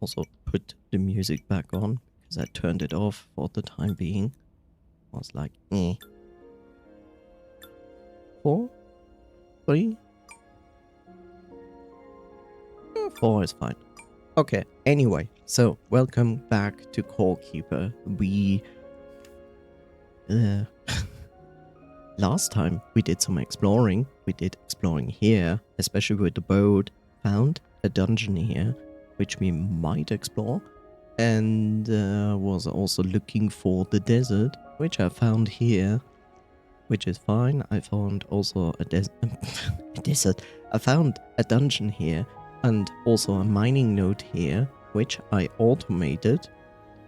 also put the music back on because I turned it off for the time being. I was like, eh. 4, 3, 4 is fine. Okay, anyway, so welcome back to Core Keeper. We last time we did some exploring. We did exploring here, especially with the boat. Found a dungeon here, which we might explore. And was also looking for the desert, which I found here, which is fine. I found also a desert. I found a dungeon here and also a mining node here, which I automated.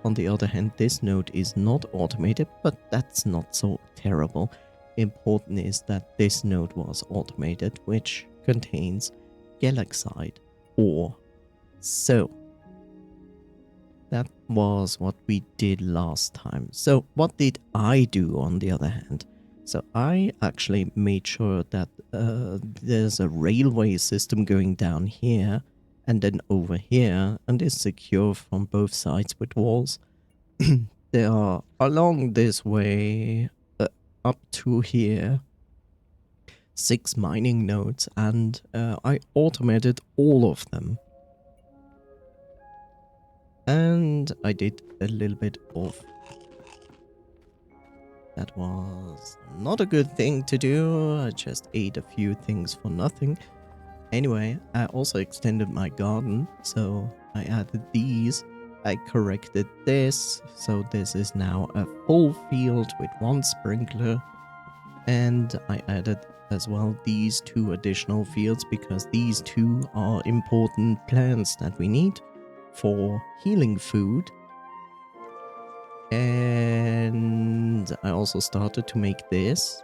On the other hand, this node is not automated, but that's not so terrible. Important is that this node was automated, which contains galaxite ore. So that was what we did last time. So what did I do on the other hand? So I actually made sure that there's a railway system going down here and then over here, and is secure from both sides with walls. There are along this way up to here 6 mining nodes, and I automated all of them. And I did a little bit of... That was not a good thing to do. I just ate a few things for nothing. Anyway, I also extended my garden, so I added these. I corrected this, so this is now a full field with 1 sprinkler. And I added as well these 2 additional fields because these 2 are important plants that we need for healing food. And I also started to make this,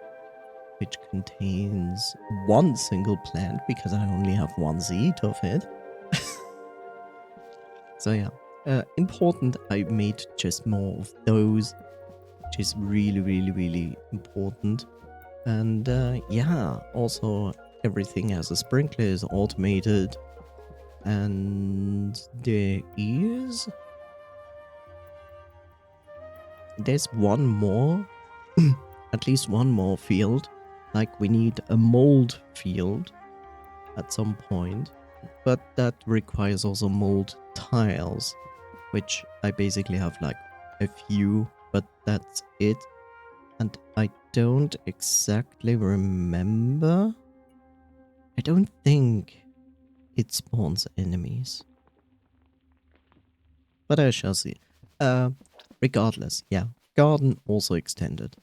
which contains 1 single plant because I only have 1 seed of it. So yeah, important. I made just more of those, which is really important. And yeah, also everything as a sprinkler is automated. And there's one more, at least one more field. Like we need a mold field at some point, but that requires also mold tiles, which I basically have like a few, but that's it. And I don't exactly remember. I don't think it spawns enemies, but I shall see. Regardless, yeah, garden also extended.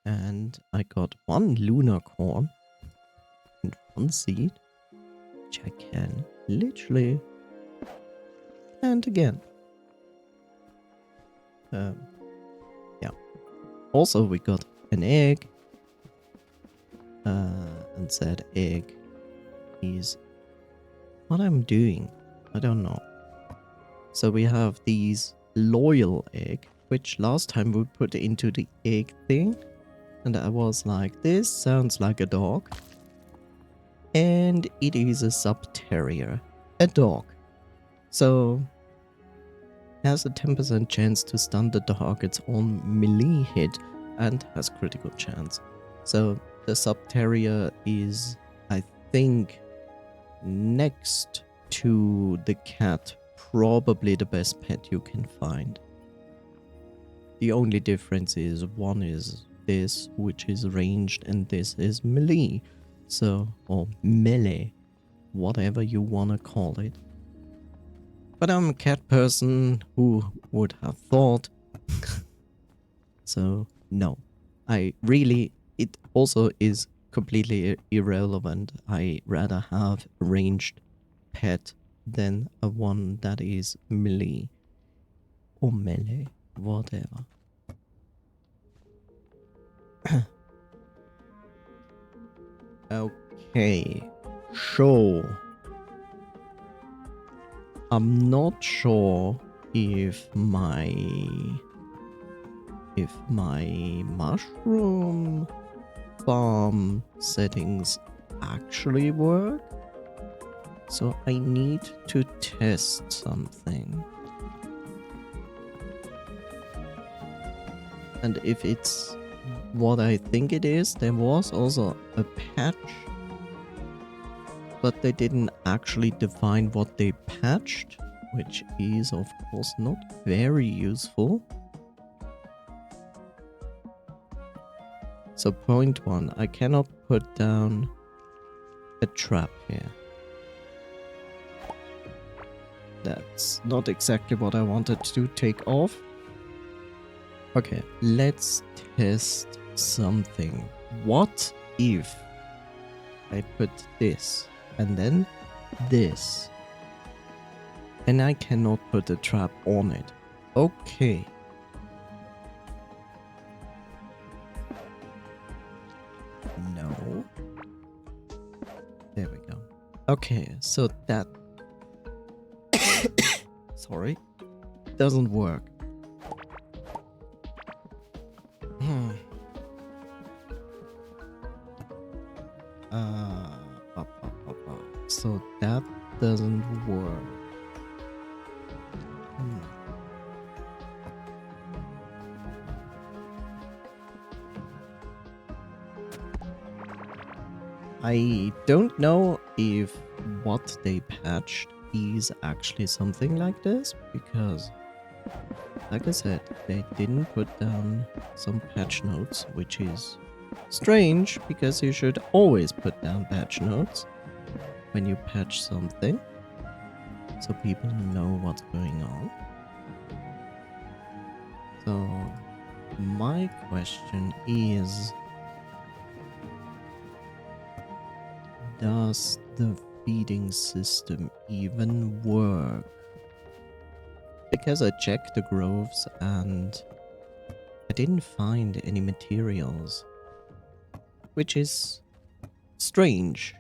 And I got 1 lunar corn and 1 seed, which I can literally plant again. Yeah. Also, we got an egg. And said egg is what I'm doing. I don't know. So we have these loyal egg, which last time we put into the egg thing. And I was like, this sounds like a dog. And it is a sub-terrier. A dog. So has a 10% chance to stun the target's own melee hit and has critical chance. So the sub-terrier is, I think, next to the cat, probably the best pet you can find. The only difference is one is this, which is ranged, and this is melee. So, or melee, whatever you wanna call it. But I'm a cat person, who would have thought? So, no. I really, it also is completely irrelevant. I rather have a ranged pet than a one that is melee. Or melee, whatever. Okay, so I'm not sure if my mushroom farm settings actually work. So I need to test something. And if it's what I think it is, there was also a patch, but they didn't actually define what they patched, which is of course not very useful. So point one, I cannot put down a trap here. That's not exactly what I wanted to take off. Okay, let's test something. What if I put this and then this? Then I cannot put a trap on it. Okay. No. There we go. Okay, so that sorry, doesn't work. So that doesn't work. I don't know if what they patched is actually something like this, because like I said, they didn't put down some patch notes, which is strange because you should always put down patch notes when you patch something, so people know what's going on. So my question is, does the feeding system even work? Because I checked the groves and I didn't find any materials, which is strange,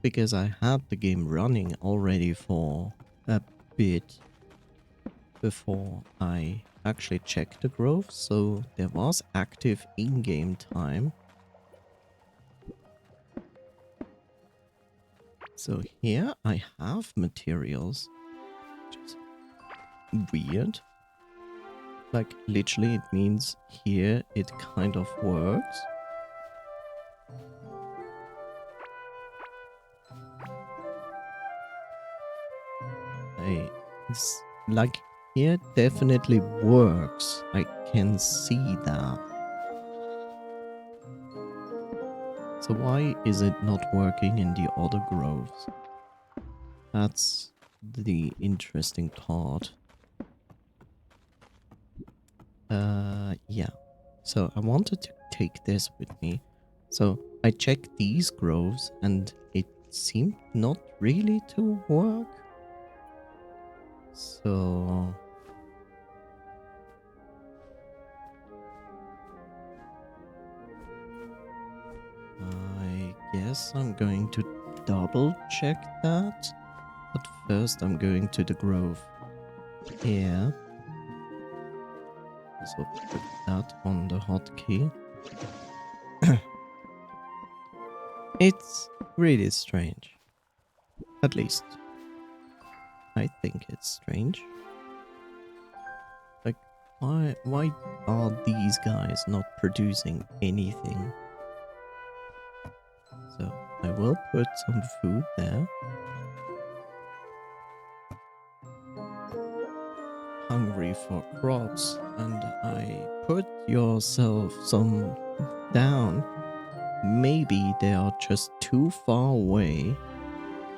because I had the game running already for a bit before I actually checked the grove, so there was active in-game time. So here I have materials, which is weird. Like literally it means here it kind of works. It's like here definitely works. I can see that. So why is it not working in the other groves? That's the interesting part. Yeah. So I wanted to take this with me. So I checked these groves and it seemed not really to work. So I guess I'm going to double check that. But first I'm going to the grove here. So put that on the hotkey. It's really strange. At least I think it's strange. Like, why are these guys not producing anything? So I will put some food there. Hungry for crops, and I put yourself some down. Maybe they are just too far away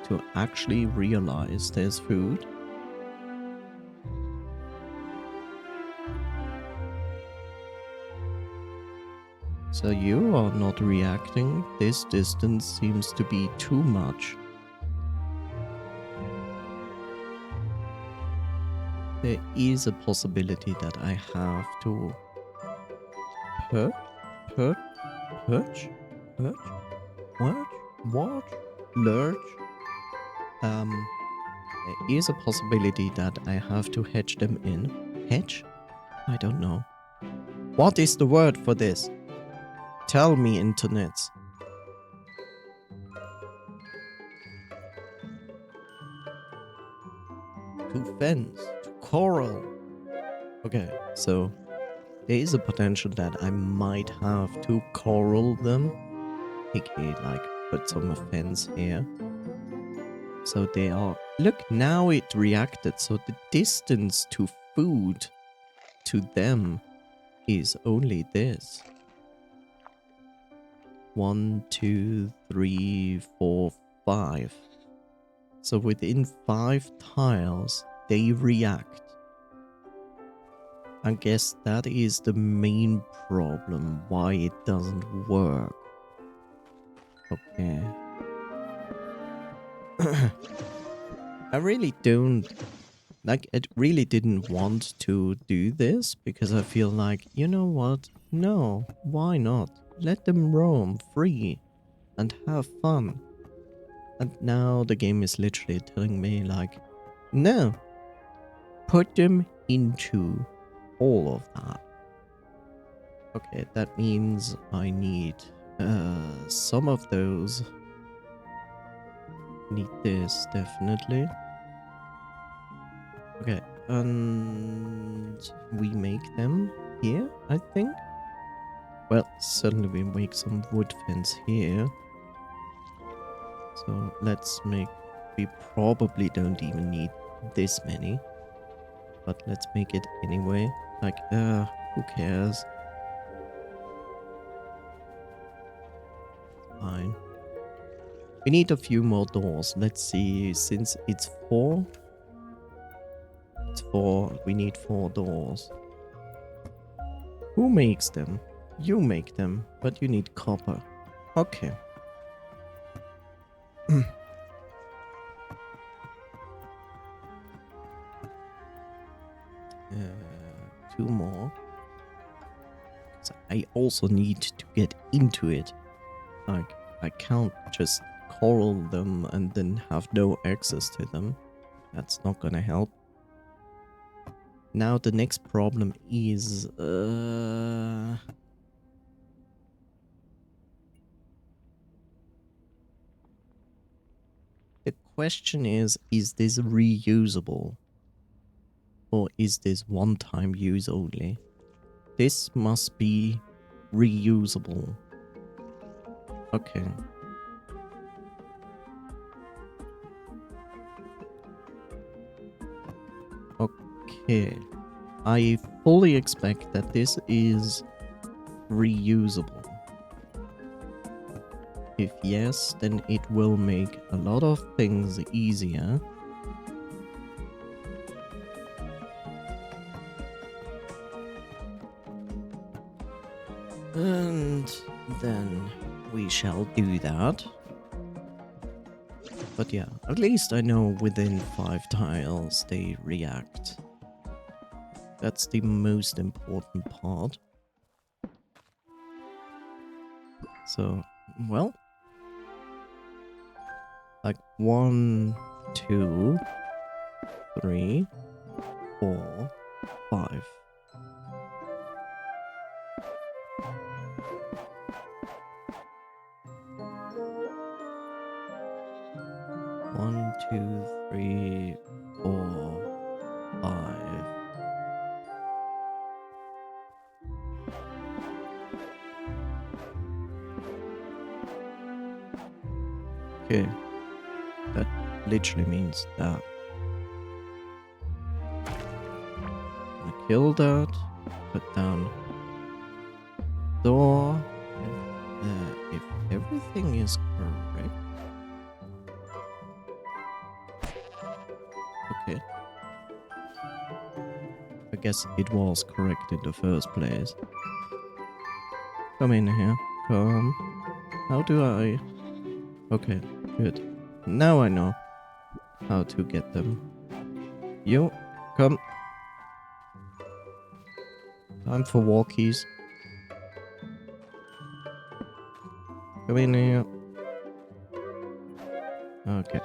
to actually realize there's food. So you are not reacting. This distance seems to be too much. There is a possibility that I have to perch? Lurch? There is a possibility that I have to hedge them in. Hedge? I don't know. What is the word for this? Tell me, internet. To fence, to coral. Okay, so there is a potential that I might have to coral them. aka like put some fence here. So they are... Look, now it reacted. So the distance to food to them is only this. 1, 2, 3, 4, 5. So within 5 tiles, they react. I guess that is the main problem why it doesn't work. Okay. I really don't... Like, I really didn't want to do this because I feel like, you know what? No, why not? Let them roam free and have fun. And now the game is literally telling me like, no, put them into all of that. Okay, that means I need some of those. Need this, definitely. Okay, and we make them here, I think. Well, certainly we make some wood fence here. So let's make... We probably don't even need this many. But let's make it anyway. Like, who cares? Fine. We need a few more doors. Let's see, since it's 4. It's 4. We need 4 doors. Who makes them? You make them, but you need copper. Okay. 2 more. So I also need to get into it. Like, I can't just coral them and then have no access to them. That's not gonna help. Now the next problem is... The question is this reusable? Or is this one-time use only? This must be reusable. Okay. Okay. I fully expect that this is reusable. If yes, then it will make a lot of things easier. And then we shall do that. But yeah, at least I know within 5 tiles they react. That's the most important part. So, well, like 1, 2, 3, 4, 5. One, 2, 3, 4, 5. Okay, that literally means that. I'm gonna kill that, put down door, and if everything is correct. Okay. I guess it was correct in the first place. Come in here. Come. How do I... Okay, good. Now I know how to get them. You, come. Time for walkies. Come in here. Okay.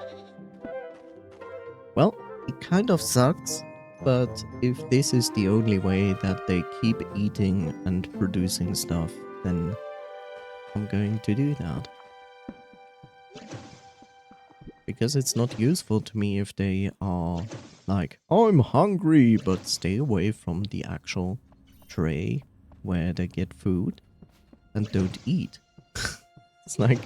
Well, it kind of sucks, but if this is the only way that they keep eating and producing stuff, then I'm going to do that. Because it's not useful to me if they are like, I'm hungry, but stay away from the actual tray where they get food and don't eat. It's like,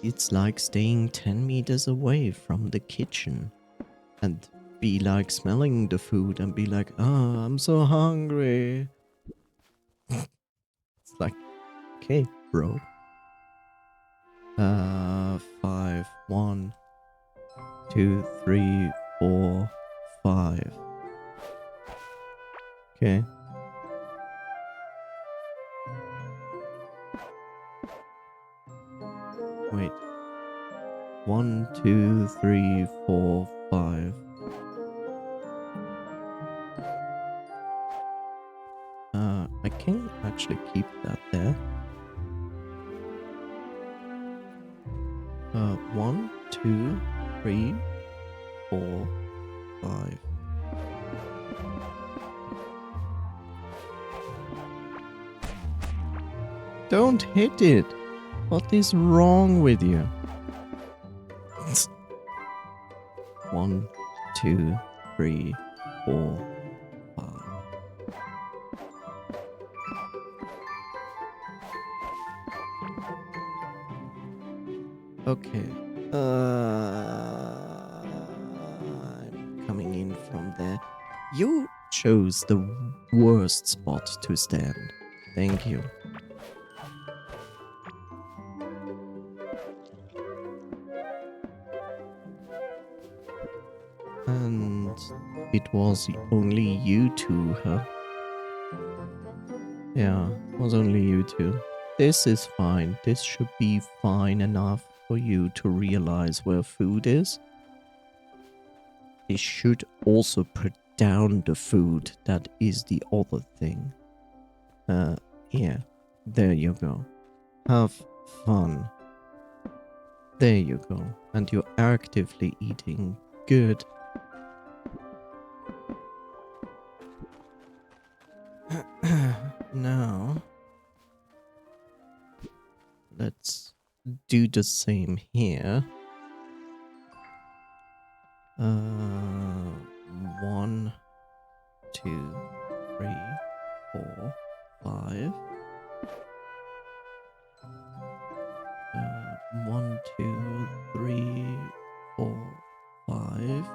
It's like staying 10 meters away from the kitchen and be like smelling the food and be like, oh, I'm so hungry. It's like, okay, bro. 5, 1, 2, 3, 4, 5. Okay. Wait. 1, 2, 3, 4, 5. I can actually keep that there. 1, 2, 3, 4, 5. Don't hit it! What is wrong with you? 1, 2, 3, 4, 5. Okay. I'm coming in from there. You chose the worst spot to stand. Thank you. And it was only you two, huh? Yeah, it was only you two. This is fine. This should be fine enough for you to realize where food is. It should also put down the food. That is the other thing. Yeah. There you go. Have fun. There you go. And you're actively eating. Good. Now, let's do the same here. 1, 2, 3, 4, 5. 1, 2, 3, 4, 5.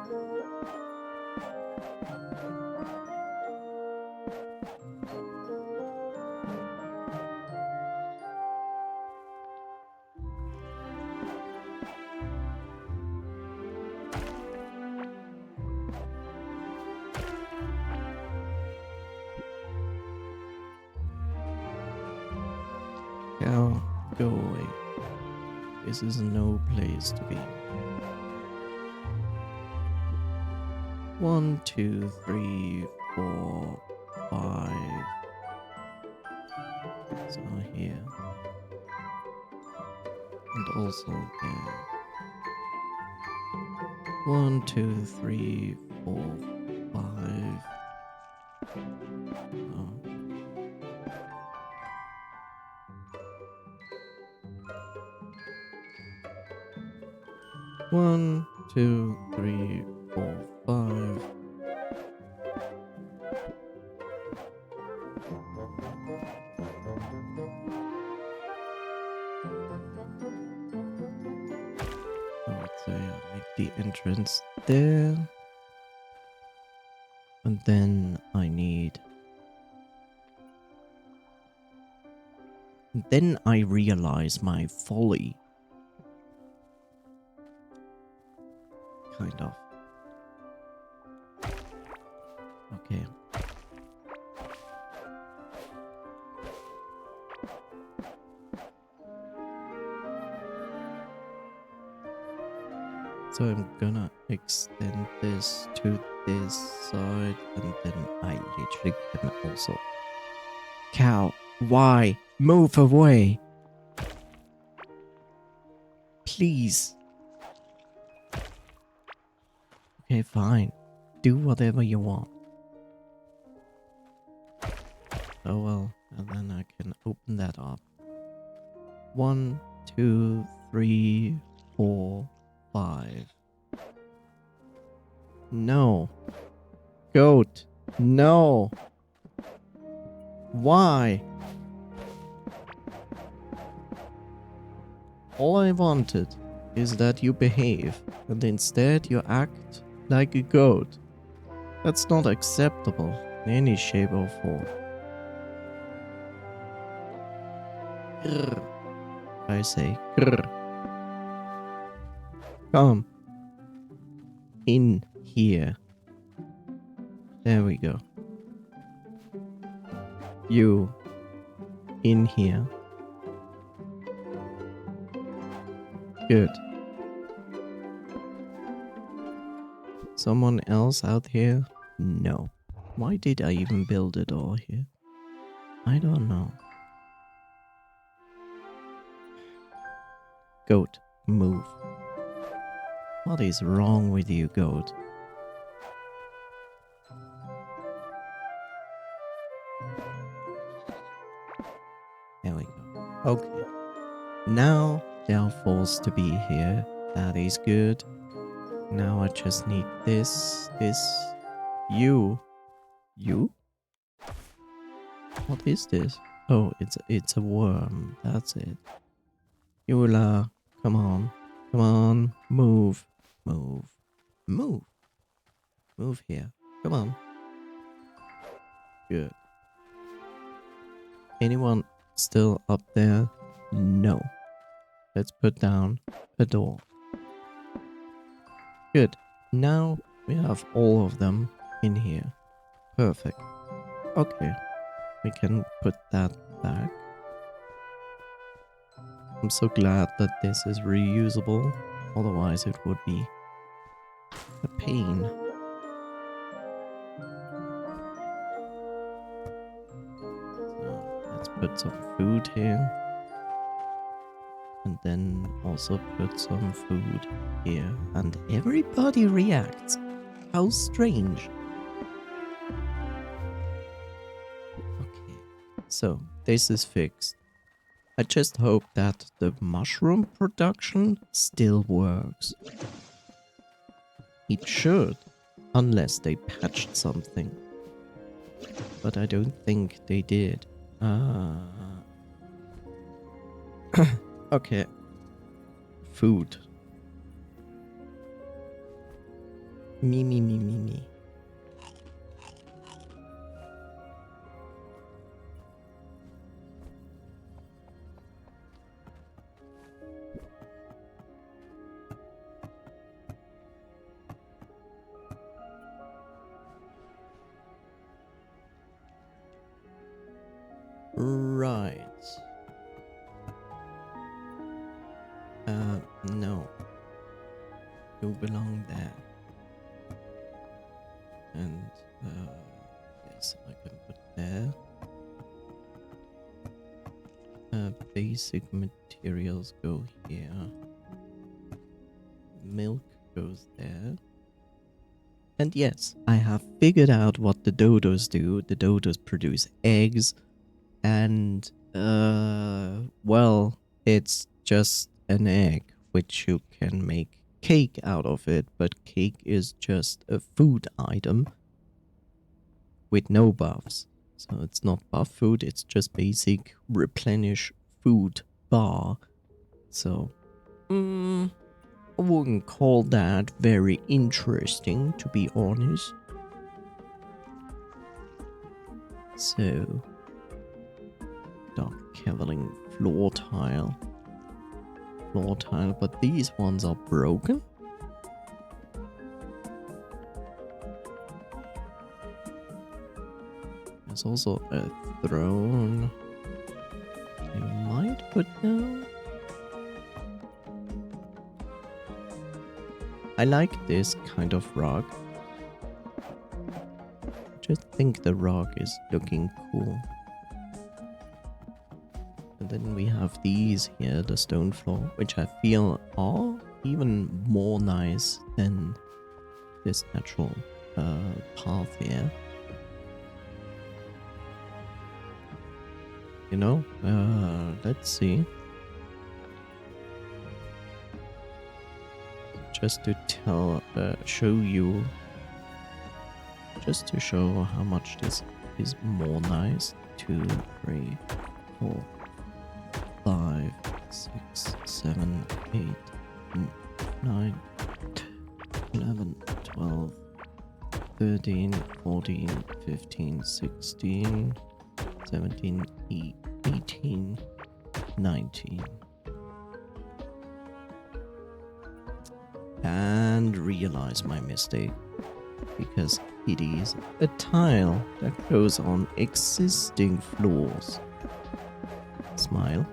Go away. This is no place to be. 1, 2, 3, 4, 5. So here. And also there. 1, 2, 3, 4, 5. Oh. 1, 2, 3, 4, 5. I would say I'll make the entrance there. And then I need... Then I realize my folly. Kind of. Okay. So I'm gonna extend this to this side, and then I literally can also... Cow, why? Move away! Please. Okay, fine. Do whatever you want. Oh well, and then I can open that up. 1, 2, 3, 4, 5. No. Goat. No. Why? All I wanted is that you behave, and instead you act like a goat. That's not acceptable in any shape or form. Grr, I say, grr. Come. In here. There we go. You. In here. Good. Someone else out here? No. Why did I even build a door here? I don't know. Goat, move. What is wrong with you, goat? There we go. Okay. Now they are forced to be here. That is good. Now I just need this. You. You? What is this? Oh, it's a worm. That's it. Eula, come on. Come on. Move. Move. Move. Move here. Come on. Good. Anyone still up there? No. Let's put down a door. Good. Now we have all of them in here. Perfect. Okay. We can put that back. I'm so glad that this is reusable. Otherwise it would be a pain. So let's put some food here. And then also put some food here. And everybody reacts. How strange. Okay. So this is fixed. I just hope that the mushroom production still works. It should, unless they patched something. But I don't think they did. Okay. Food. Me. Right. No. You belong there. And, yes, I can put there. Basic materials go here. Milk goes there. And yes, I have figured out what the dodos do. The dodos produce eggs. And, well, it's just an egg, which you can make cake out of it, but cake is just a food item with no buffs. So it's not buff food, it's just basic replenish food bar. So, I wouldn't call that very interesting, to be honest. So, dark caviling floor tile, but these ones are broken. There's also a throne I might put down. I like this kind of rug. I just think the rug is looking cool. And then we have these here, the stone floor, which I feel are even more nice than this natural path here. you know, let's see. Just to show you, just to show how much this is more nice. 2, 3, 4, 5, 6, 7, 8, 9, 11, 12, 13, 14, 15, 16, 17, 18, 19. And realize my mistake, because it is a tile that goes on existing floors. Smile.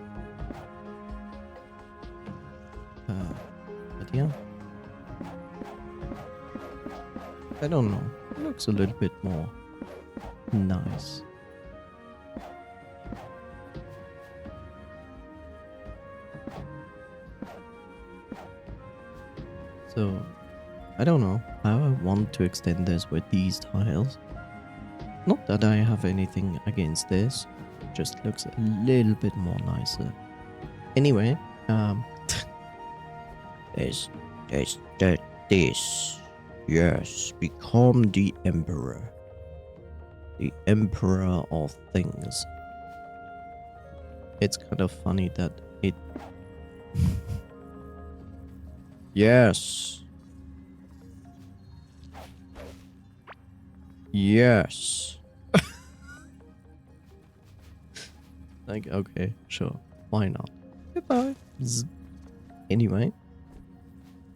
But yeah, I don't know, it looks a little bit more nice. So, I don't know how I want to extend this with these tiles. Not that I have anything against this, just looks a little bit more nicer. Anyway, this, yes, become the emperor. The emperor of things. It's kind of funny that it... Yes. Yes. Like, okay, sure. Why not? Goodbye. Anyway.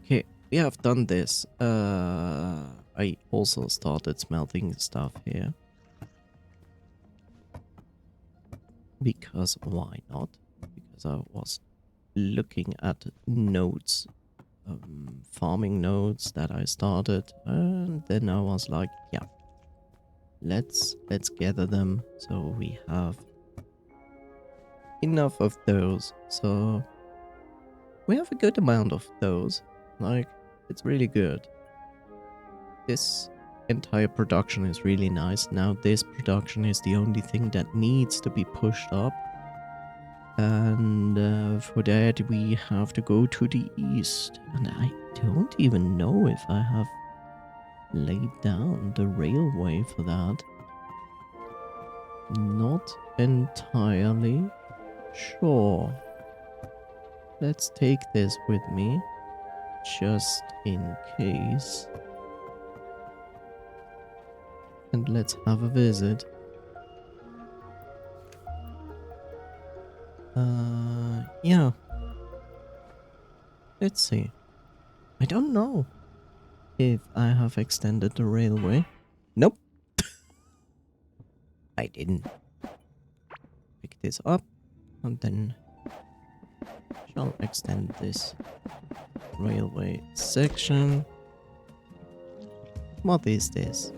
Okay, we have done this. I also started smelting stuff here. Because why not? Because I was looking at nodes. Farming nodes that I started, and then I was like, yeah, let's gather them so we have enough of those. So we have a good amount of those. Like, it's really good. This entire production is really nice. Now this production is the only thing that needs to be pushed up. And for that we have to go to the east. And I don't even know if I have laid down the railway for that. Not entirely sure. Let's take this with me, just in case. And let's have a visit. Yeah. Let's see. I don't know if I have extended the railway. Nope. I didn't. Pick this up and then shall extend this railway section. What is this?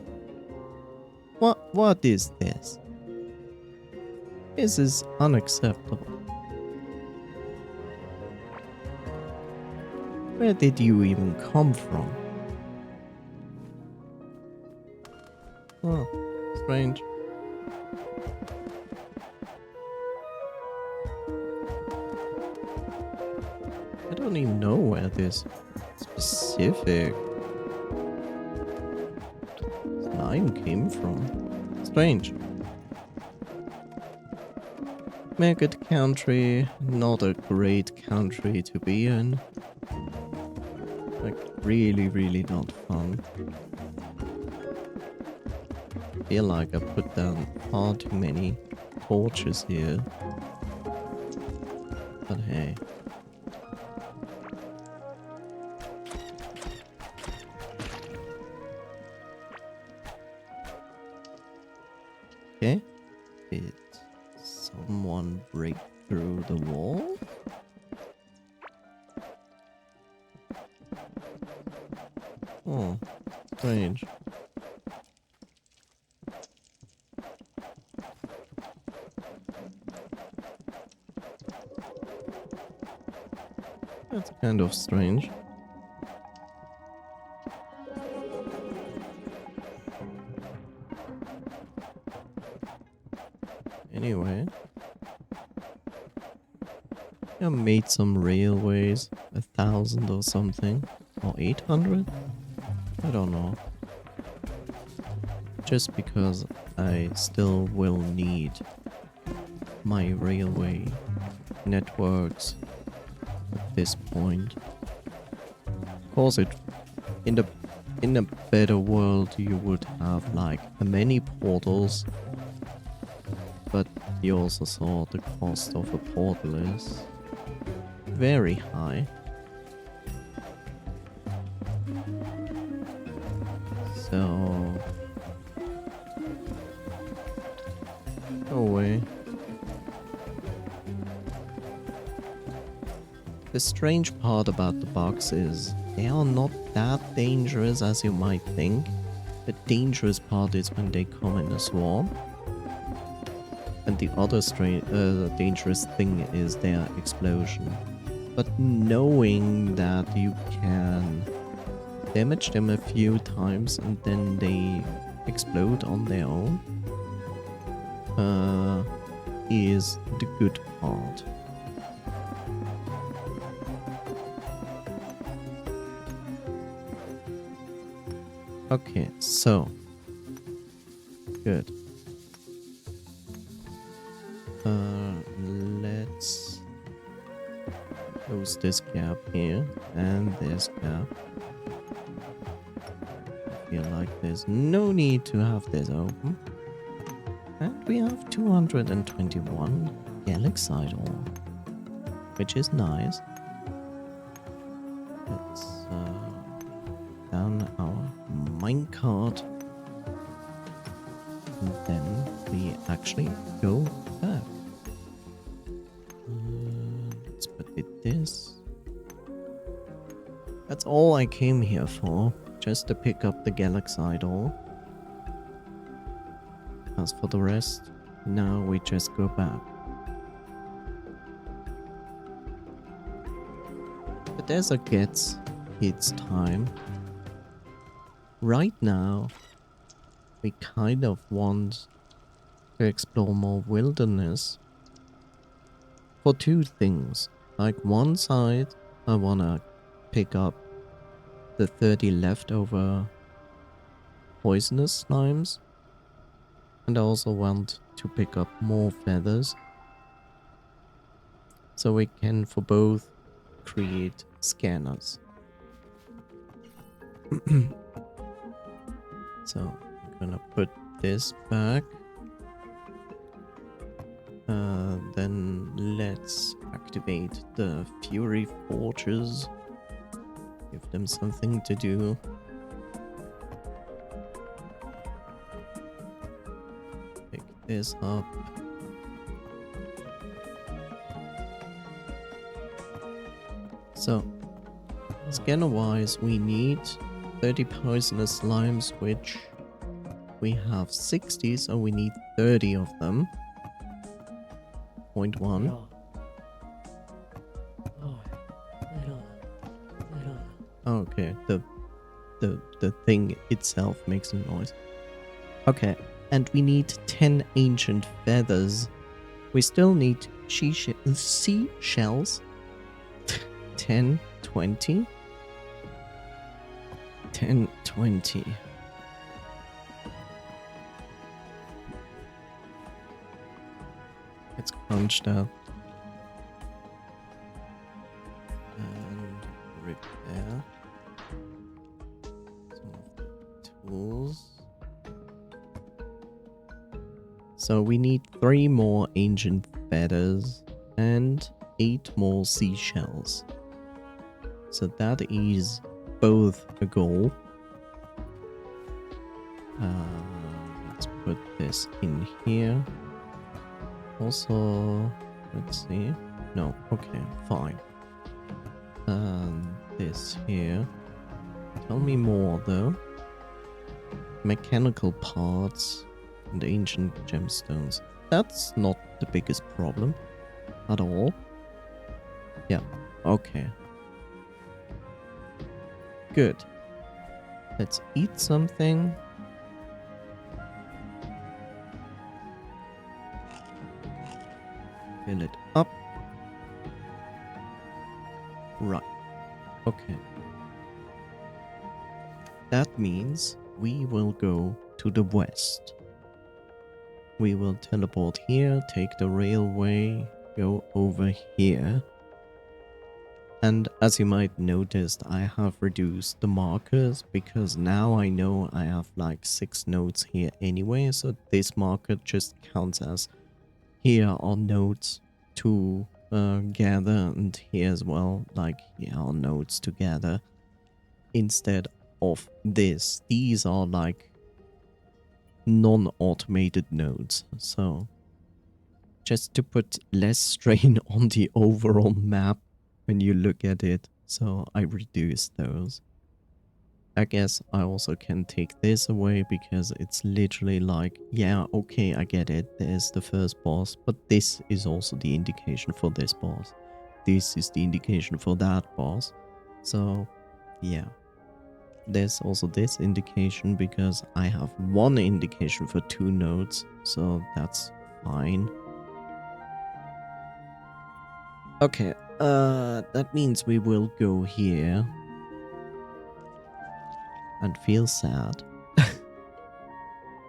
What is this? This is unacceptable. Where did you even come from? Oh, strange. I don't even know where this specific line came from. Strange. Maggot country, not a great country to be in. Like, really not fun. I feel like I put down far too many torches here. But hey. Okay. Did someone break through the wall? Oh, strange. That's kind of strange. Anyway, I made some railways, 1,000 or something, or 800? I don't know. Just because I still will need my railway networks at this point. Of course, in a better world you would have like many portals, but you also saw the cost of a portal is very high. So go away. The strange part about the bugs is they are not that dangerous as you might think. The dangerous part is when they come in a swarm. And the other dangerous thing is their explosion. But knowing that you can damage them a few times and then they explode on their own is the good part. Okay, so good. Let's close this gap here and this gap. I feel like there's no need to have this open. And we have 221 galaxite ore, which is nice. Let's down our minecart. And then we actually go back. Let's put it this. That's all I came here for, just to pick up the galaxite ore. As for the rest, now we just go back. The desert gets its time. Right now, we kind of want to explore more wilderness for two things. Like one side, I want to pick up the 30 leftover poisonous slimes. And I also want to pick up more feathers. So we can for both create scanners. So I'm gonna put this back. Then let's activate the Fury Forges. Give them something to do. Pick this up. So, scanner wise, we need 30 poisonous slimes, which we have 60, so we need 30 of them. 0.1. Okay, the thing itself makes a noise. Okay, and we need 10 ancient feathers. We still need seashells. 10, 20. 10, 20. Let's crunch that. And repair some of the tools. So we need 3 more ancient feathers and 8 more seashells. So that is both a goal. Let's put this in here. Also, let's see. No, okay, fine. This here. Tell me more though. Mechanical parts and ancient gemstones. That's not the biggest problem at all. Yeah, okay. Good. Let's eat something. Fill it up. Right. Okay. That means we will go to the west. We will teleport here, take the railway, go over here. And as you might notice, I have reduced the markers because now I know I have like 6 nodes here anyway. So this marker just counts as here are nodes to gather, and here as well, like here are nodes to gather. Instead of this, these are like non-automated nodes. So just to put less strain on the overall map when you look at it. So I reduced those. I guess I also can take this away because it's literally like, yeah, okay, I get it. There's the first boss, but this is also the indication for this boss. This is the indication for that boss. So, yeah. There's also this indication because I have one indication for 2 nodes, so that's fine. Okay, that means we will go here and feel sad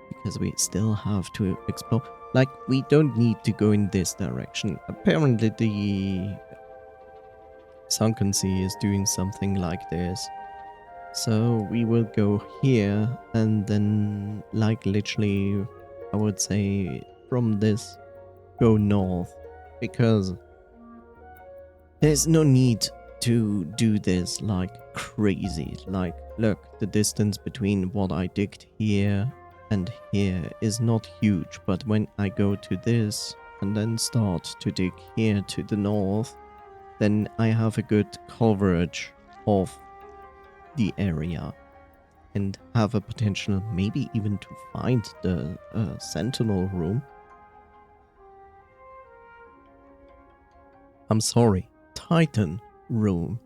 because we still have to explore. Like, we don't need to go in this direction. Apparently the Sunken Sea is doing something like this. So we will go here and then, like, literally, I would say from this, go north, because there's no need to do this like crazy. Like, look, the distance between what I digged here and here is not huge, but when I go to this and then start to dig here to the north, then I have a good coverage of the area and have a potential maybe even to find the sentinel room. I'm sorry, Titan room.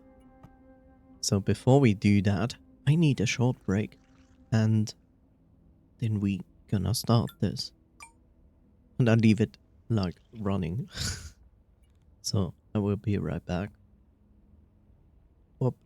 So before we do that, I need a short break, and then we gonna start this. And I leave it like running. So I will be right back. Whoop.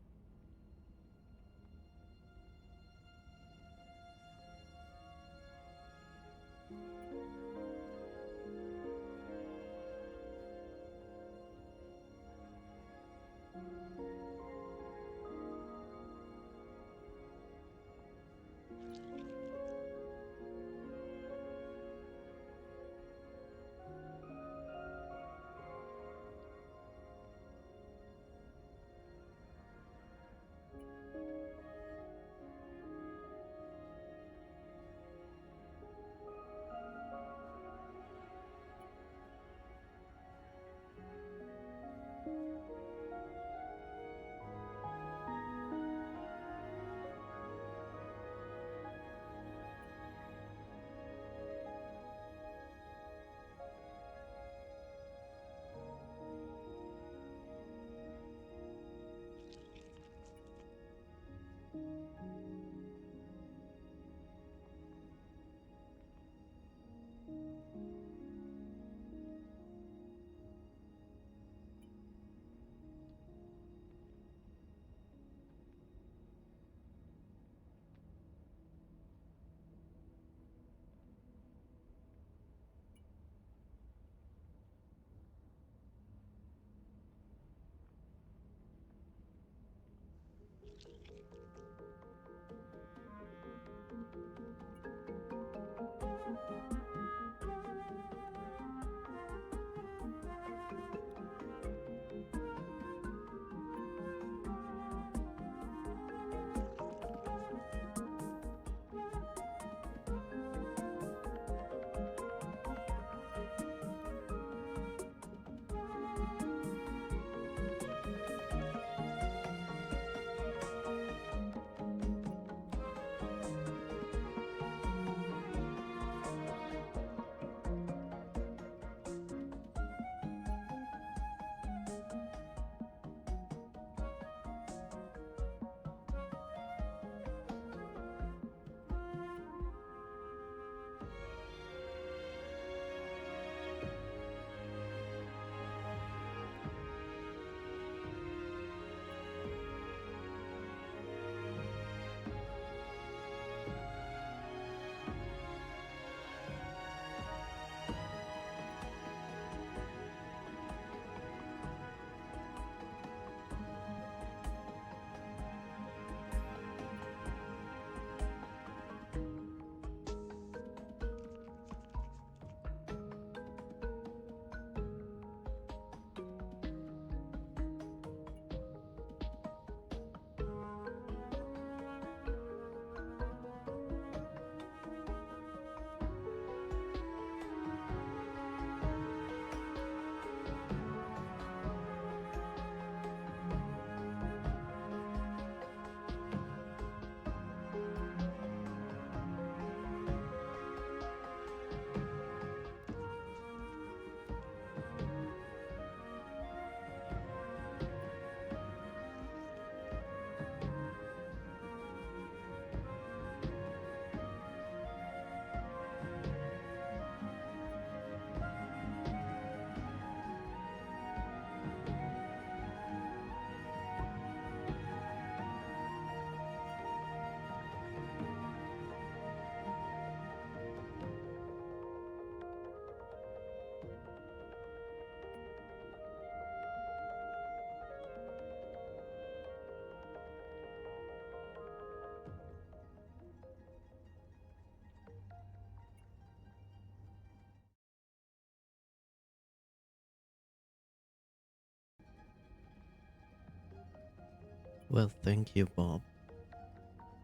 Well, thank you, Bob.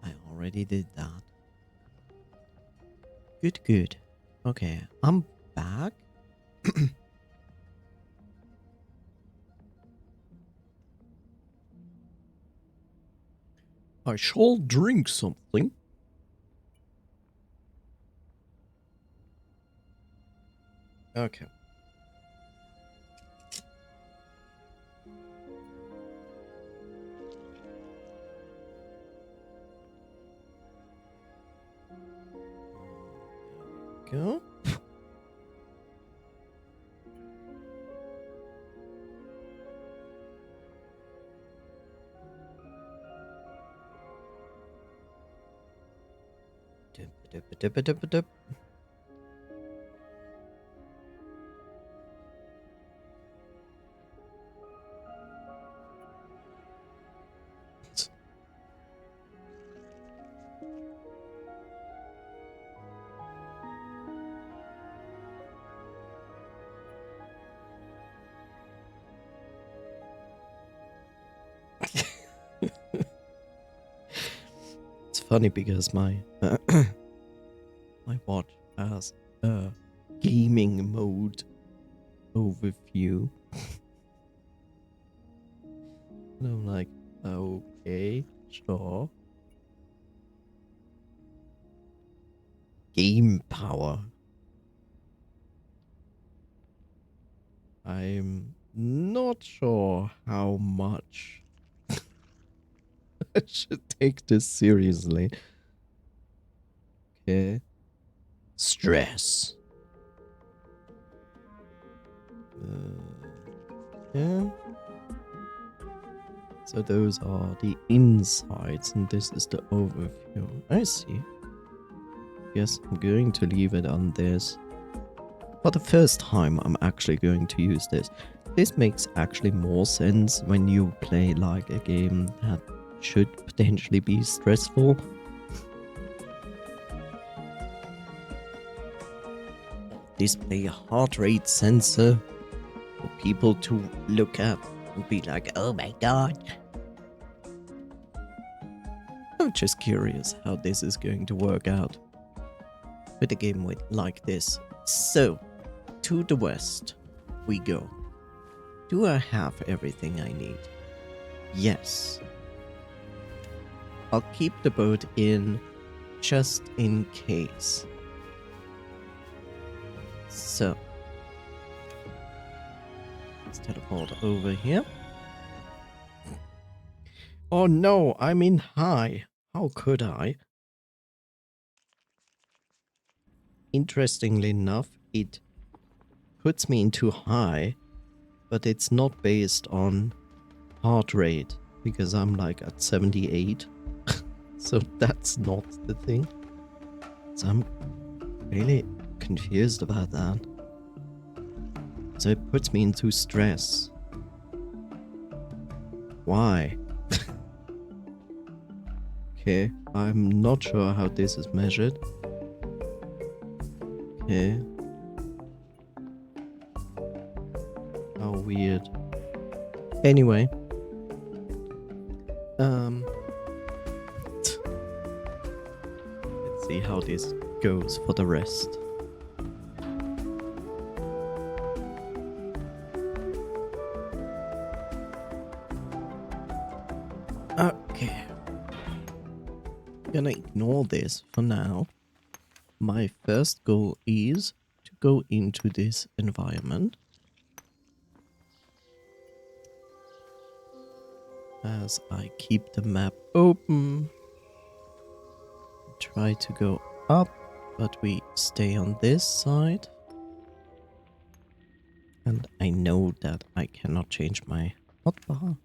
I already did that. Good, good. Okay, I'm back. I shall drink something. Okay. Go. Dip. It's funny because my my watch has a gaming mode overview. And I'm like, okay, sure. Game power. I'm not sure how much I should take this seriously. Okay. Stress. Yeah. So those are the insides, and this is the overview. I see. Yes, I'm going to leave it on this. For the first time, I'm actually going to use this. This makes actually more sense when you play like a game that should potentially be stressful. Display a heart rate sensor for people to look at and be like, oh my god. I'm just curious how this is going to work out with a game like this. So, to the west we go. Do I have everything I need? Yes. I'll keep the boat in just in case. So, let's teleport over here. Oh no, I'm in high. How could I? Interestingly enough, it puts me into high, but it's not based on heart rate because I'm like at 78. So that's not the thing. So I'm really confused about that. So it puts me into stress. Why? Okay, I'm not sure how this is measured. Okay. How weird. Anyway. Let's see how this goes for the rest. Okay. I'm gonna ignore this for now. My first goal is to go into this environment. As I keep the map open. Try to go up, but we stay on this side. And I know that I cannot change my hotbar.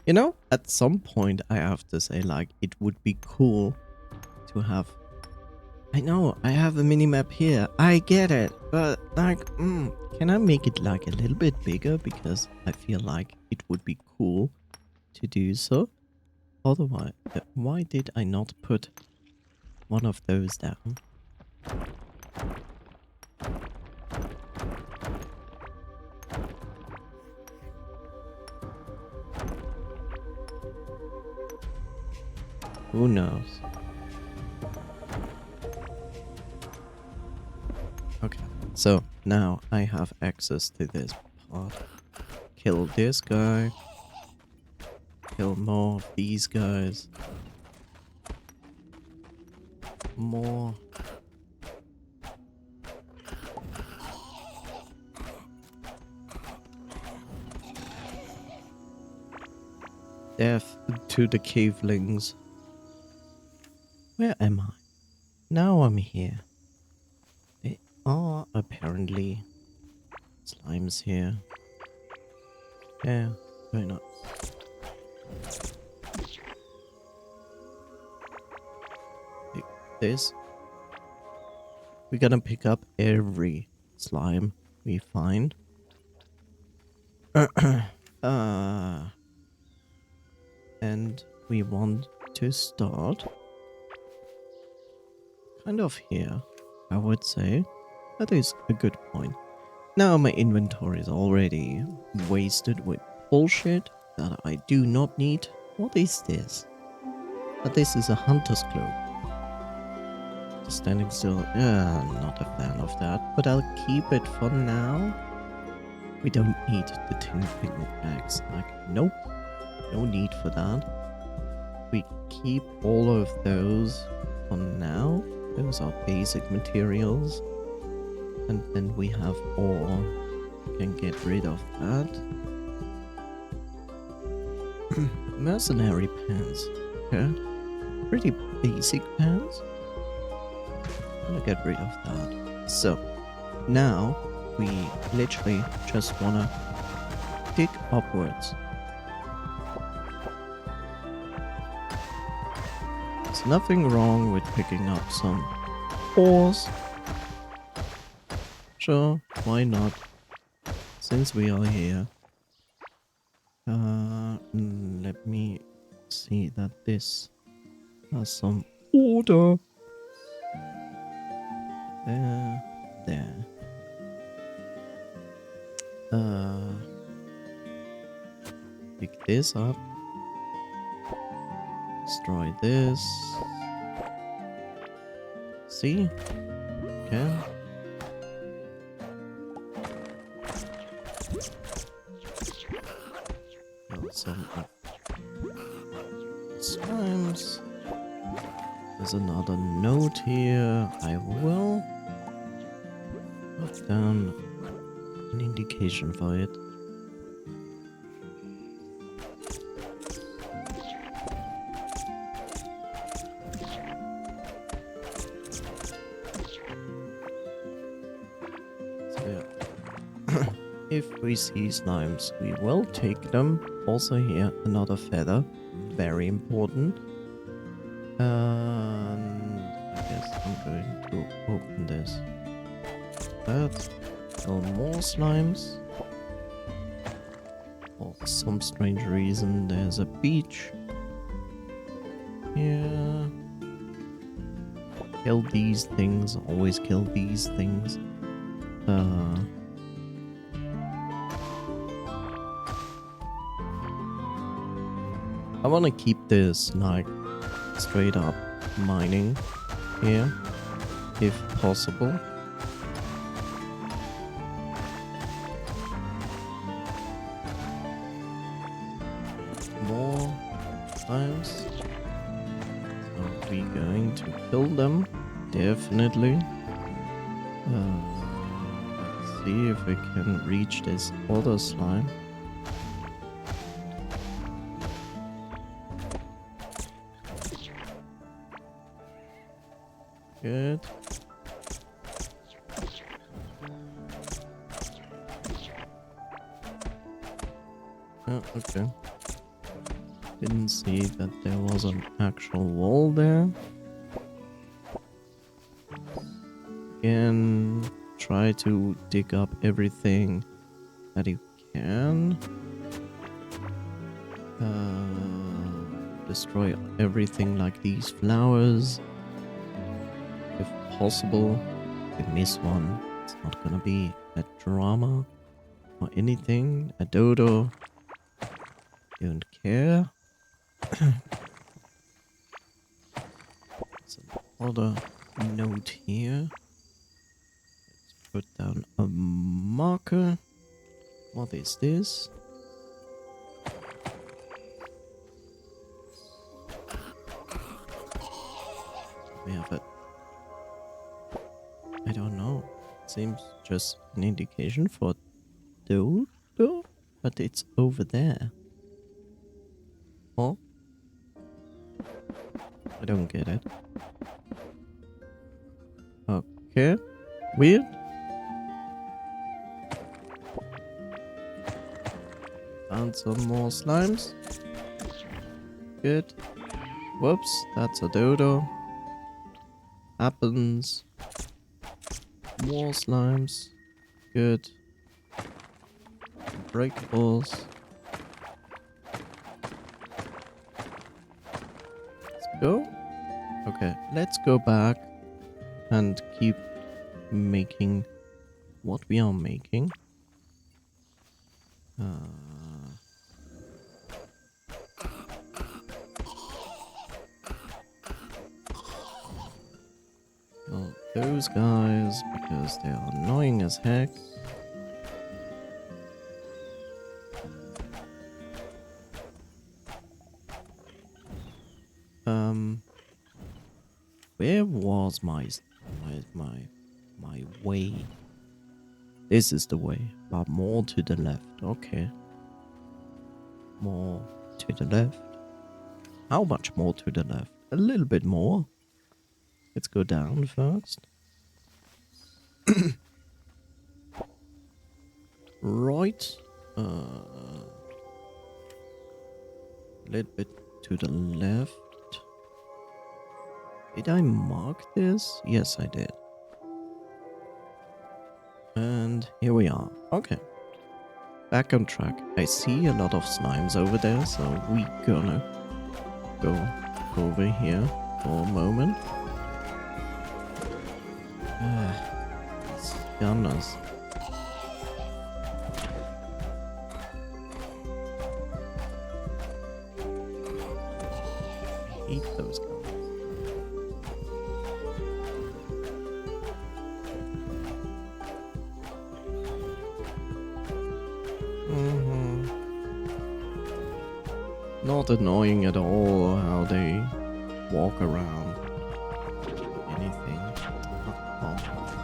You know, at some point I have to say, like, it would be cool to have... I know, I have a minimap here. I get it. But, like, can I make it, like, a little bit bigger? Because I feel like it would be cool to do so. Otherwise, why did I not put one of those down? Who knows? Okay, so now I have access to this part. Kill this guy. Kill more of these guys. More. Death to the cavelings. Where am I? Now I'm here. There are apparently slimes here. Yeah, why not? Pick this. We're gonna pick up every slime we find. And we want to start kind of here, I would say. That is a good point. Now my inventory is already wasted with bullshit that I do not need. What is this? But this is a hunter's cloak. Just standing still. I'm not a fan of that, but I'll keep it for now. We don't need the tin pickaxe. Like, nope. No need for that. We keep all of those for now. Those are basic materials. And then we have ore. Can get rid of that. Mercenary pants. Okay. Pretty basic pants. I'm gonna get rid of that. So, now we literally just wanna dig upwards. There's nothing wrong with picking up some ores. Sure, why not? Since we are here. Let me see that this has some order. There. Pick this up. Destroy this. See? Okay. Kill some slimes. There's another note here. I will put down an indication for it. If we see slimes, we will take them. Also here, another feather. Very important. And I guess I'm going to open this. That. Kill more slimes. For some strange reason, there's a beach. Here. Kill these things. Always kill these things. I want to keep this like straight up mining here, if possible. More times. Are we going to kill them? Definitely. Let's see if we can reach this other slime. Good. Oh, okay. Didn't see that there was an actual wall there. Again, try to dig up everything that you can. Destroy everything like these flowers. If possible, if you miss one, it's not gonna be a drama or anything. A dodo. Don't care. other note here. Let's put down a marker. What is this? We have it. I don't know. Seems just an indication for dodo, but it's over there. Oh, I don't get it. Okay, weird. Found some more slimes. Good. Whoops, that's a dodo. Happens. More slimes. Good. Breakables. Let's go. Okay, let's go back and keep making what we are making. Kill those guys because they are annoying as heck. Where was my way? This is the way, but more to the left. Okay. More to the left. How much more to the left? A little bit more. Let's go down first. Right. A little bit to the left. Did I mark this? Yes, I did. And here we are. Okay. Back on track. I see a lot of slimes over there, so we gonna go over here for a moment. These gunners. I hate those guys. Not annoying at all how they walk around. Anything. Oh,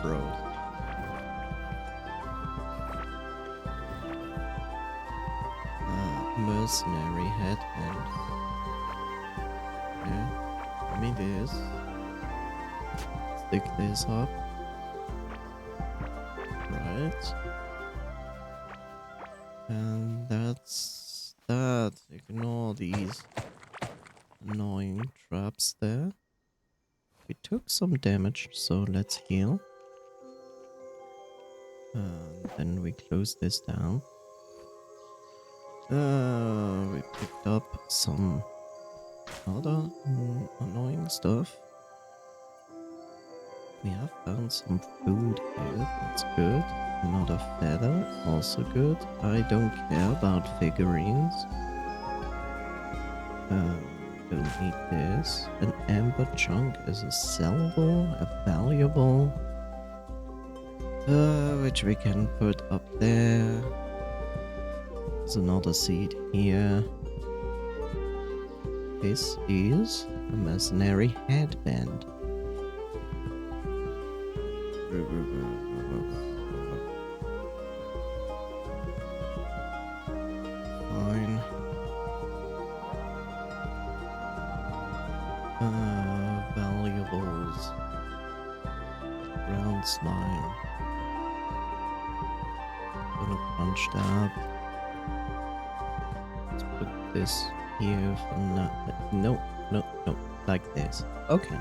bro. Mercenary headband. Okay. Give me this. Stick this up. Right. And that's that. Ignore these annoying traps there. We took some damage, so let's heal. And then we close this down. We picked up some other annoying stuff. We have found some food here, that's good. Another feather, also good. I don't care about figurines. Don't need this. An amber chunk is a sellable, a valuable. Which we can put up there. There's another seed here. This is a mercenary headband. Fine. Valuables. Round slime. Gonna punch that. Let's put this here for now. No, no, no. Like this. Okay.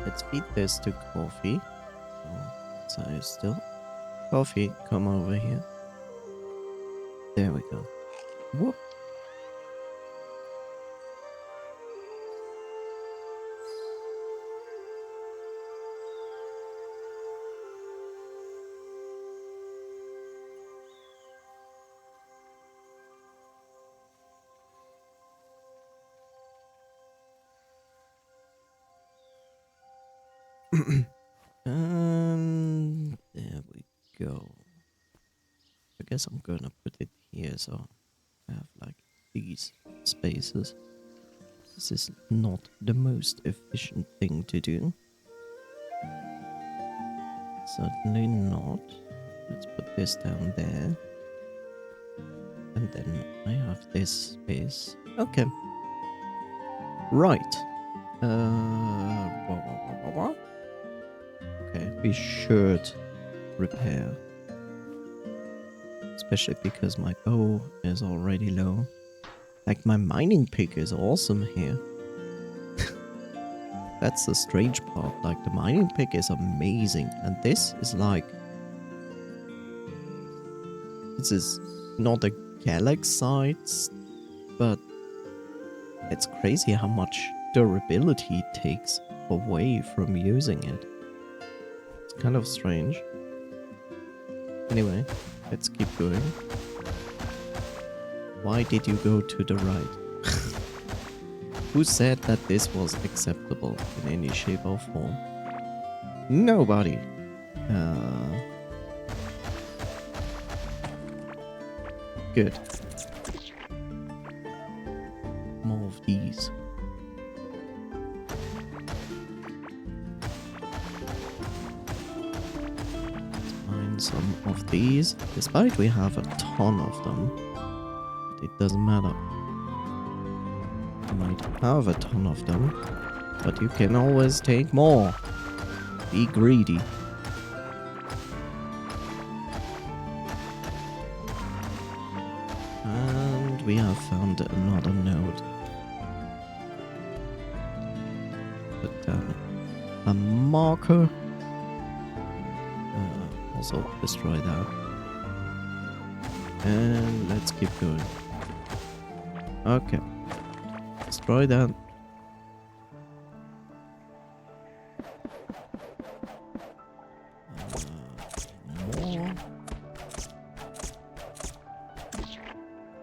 Let's feed this to Coffee. Size still. Coffee, come over here. There we go. Whoop. And there we go. I guess I'm gonna put it here so I have like these spaces. This is not the most efficient thing to do. Certainly not. Let's put this down there. And then I have this space. Okay. Right. Okay, we should repair. Especially because my bow is already low. Like, my mining pick is awesome here. That's the strange part. Like, the mining pick is amazing. And this is like... This is not a galaxite, but it's crazy how much durability it takes away from using it. It's kind of strange. Anyway, let's keep going. Why did you go to the right? Who said that this was acceptable in any shape or form? Nobody. Good. More of these. Let's find some of these. Despite we have a ton of them, it doesn't matter. You might have a ton of them, but you can always take more. Be greedy. And we have found another node. Put down a marker. Also destroy that. And let's keep going. Okay. Destroy that. More.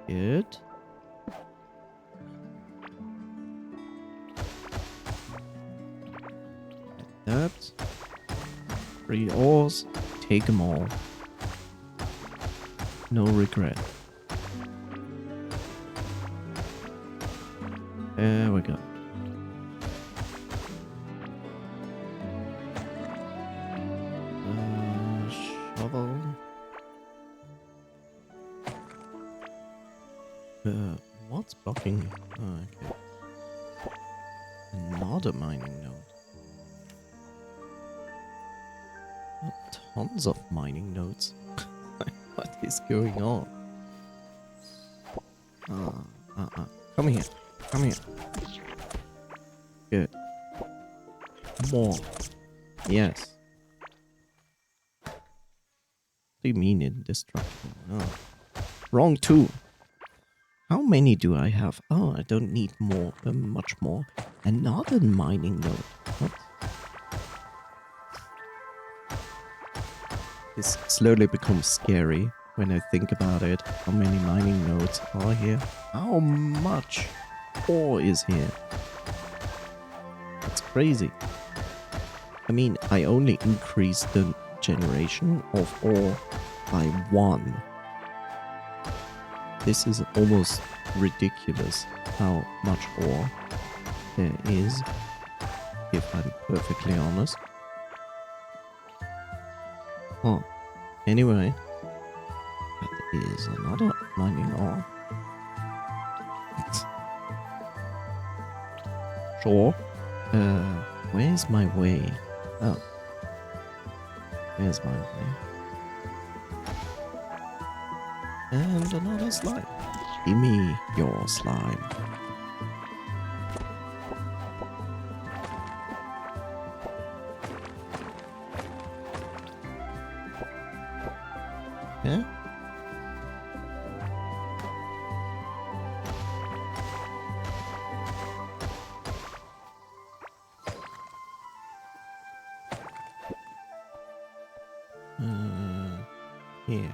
Good. Like that. 3 ores. Take them all. No regret. There we go. Shovel. What's blocking? Oh, okay. Another mining node. Tons of mining nodes. What is going on? Come here. Come here. Good. More. Yes. What do you mean indestructible? Oh. Wrong tool. How many do I have? Oh, I don't need more. Much more. Another mining node. What? This slowly becomes scary when I think about it. How many mining nodes are here? How much ore is here? That's crazy. I mean, I only increased the generation of ore by 1. This is almost ridiculous how much ore there is, if I'm perfectly honest. Huh. Anyway, that is another mining ore. Sure. Where's my way? Oh. There's my way. And another slime. Give me your slime. Yeah? Here.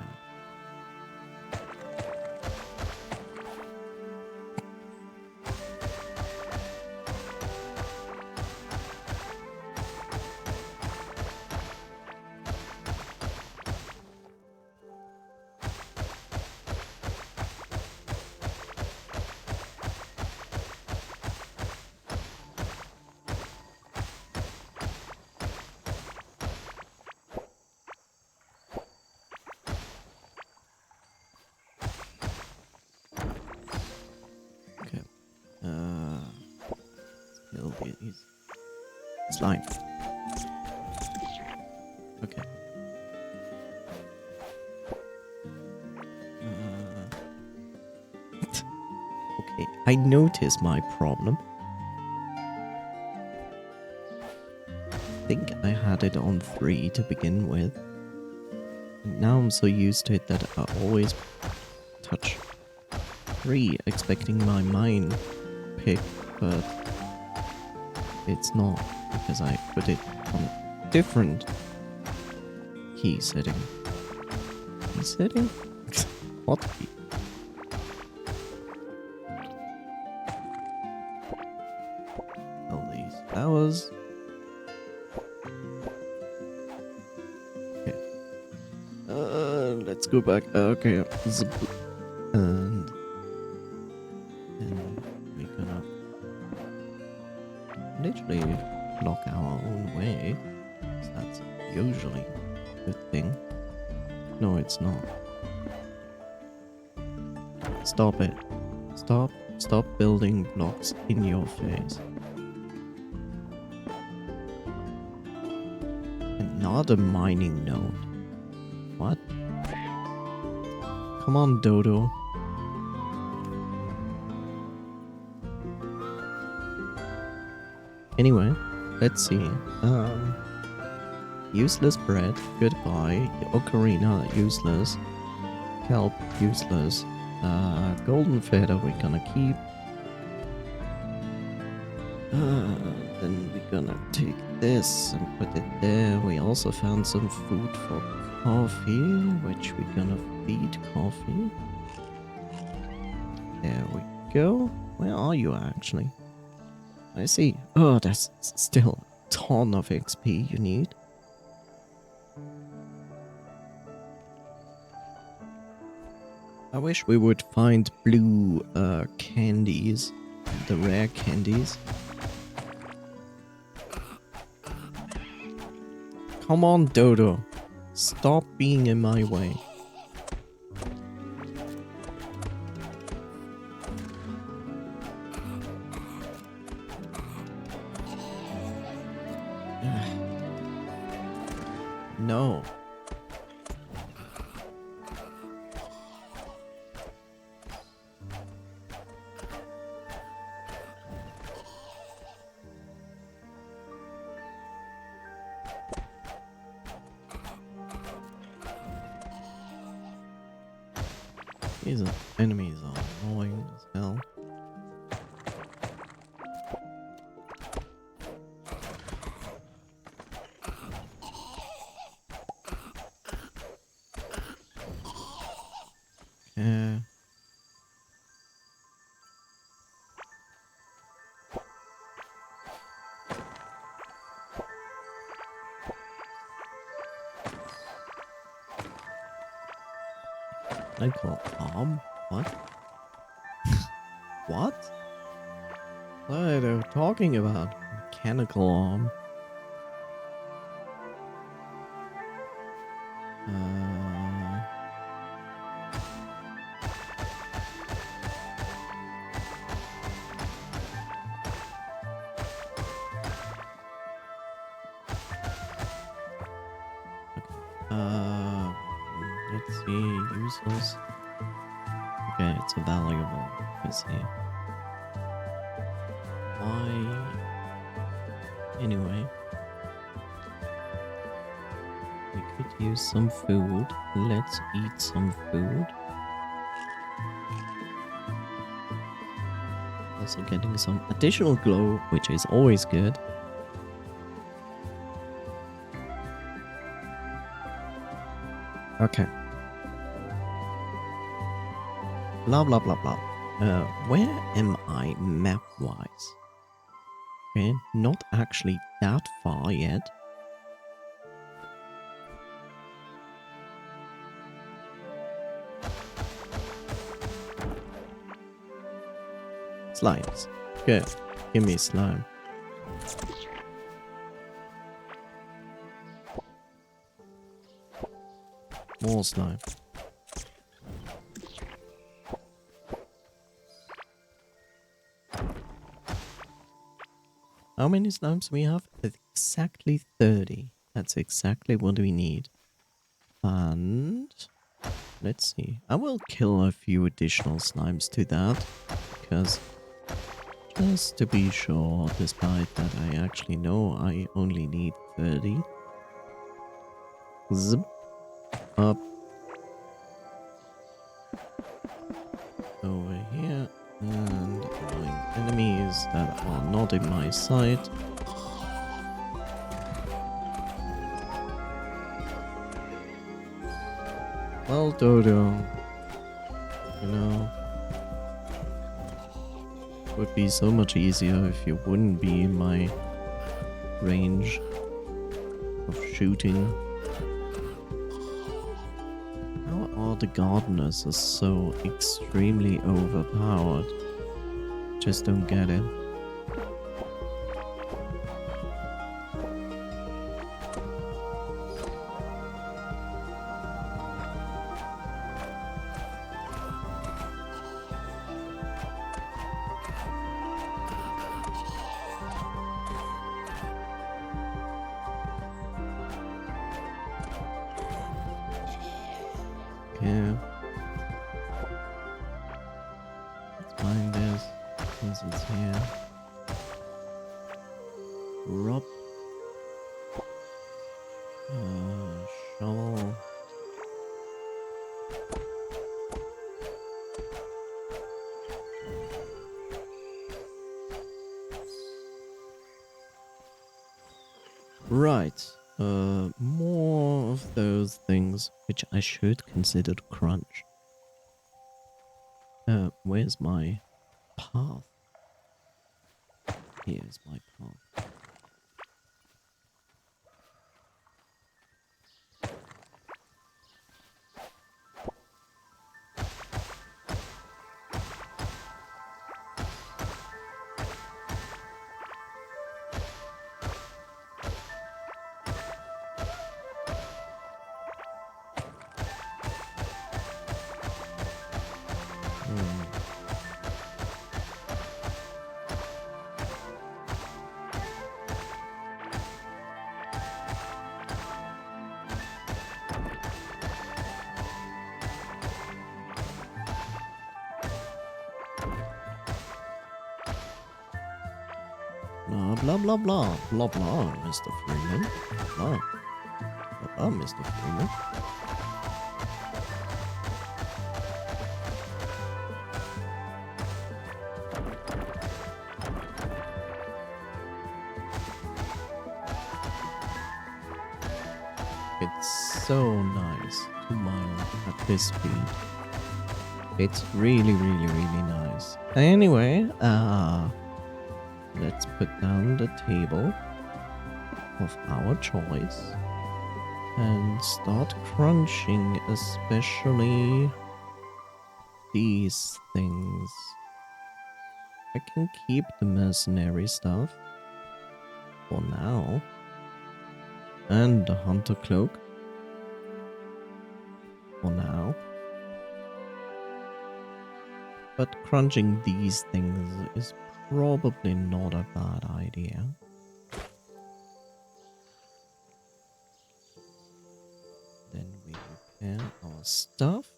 these. Slime. Okay. Okay, I noticed my problem. I think I had it on 3 to begin with. And now I'm so used to it that I always touch 3, expecting my mine pick, but it's not because I put it on a different key setting. Key setting? What key? All these flowers. Okay. Let's go back. Okay. And we're gonna literally block our own way. So that's usually a good thing. No, it's not. Stop it. Stop building blocks in your face. Another mining node. What? Come on, Dodo. Anyway, let's see. Useless bread, goodbye. Ocarina, useless. Kelp, useless. Golden feather we're gonna keep. Then we're gonna take this and put it there. We also found some food for coffee, which we're gonna feed coffee. There we go. Where are you actually? I see. Oh, there's still a ton of XP you need. I wish we would find blue candies, the rare candies. Come on, Dodo. Stop being in my way. No. These enemies are annoying as hell. Yeah. I call arm? What? What? What are they talking about? Mechanical arm. Let's see, useless. Okay, it's a valuable. Let's see. Why? Anyway. We could use some food. Let's eat some food. Also getting some additional glow, which is always good. Okay. Blah blah blah blah. Where am I map-wise? Okay, not actually that far yet. Slimes. Good. Give me slime. More slime. How many slimes we have? Exactly 30. That's exactly what we need. And let's see. I will kill a few additional slimes to that. Because just to be sure, despite that I actually know I only need 30. Zip. Up. Over here. And killing enemies that are not in my sight. Well, Dodo, you know, it would be so much easier if you wouldn't be in my range of shooting. How are the gardeners so extremely overpowered? Just don't get it. Okay. Let's find this since it's here. Rob. Shovel. Right. More of those things which I should consider to crunch. Where's my path? Here's my path. Blah blah blah blah blah, Mr. Freeman. Blah blah blah, Mr. Freeman. It's so nice to mine at this speed. It's really, really, really nice. Anyway, let's put down the table of our choice and start crunching, especially these things. I can keep the mercenary stuff for now. And the hunter cloak for now. But crunching these things is probably not a bad idea. Then we repair our stuff.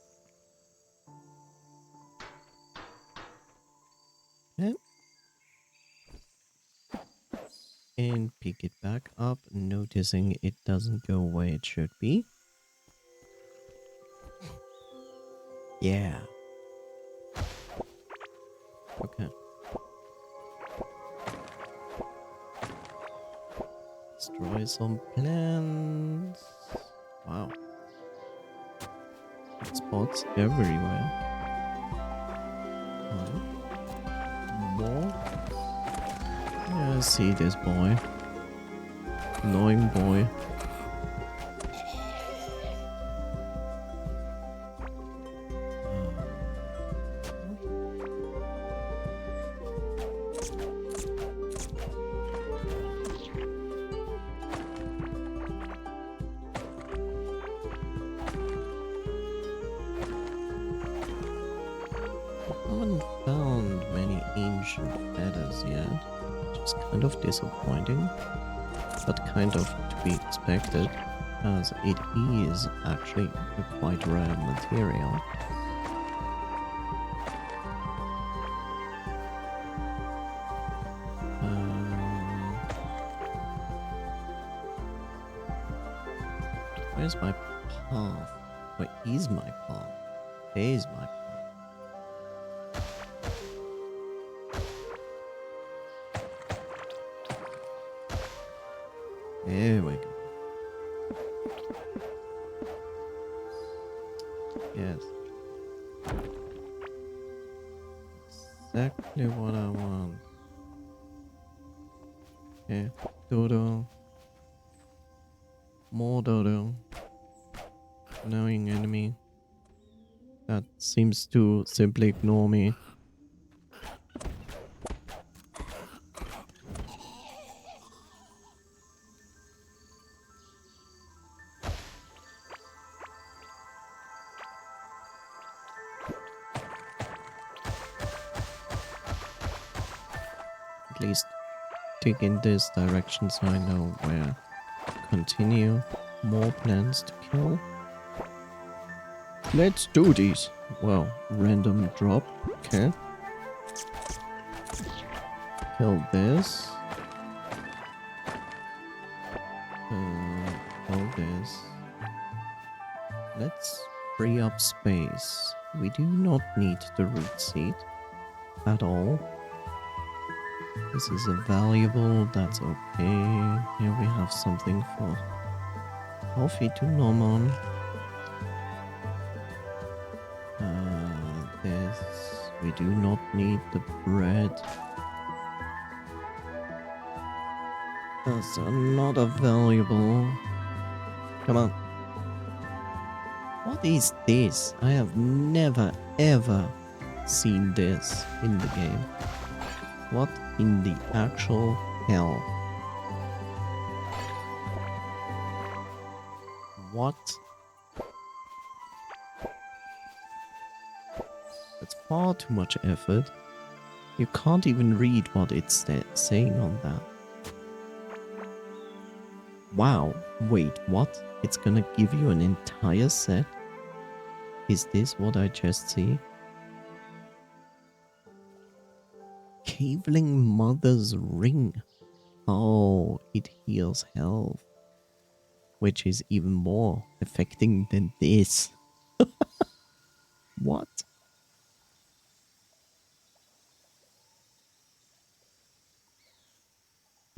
And pick it back up, noticing it doesn't go where it should be. Yeah. Okay. Destroy some plants. Wow. Spots everywhere. More. Yeah, I see this boy. Annoying boy. I haven't found many ancient feathers yet. It's kind of disappointing, but kind of to be expected, as it is actually a quite rare material. Where's my path? Where is my path? There's my path. There we go. Yes. Exactly what I want. Okay. Dodo. More dodo. Annoying enemy. That seems to simply ignore me. At least dig in this direction so I know where to continue. More plants to kill. Let's do this. Well, random drop. Okay. Kill this. Kill this. Let's free up space. We do not need the root seed at all. This is a valuable, that's okay. Here we have something for coffee to nom on. This, we do not need the bread. That's another valuable. Come on. What is this? I have never ever seen this in the game. What in the actual hell? What? That's far too much effort. You can't even read what it's saying on that. Wow, wait, what? It's gonna give you an entire set? Is this what I just see? Caveling Mother's Ring. Oh, it heals health. Which is even more affecting than this. What?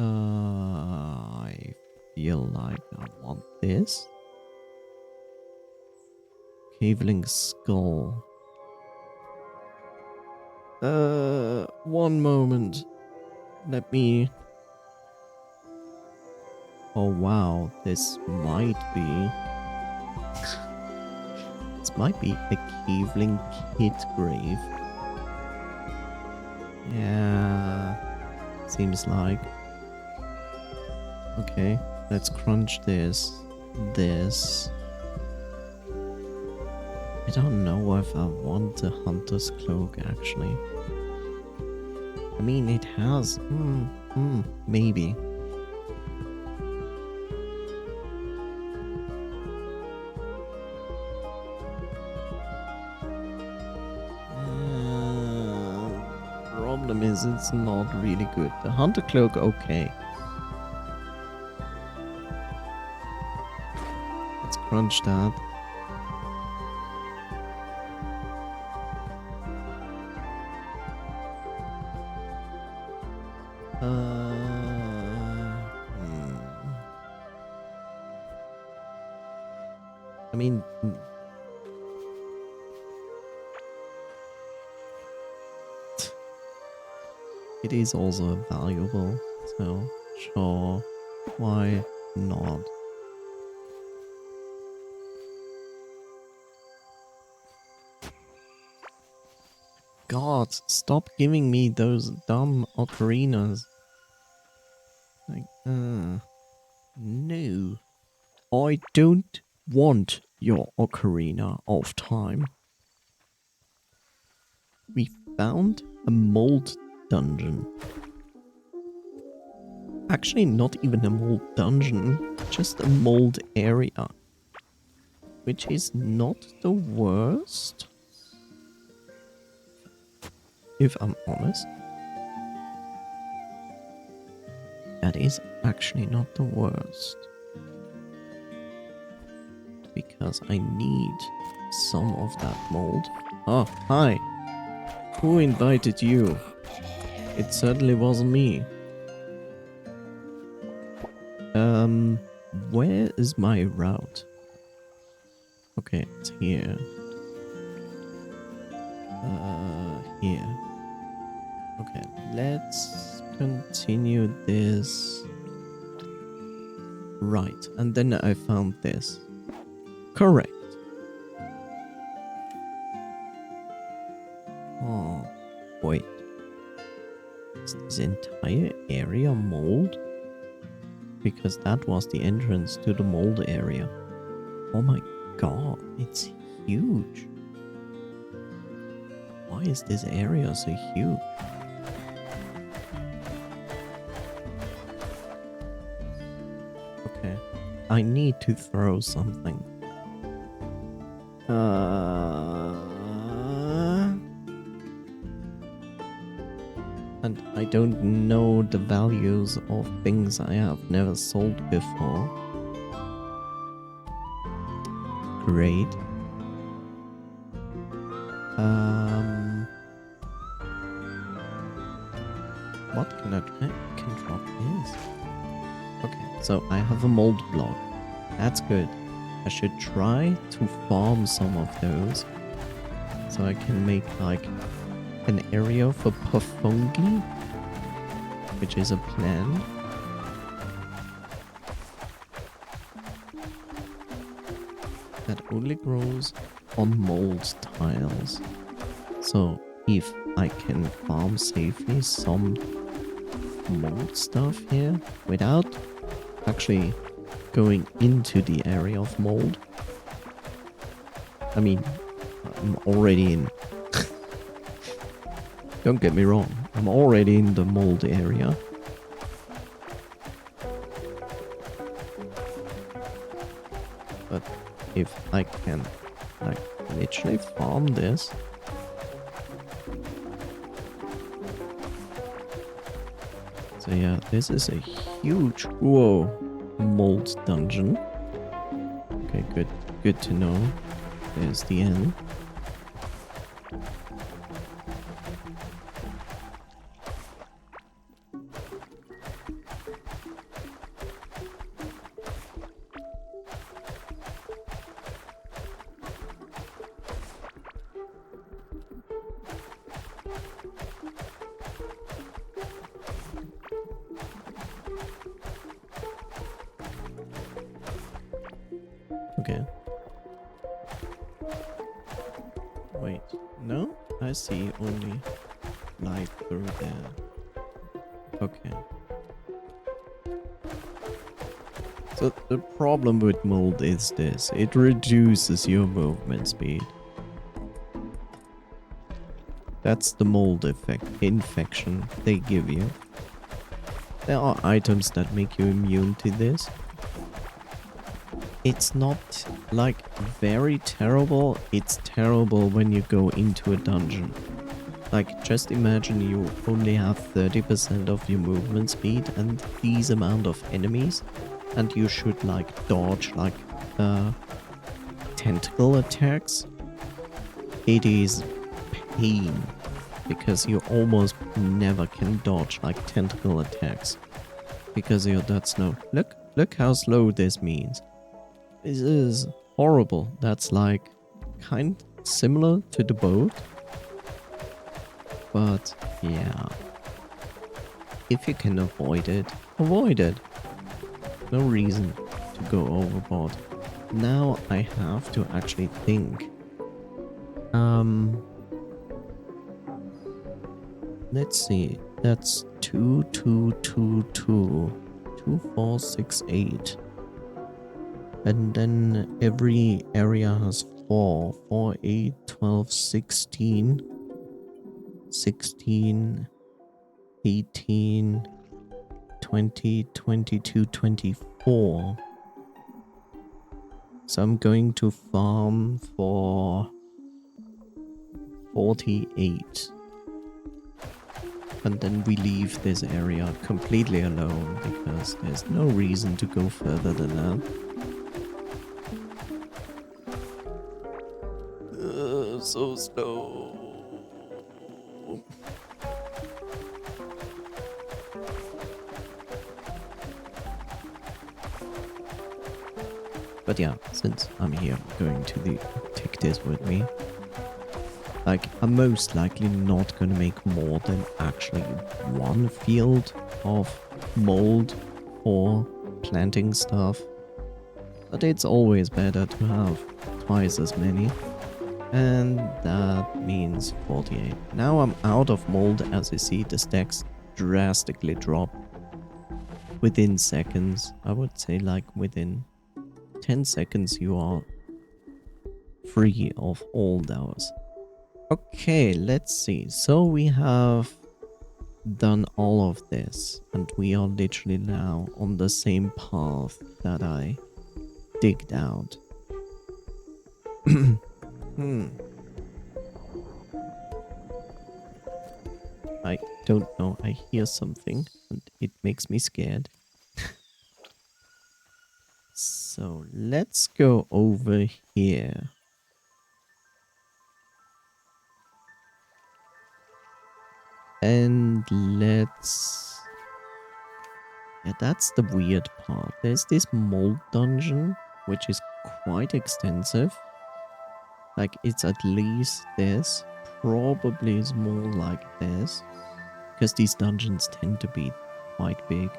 I feel like I want this. Caveling Skull. One moment. Let me... Oh wow, this might be... This might be a Caveling Kid grave. Yeah, seems like. Okay, let's crunch this. This. I don't know if I want a hunter's cloak actually. I mean, it has. Maybe. Problem is, it's not really good. The hunter cloak, okay. Let's crunch that. I mean, it is also valuable, so sure, why not? God, stop giving me those dumb ocarinas. Like, no. I don't want your ocarina of time. We found a mold dungeon. Actually, not even a mold dungeon, just a mold area. Which is not the worst, if I'm honest. That is actually not the worst. Because I need some of that mold. Oh, hi. Who invited you? It certainly wasn't me. Where is my route? Okay, it's here. Here. Okay, let's continue this. Right, and then I found this. Correct. Oh, wait. Is this entire area mold? Because that was the entrance to the mold area. Oh my god, it's huge. Why is this area so huge? Okay, I need to throw something. And I don't know the values of things I have never sold before. Great. What can I can drop this? Okay, so I have a mold block. That's good. I should try to farm some of those. So I can make like an area for Pufungi, which is a plant. That only grows on mold tiles. So if I can farm safely some mold stuff here without actually going into the area of mold. I mean, I'm already in. Don't get me wrong, I'm already in the mold area. But if I can, like, literally farm this. So yeah, this is a huge, whoa, mold dungeon. Okay, good to know. There's the end. Okay. Wait, no? I see only light through there. Okay. So the problem with mold is this. It reduces your movement speed. That's the mold effect, infection they give you. There are items that make you immune to this. It's not like very terrible, it's terrible when you go into a dungeon. Like, just imagine you only have 30% of your movement speed and these amount of enemies, and you should like dodge like tentacle attacks. It is pain, because you almost never can dodge like tentacle attacks, because you're that slow. Look how slow this means. This is horrible. That's like kind similar to the boat. But yeah, if you can avoid it, avoid it. No reason to go overboard. Now I have to actually think. Let's see. That's 2, 2, 2, 2, 2, 4, 6, 8. And then every area has 4, 4, 8, 12, 16, 16, 18, 20, 22, 24. So I'm going to farm for 48. And then we leave this area completely alone because there's no reason to go further than that. So slow. But yeah, since I'm here, I'm going to take this with me. Like, I'm most likely not gonna make more than actually one field of mold for planting stuff. But it's always better to have twice as many. And that means 48. Now I'm out of mold. As you see, the stacks drastically drop within seconds. I would say like within 10 seconds you are free of all those. Okay, let's see. So we have done all of this and we are literally now on the same path that I digged out. I don't know. I hear something and it makes me scared. So let's go over here. And let's... Yeah, that's the weird part. There's this mold dungeon, which is quite extensive. Like, it's at least this. Probably is more like this. Because these dungeons tend to be quite big.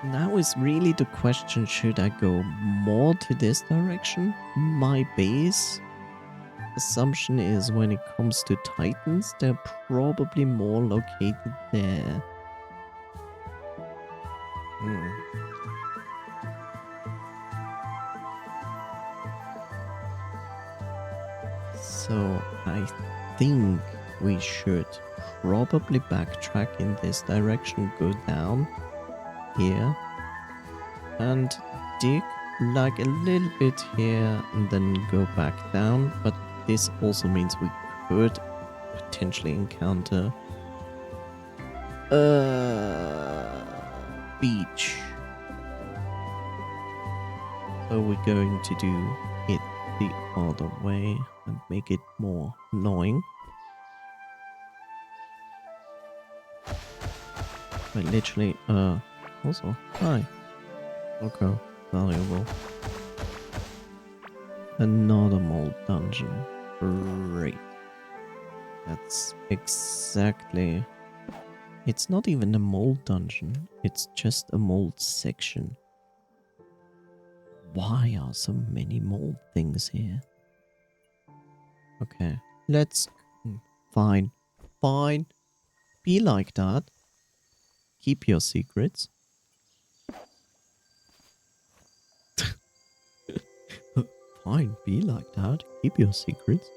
Now is really the question, should I go more to this direction? My base assumption is when it comes to titans, they're probably more located there. So I think we should probably backtrack in this direction, go down here and dig like a little bit here and then go back down. But this also means we could potentially encounter a beach. So we're going to do it the other way and make it more annoying. But literally, also, hi. Okay, valuable. Another mold dungeon. Great. That's exactly... It's not even a mold dungeon. It's just a mold section. Why are so many mold things here? Okay, let's... Fine. Fine. Be like that. Keep your secrets. Fine, be like that. Keep your secrets.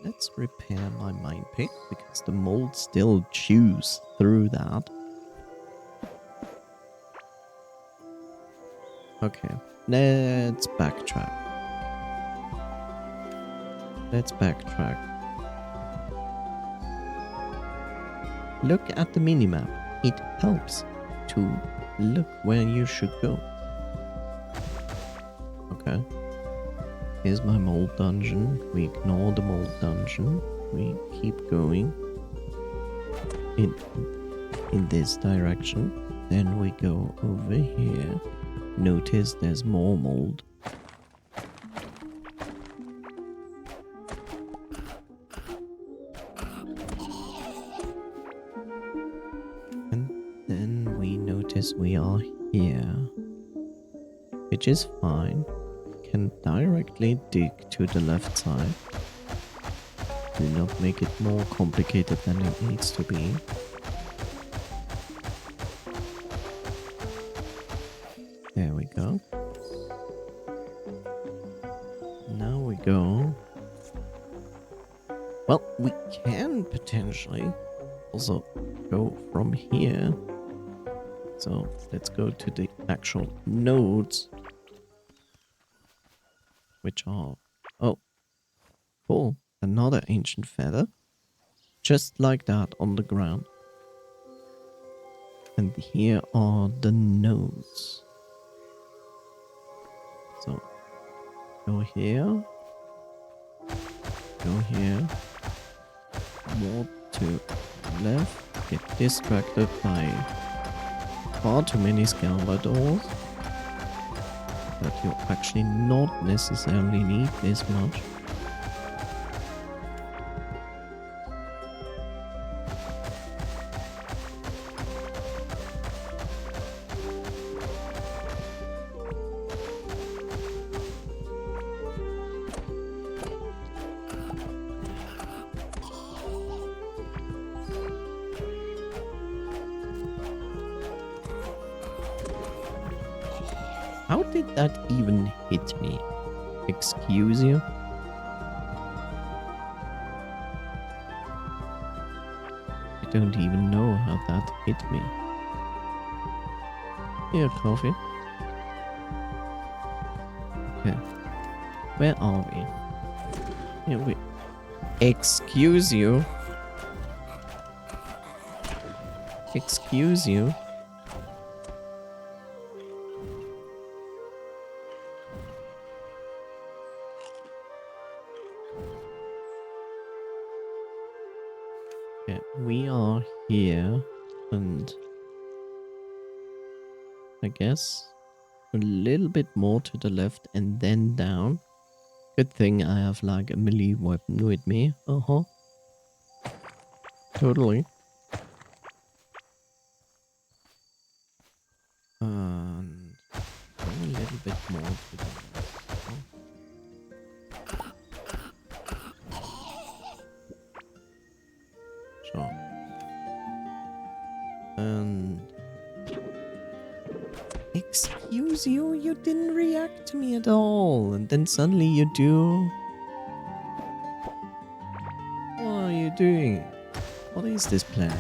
Let's repair my mine pick because the mold still chews through that. Okay, let's backtrack. Let's backtrack. Look at the minimap. It helps to look where you should go. Okay. Here's my mold dungeon. We ignore the mold dungeon. We keep going in this direction. Then we go over here. Notice there's more mold. And then we notice we are here, which is fine. Can directly dig to the left side. Do not make it more complicated than it needs to be. There we go. Now we go Well, we can potentially also go from here. So let's go to the actual nodes, which are... Oh, cool. Another ancient feather. Just like that on the ground. And here are the nodes. So go here. Go here. More to left. Get distracted by far too many Skeletors. But you actually not necessarily need this much. How did that even hit me? Excuse you? I don't even know how that hit me. Here, coffee. Okay. Where are we? Here we... Excuse you? Excuse you? Okay, we are here, and I guess a little bit more to the left and then down. Good thing I have like a melee weapon with me. Uh-huh. Totally. And go a little bit more to the left. Sure. And... Excuse you? You didn't react to me at all. And then suddenly you do. What are you doing? What is this plan?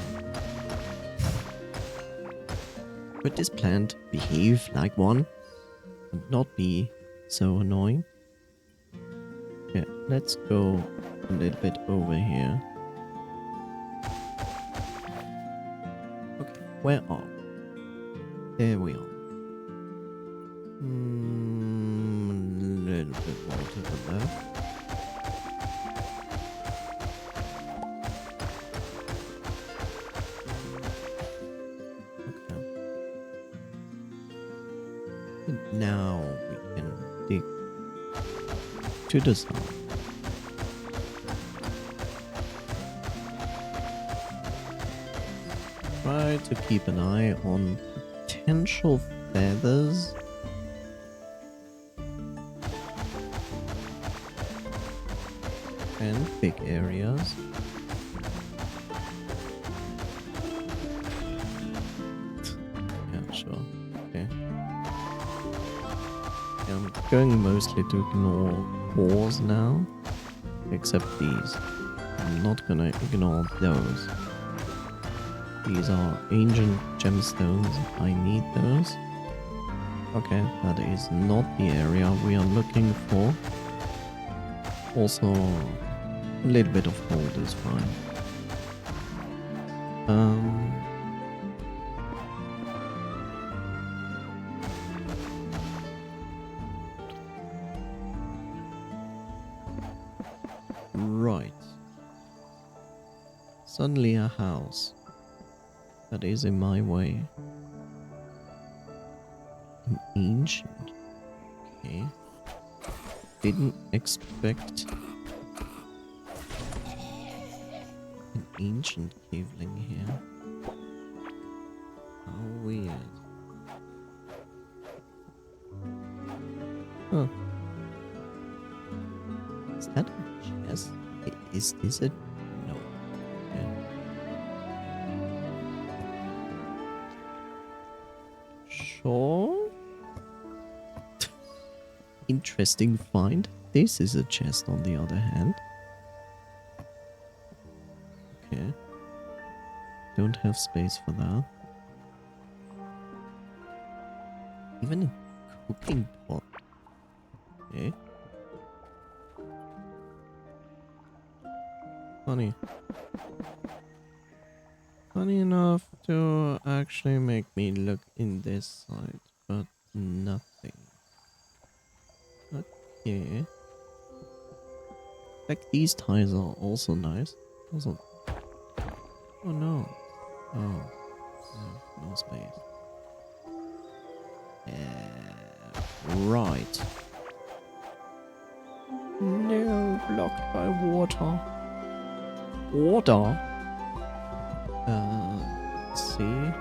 Could this plant behave like one and not be so annoying? Yeah, let's go a little bit over here. Okay, where are we? There we are. A little bit more to the left. Okay. And now we can dig to the side. Try to keep an eye on potential feathers. And big areas. Yeah, sure. Okay. Yeah, I'm going mostly to ignore ores now. Except these. I'm not gonna ignore those. These are ancient gemstones. I need those. Okay, that is not the area we are looking for. Also, a little bit of gold is fine. Right. Suddenly a house that is in my way. An ancient. Okay. Didn't expect an ancient caveling here. How weird. Huh. Is that a chest? Is this a... No. Okay. Sure. Interesting find. This is a chest on the other hand. don't have space for that. Even a cooking pot. Okay. Funny. Funny enough to actually make me look in this side, but nothing. Okay. Like these tiles are also nice. Also. Oh no. Oh. No space. Right. No, blocked by water. Water? Let's see.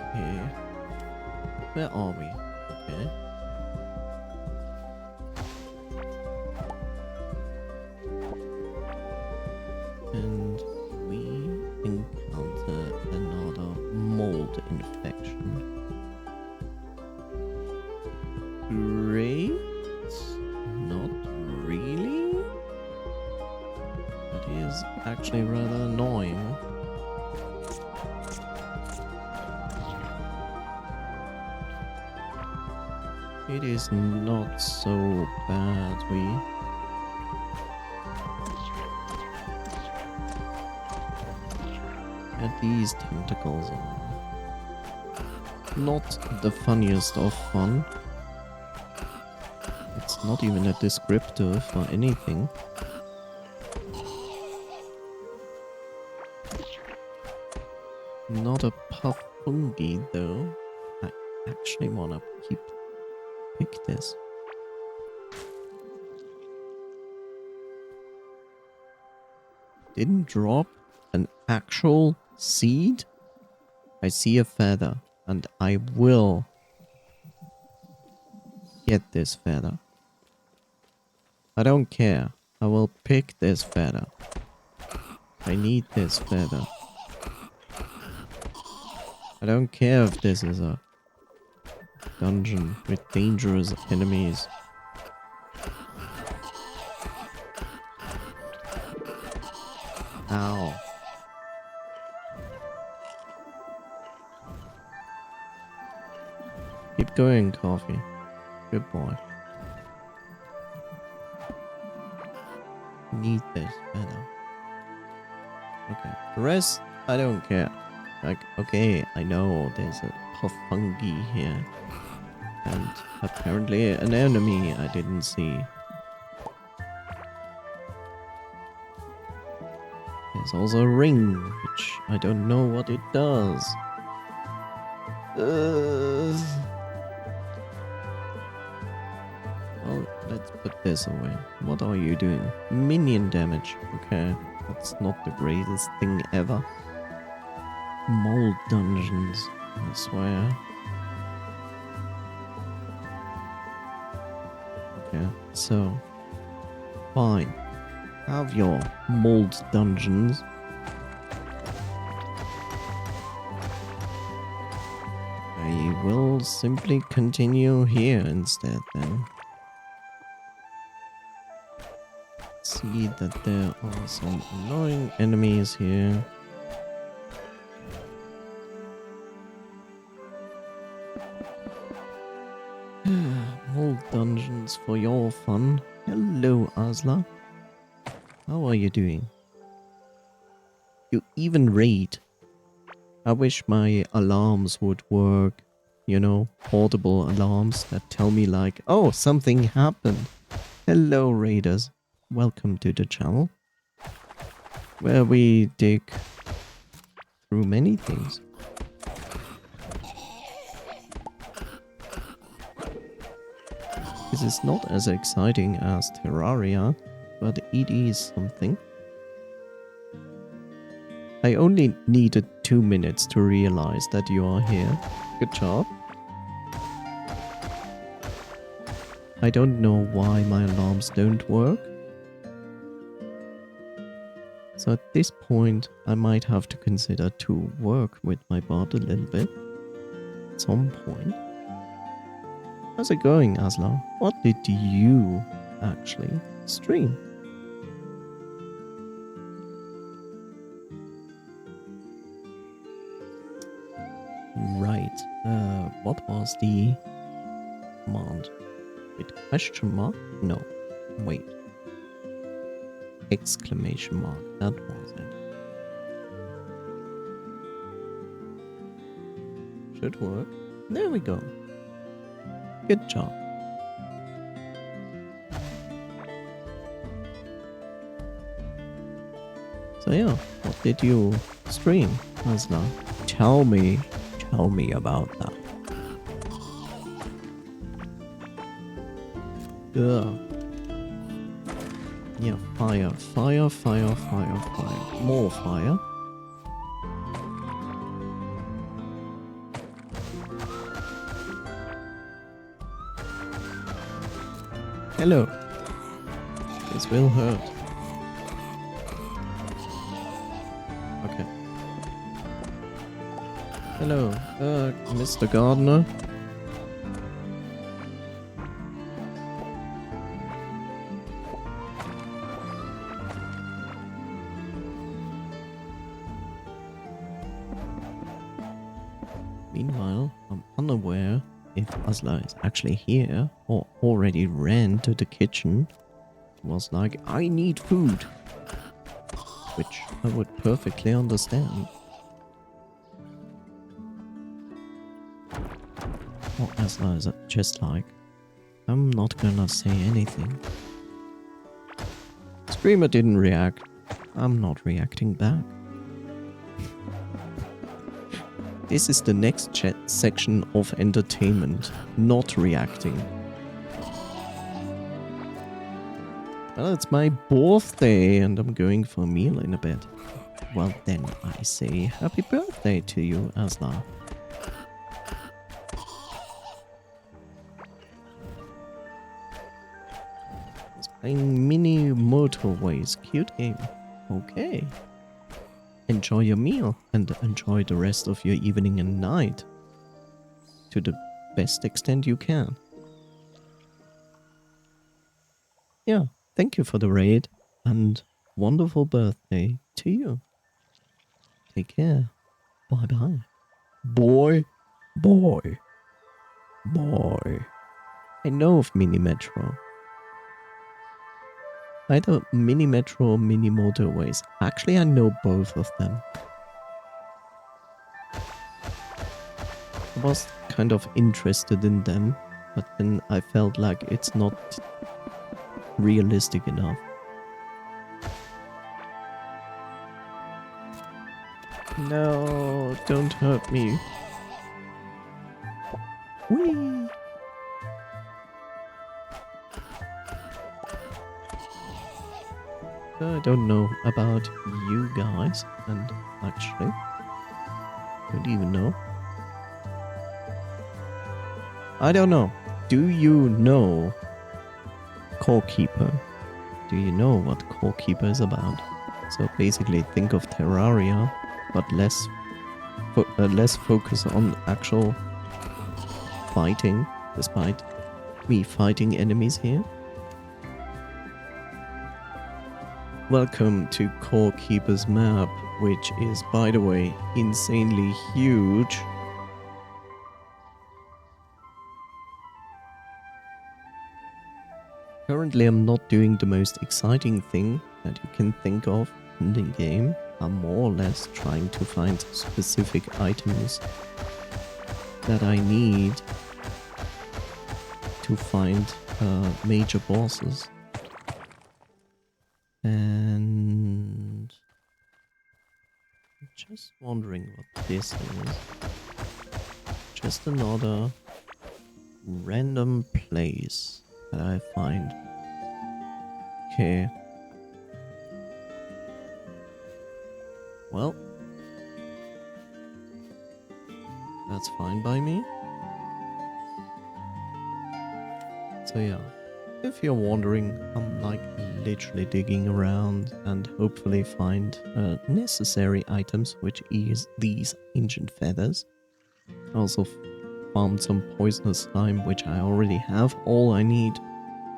Okay. Where are we? Okay. And we encounter another mold infection. Great? Not really? That is actually rather annoying. It is not so bad, And these tentacles are not the funniest of fun. It's not even a descriptor for anything. Not a puff fungi though. I actually wanna pick this. Didn't drop an actual seed? I see a feather, and I will get this feather. I don't care. I will pick this feather. I need this feather. I don't care if this is a dungeon with dangerous enemies. Ow. Keep going, Coffee. Good boy. Need this better. Okay. The rest, I don't care. Like, okay, I know there's a puff fungi here. And apparently an enemy I didn't see. There's also a ring, which I don't know what it does. Well, let's put this away. What are you doing? Minion damage. Okay, that's not the greatest thing ever. Mold dungeons, I swear. Okay, so fine. Have your mold dungeons. I will simply continue here instead then. See that there are some annoying enemies here. Mold dungeons for your fun. Hello, Asla. How are you doing? You even raid. I wish my alarms would work. You know, portable alarms that tell me like, oh, something happened. Hello, raiders. Welcome to the channel, where we dig through many things. This is not as exciting as Terraria, but it is something. I only needed 2 minutes to realize that you are here. Good job. I don't know why my alarms don't work. So at this point, I might have to consider to work with my bot a little bit. At some point. How's it going, Asla? What did you actually stream? what was the command? With question mark? No. Wait. Exclamation mark. That was it. Should work. There we go. Good job. So yeah, what did you stream, Asla? Tell me about that. Yeah. Yeah, fire. More fire. Hello. This will hurt. Okay. Hello, Mr. Gardener. Meanwhile, I'm unaware if Asla is actually here or already ran to the kitchen. Was like, I need food. Which I would perfectly understand. Or Asla is just like, I'm not gonna say anything. Screamer didn't react. I'm not reacting back. This is the next section of entertainment. Not reacting. Well, it's my birthday and I'm going for a meal in a bit. Well, then I say happy birthday to you, Asla. It's playing mini motorways. Cute game. Okay. Enjoy your meal and enjoy the rest of your evening and night. To the best extent you can. Yeah. Thank you for the raid, and wonderful birthday to you. Take care. Bye-bye. Boy. I know of Mini Metro. Either Mini Metro or Mini Motorways. Actually, I know both of them. I was kind of interested in them, but then I felt like it's not realistic enough. No, don't hurt me. Whee! I don't know about you guys, and actually, don't even know. I don't know. Do you know Core Keeper? Do you know what Core Keeper is about? So basically, think of Terraria, but less focus on actual fighting, despite me fighting enemies here. Welcome to Core Keeper's map, which is, by the way, insanely huge. Currently, I'm not doing the most exciting thing that you can think of in the game. I'm more or less trying to find specific items that I need to find major bosses. And I'm just wondering what this is. Just another random place that I find. Okay. Well, that's fine by me. So yeah, if you're wondering, I'm like literally digging around and hopefully find necessary items, which is these ancient feathers. I also found some poisonous slime, which I already have all I need.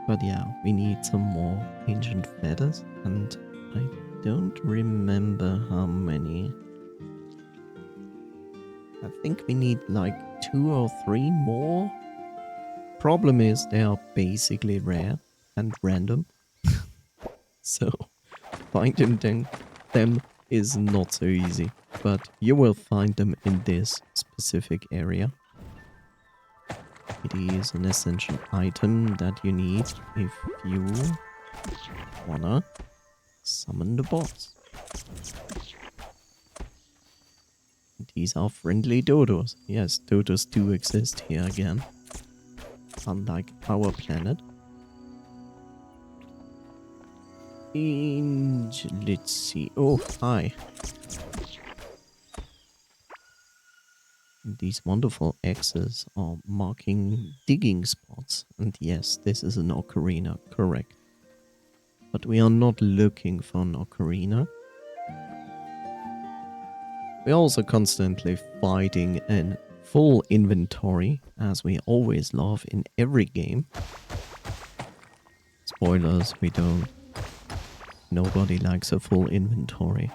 But yeah, we need some more ancient feathers, and I don't remember how many I think we need like 2 or 3 more. Problem is they are basically rare and random. So finding them is not so easy. But you will find them in this specific area. It is an essential item that you need if you wanna summon the boss. These are friendly dodos. Yes, dodos do exist here again. Unlike our planet. And let's see. Oh, hi. These wonderful X's are marking digging spots. And yes, this is an ocarina, correct. But we are not looking for an ocarina. We're also constantly fighting a full inventory, as we always love in every game. Spoilers, we don't. Nobody likes a full inventory.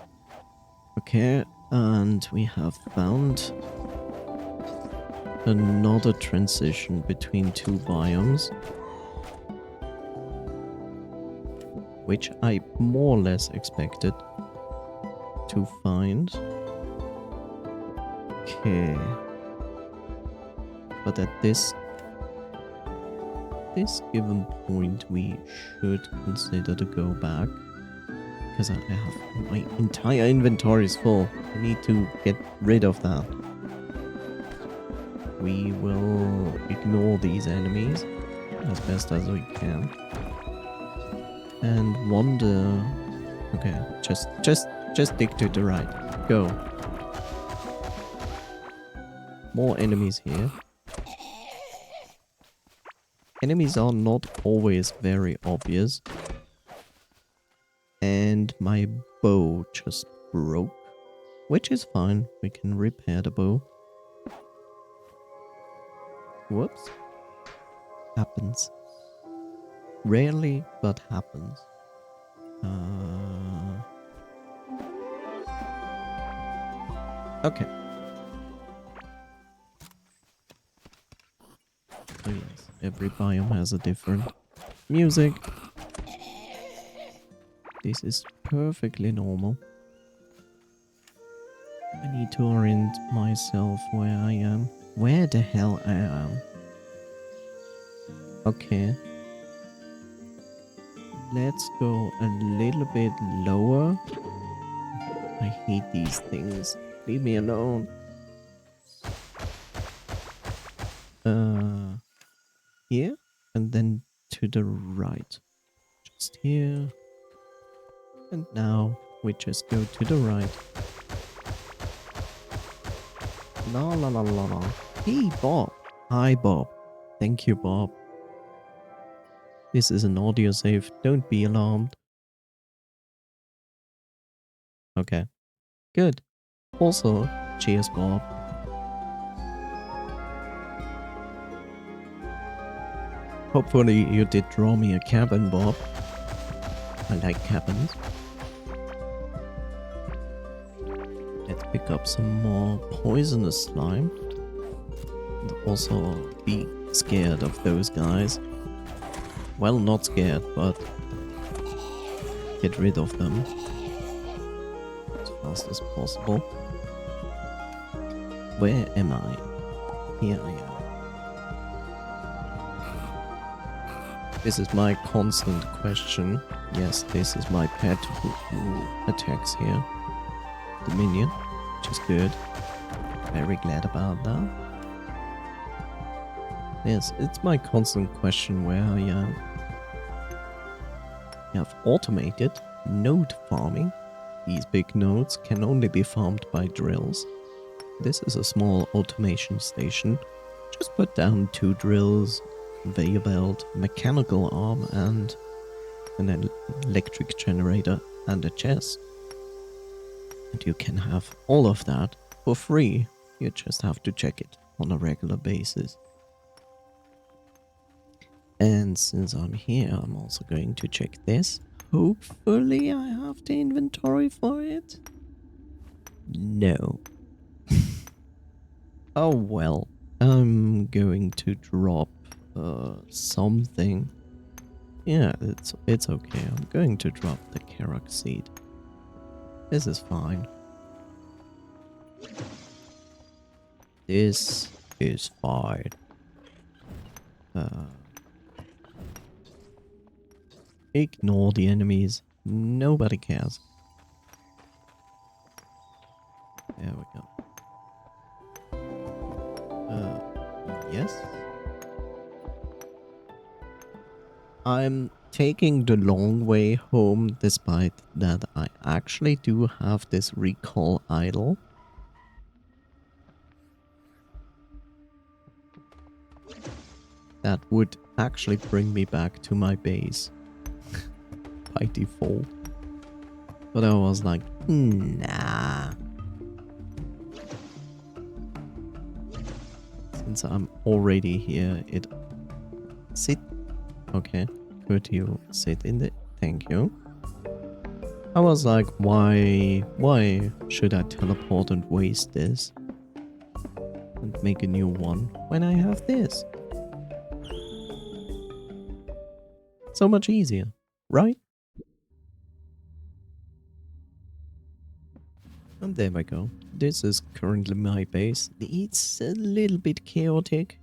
Okay, and we have found another transition between 2 biomes, which I more or less expected to find. Okay. But at this given point, we should consider to go back. Because I have my entire inventory is full. I need to get rid of that. We will ignore these enemies as best as we can. And wander. Okay, just stick to the right. Go. More enemies here. Enemies are not always very obvious. And my bow just broke. Which is fine. We can repair the bow. Whoops. Happens. Rarely, but happens. Okay. Oh yes, every biome has a different music. This is perfectly normal. I need to orient myself where I am. Where the hell I am. Okay. Let's go a little bit lower. I hate these things. Leave me alone. Here. And then to the right. Just here. And now we just go to the right. La la la la la. Hey, Bob. Hi, Bob. Thank you, Bob. This is an audio save. Don't be alarmed. Okay. Good. Also, cheers, Bob. Hopefully you did draw me a cabin, Bob. I like cabins. Let's pick up some more poisonous slime. And also be scared of those guys. Well, not scared, but get rid of them as fast as possible. Where am I? Here I am. This is my constant question. Yes, this is my pet who attacks here. The minion, which is good. Very glad about that. Yes, it's my constant question where I am. We have automated node farming. These big nodes can only be farmed by drills. This is a small automation station. Just put down 2 drills, conveyor belt, mechanical arm, and an electric generator and a chest. And you can have all of that for free. You just have to check it on a regular basis. And since I'm here, I'm also going to check this. Hopefully I have the inventory for it. No. Oh well, I'm going to drop something. Yeah, it's okay. I'm going to drop the carrot seed. This is fine. This is fine. Ignore the enemies. Nobody cares. There we go. Yes. I'm taking the long way home despite that I actually do have this recall idol. That would actually bring me back to my base by default. But I was like, nah. Since I'm already here, it... Sit. Okay. Could you sit in the... Thank you. I was like, why should I teleport and waste this? And make a new one when I have this? So much easier, right? And there we go. This is currently my base. It's a little bit chaotic.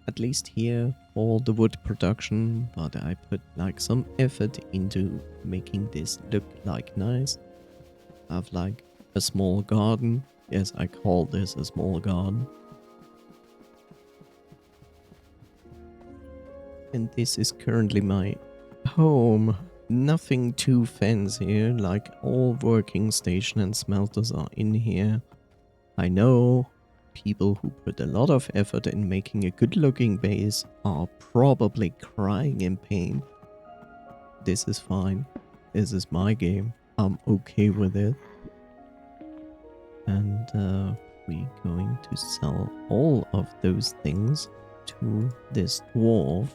At least here for the wood production, but I put like some effort into making this look like nice. I have like a small garden. Yes, I call this a small garden. And this is currently my home. Nothing too fancy, like all working station and smelters are in here. I know people who put a lot of effort in making a good looking base are probably crying in pain. This is fine. This is my game. I'm okay with it. And we're going to sell all of those things to this dwarf.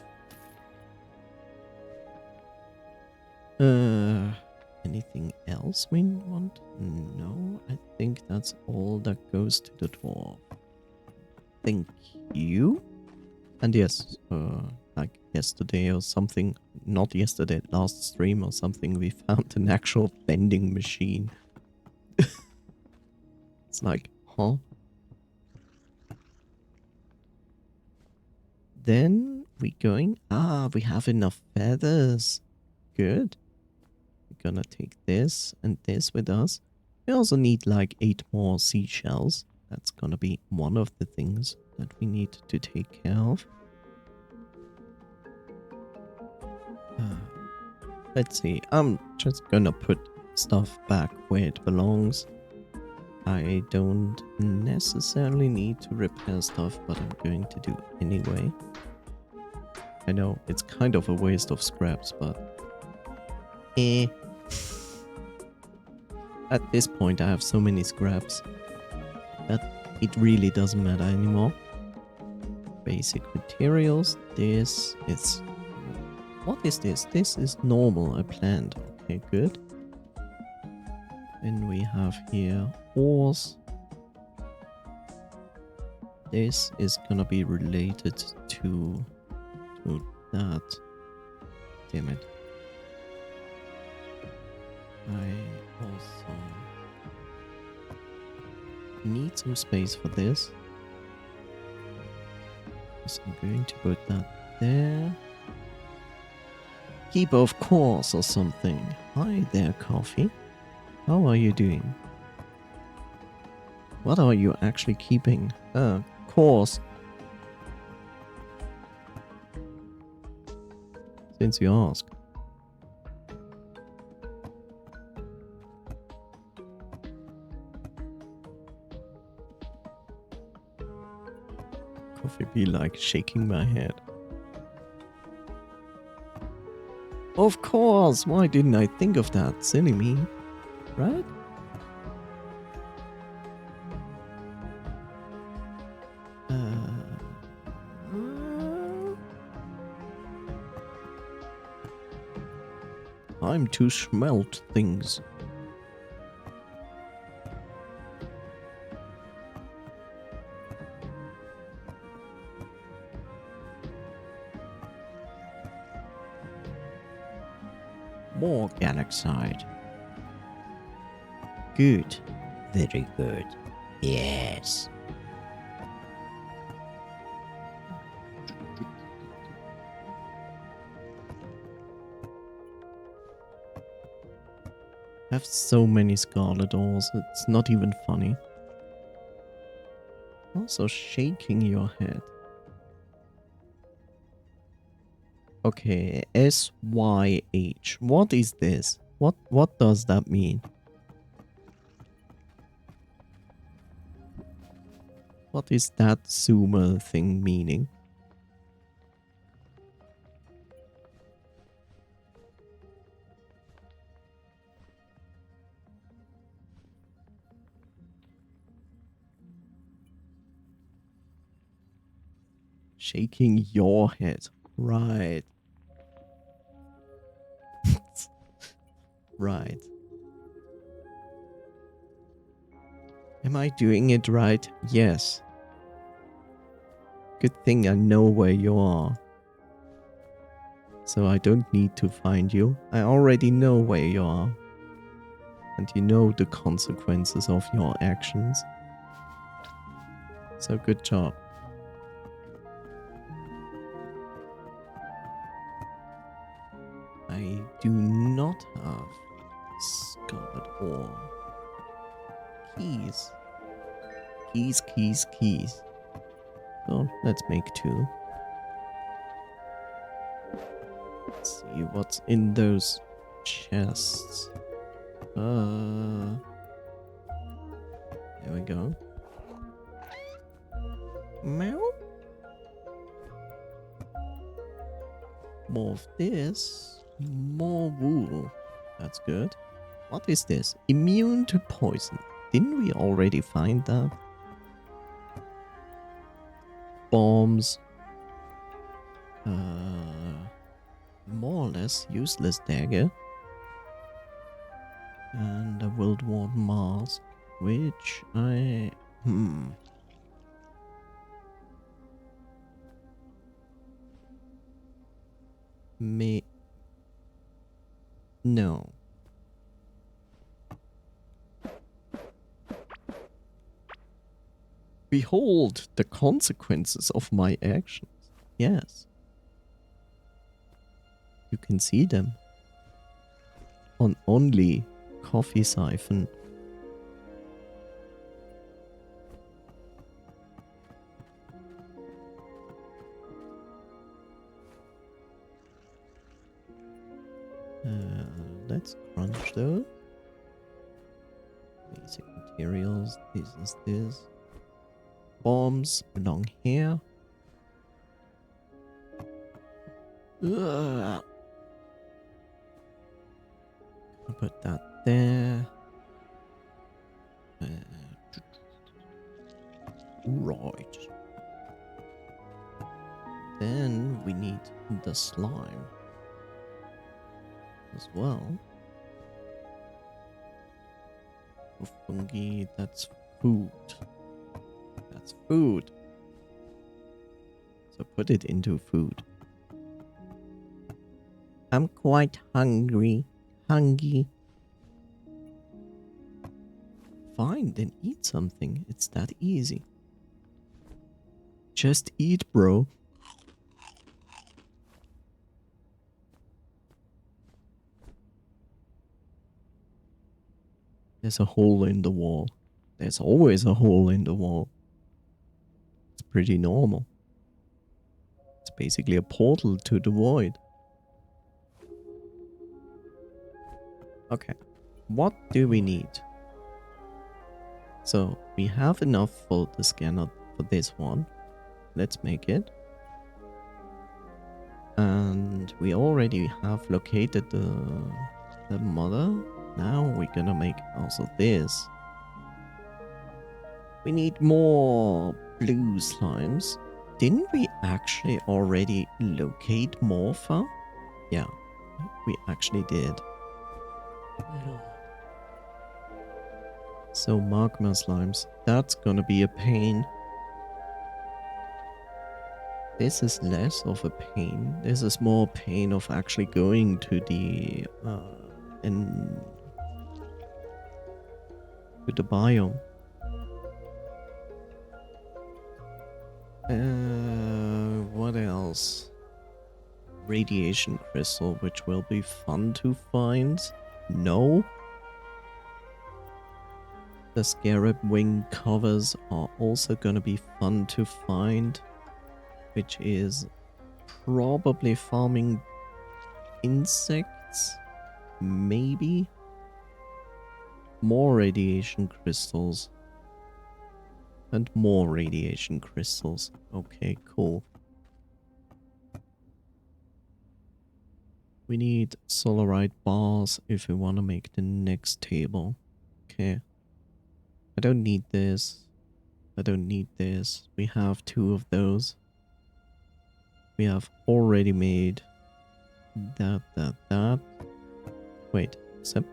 Anything else we want? No, I think that's all that goes to the dwarf. Thank you. And yes, like yesterday or something, not yesterday, last stream or something, we found an actual vending machine. It's like, huh? Then we going, we have enough feathers. Good. We're gonna take this and this with us. We also need like 8 more seashells. That's gonna be one of the things that we need to take care of. Let's see. I'm just gonna put stuff back where it belongs. I don't necessarily need to repair stuff, but I'm going to do anyway. I know it's kind of a waste of scraps, but at this point I have so many scraps that it really doesn't matter anymore. Basic materials. This is... What is this? This is normal. I planned. Okay, good. Then we have here ores. This is gonna be related to that. Damn it. I also need some space for this. So I'm going to put that there. Keep of course or something. Hi there, coffee. How are you doing? What are you actually keeping? Course. Since you ask. Coffee be like shaking my head. Of course! Why didn't I think of that? Silly me. Right? Time to smelt things. More galaxite. Good. Very good. Yes. I have so many scarlet ores, it's not even funny. Also shaking your head. Okay, SYH. What is this? What does that mean? What is that zoomer thing meaning? Shaking your head. Right. Right. Am I doing it right? Yes. Good thing I know where you are. So I don't need to find you. I already know where you are. And you know the consequences of your actions. So good job. I do not have scarlet ore. Keys. Keys, keys, keys. So let's make 2. Let's see what's in those chests. There we go. Meow. More of this. More wool. That's good. What is this? Immune to poison. Didn't we already find that? Bombs. More or less useless dagger. And a World War mask. Which I... No. Behold the consequences of my actions. Yes. You can see them. On only coffee siphon. Let's crunch though. Basic materials. This is this. Bombs belong here. Ugh. I'll put that there. Right. Then we need the slime as well. For fungi, that's food. That's food. So put it into food. I'm quite hungry. Hungry. Fine, then eat something. It's that easy. Just eat, bro. There's a hole in the wall. There's always a hole in the wall. It's pretty normal. It's basically a portal to the void. Okay. What do we need? So, we have enough for the scanner for this one. Let's make it. And we already have located the mother. Now we're gonna make also this. We need more blue slimes. Didn't we actually already locate Morpha? Yeah, we actually did. So magma slimes, that's gonna be a pain. This is less of a pain. This is more pain of actually going to the in to the biome. What else? Radiation crystal, which will be fun to find. No. The scarab wing covers are also gonna be fun to find, which is probably farming insects, maybe. More radiation crystals. And more radiation crystals. Okay, cool. We need solarite bars if we want to make the next table. Okay. I don't need this. I don't need this. We have 2 of those. We have already made that. Wait, except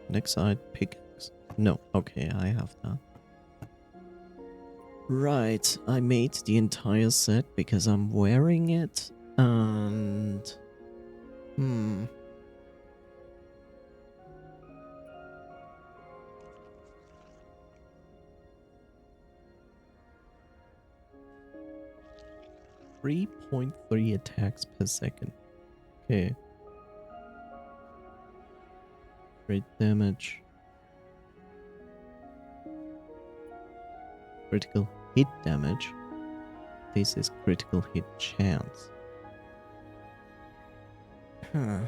next side, pickaxe. No, okay, I have that. Right, I made the entire set because I'm wearing it, and... 3.3 attacks per second. Okay. Great damage. Critical hit damage. This is critical hit chance. Huh.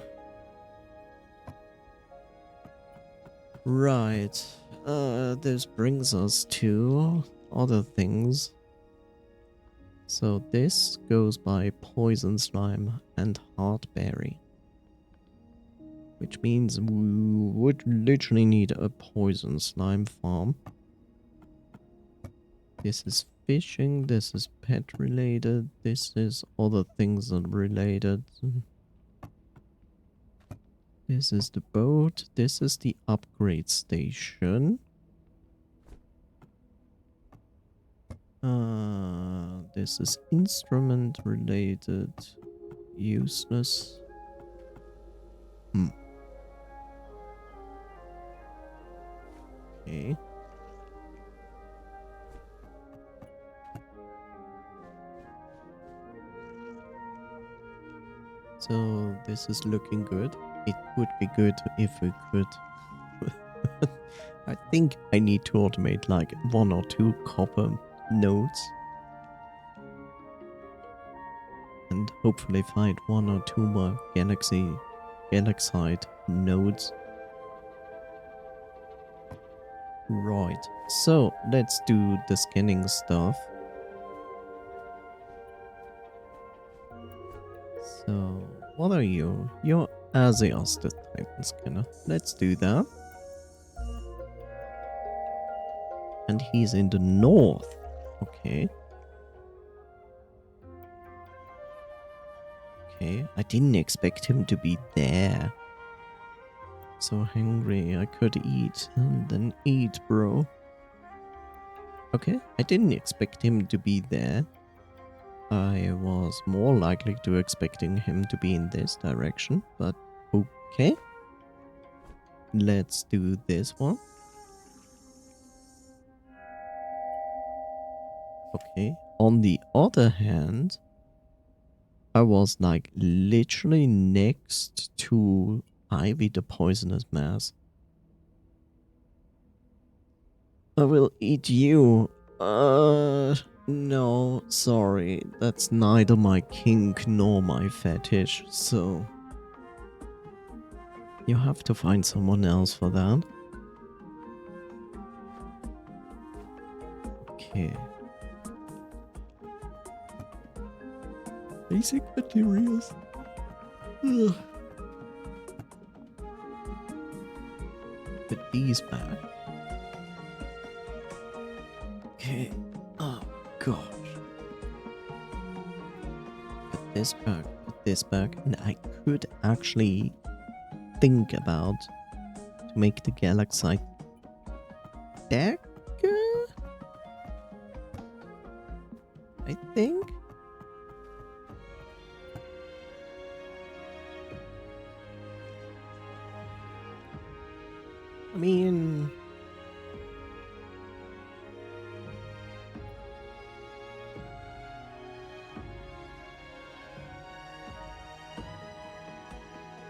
Right. This brings us to other things. So this goes by poison slime and heartberry. Which means we would literally need a poison slime farm. This is fishing, this is pet related, this is other things that are related. This is the boat, this is the upgrade station. This is instrument related, useless. Okay. So this is looking good. It would be good if we could. I think I need to automate like 1 or 2 copper nodes. And hopefully find 1 or 2 more galaxite nodes. Right, so let's do the scanning stuff. So, what are you? You're Asios, the Titan scanner. Let's do that. And he's in the north. Okay. Okay, I didn't expect him to be there. So hungry, I could eat and then eat, bro. Okay, I didn't expect him to be there. I was more likely to expecting him to be in this direction, but okay. Let's do this one. Okay, on the other hand, I was like literally next to Ivy the poisonous mass. I will eat you. No, sorry. That's neither my kink nor my fetish, so... You have to find someone else for that. Okay. Basic materials. Ugh. Put these back. Okay. Oh gosh. Put this back, and I could actually think about to make the galaxite dagger. I think. I mean...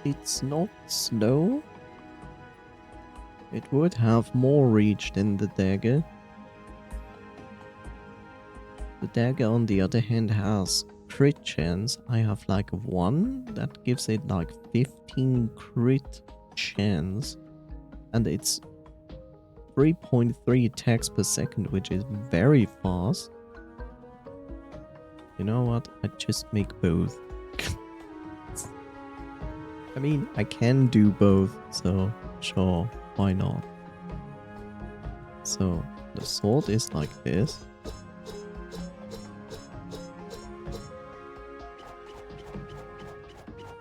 It's not slow. It would have more reach than the dagger. The dagger, on the other hand, has crit chance. I have like 1 that gives it like 15 crit chance. And it's 3.3 attacks per second, which is very fast. You know what? I just make both. I mean, I can do both, so sure, why not? So, the sword is like this.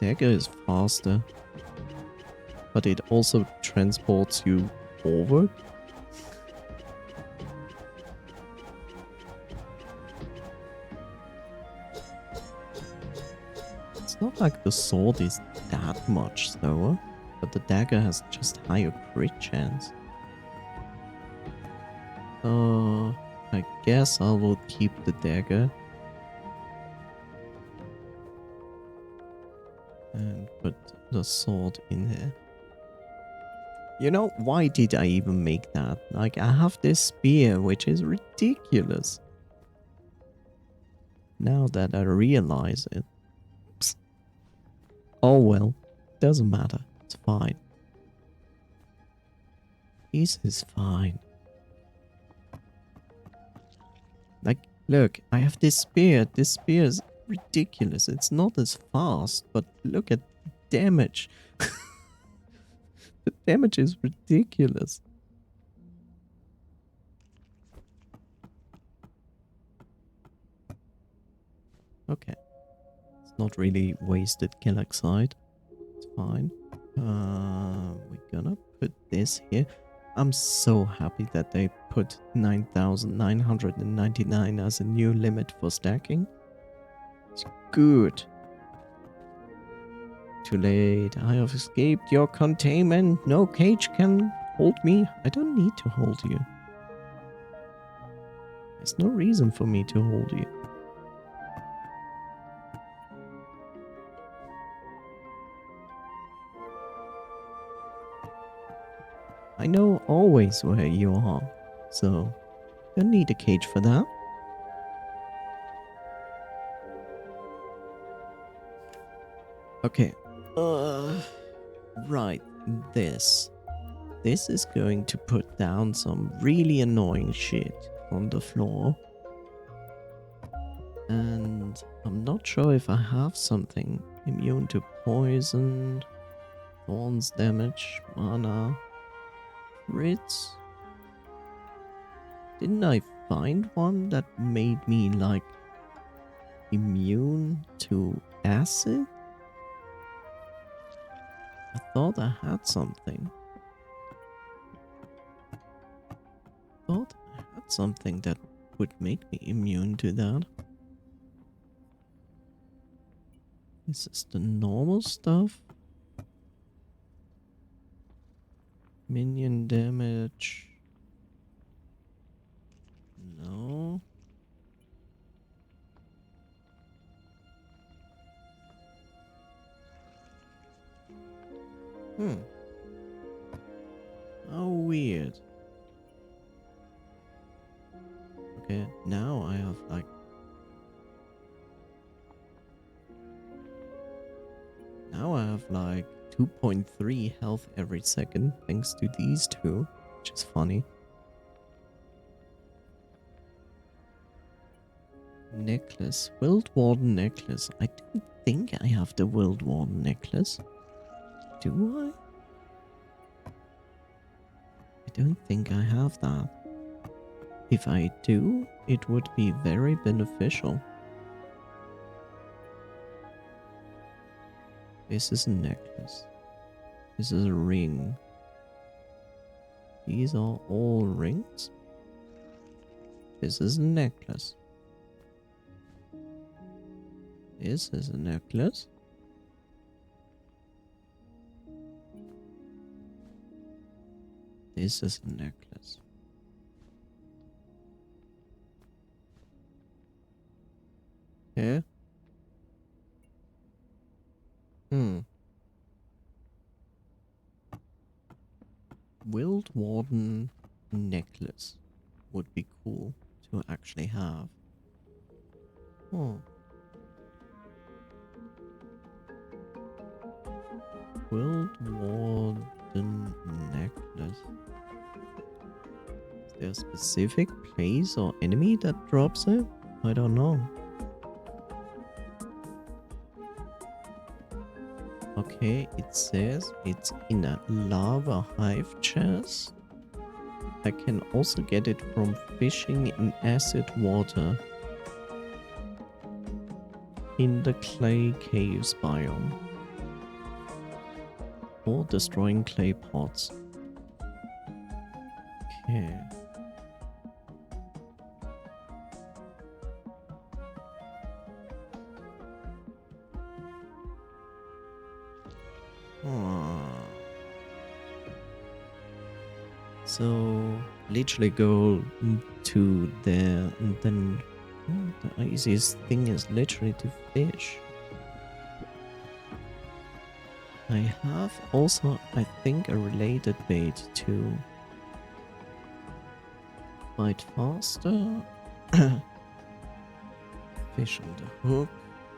Dagger is faster, but it also transports you forward. It's not like the sword is that much slower, but the dagger has just higher crit chance. So I guess I will keep the dagger and put the sword in here. You know, why did I even make that? Like, I have this spear, which is ridiculous. Now that I realize it. Psst. Oh well, doesn't matter. It's fine. This is fine. Like, look, I have this spear. This spear is ridiculous. It's not as fast, but look at the damage. The damage is ridiculous. Okay. It's not really wasted Galaxite. It's fine. We're gonna put this here. I'm so happy that they put 9,999 as a new limit for stacking. It's good. Too late. I have escaped your containment. No cage can hold me. I don't need to hold you. There's no reason for me to hold you. I know always where you are, so don't need a cage for that. Okay. Right. This is going to put down some really annoying shit on the floor. And I'm not sure if I have something immune to poison, thorns damage, mana, crits. Didn't I find one that made me like immune to acid? I thought I had something. Thought I had something that would make me immune to that. This is the normal stuff. Minion damage. No. How weird. Okay, now I have like... Now I have like 2.3 health every second thanks to these two, which is funny. Necklace. Wild Warden necklace. I don't think I have the Wild Warden necklace. Do I? I don't think I have that. If I do, it would be very beneficial. This is a necklace. This is a ring. These are all rings. This is a necklace. This is a necklace. This is a necklace. Yeah. Wild Warden necklace would be cool to actually have. Oh. Wild Warden necklace. Is there a specific place or enemy that drops it? I don't know. Okay, it says it's in a lava hive chest. I can also get it from fishing in acid water in the clay caves biome, or destroying clay pots. Okay. So literally go to there, and then the easiest thing is literally to fish. I have also, I think, a related bait to fight faster. Fish on the hook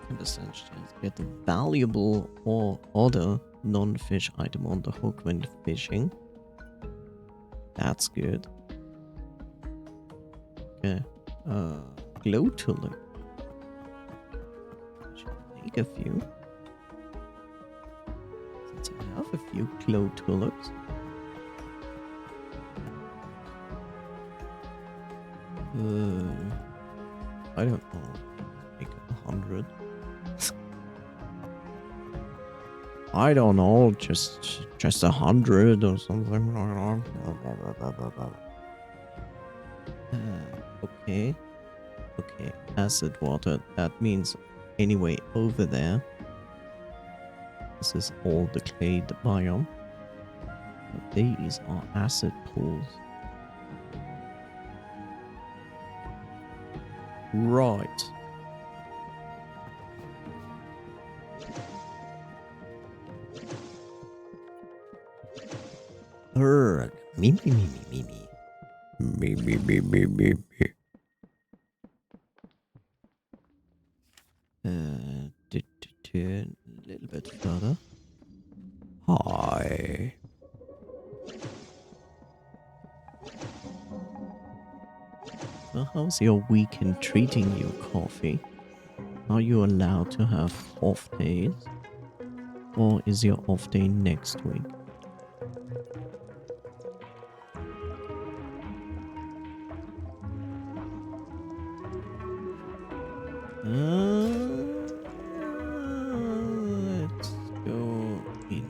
and essentially get a valuable or other non-fish item on the hook when fishing. That's good. Okay. Glow tulip. I should make a few. Since I have a few glow tulips. I don't know. Make 100. I don't know, just 100 or something. Okay. Okay, acid water. That means anyway over there. This is all the clay biome. But these are acid pools. Right. Me. Me. A little bit further. Hi. So how's your weekend treating you, Coffee? Are you allowed to have off days? Or is your off day next week? Let's go in here.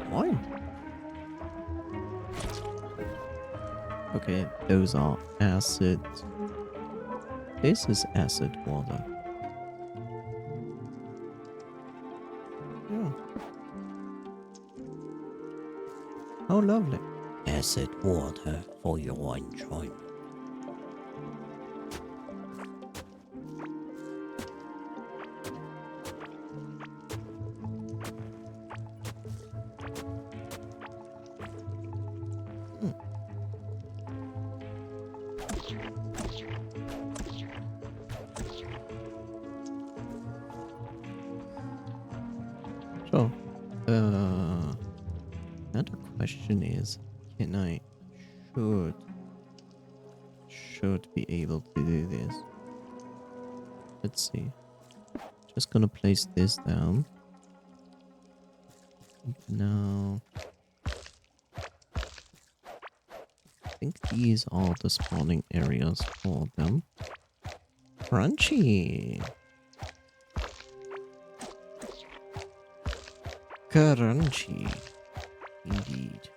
Fine. Okay, those are acid. This is acid water. Yeah. How lovely. Acid water for your enjoyment. So, another question is, can I should be able to do this? Let's see. Just gonna place this down. Now, I think these are the spawning areas for them. Crunchy. Crunchy. Indeed.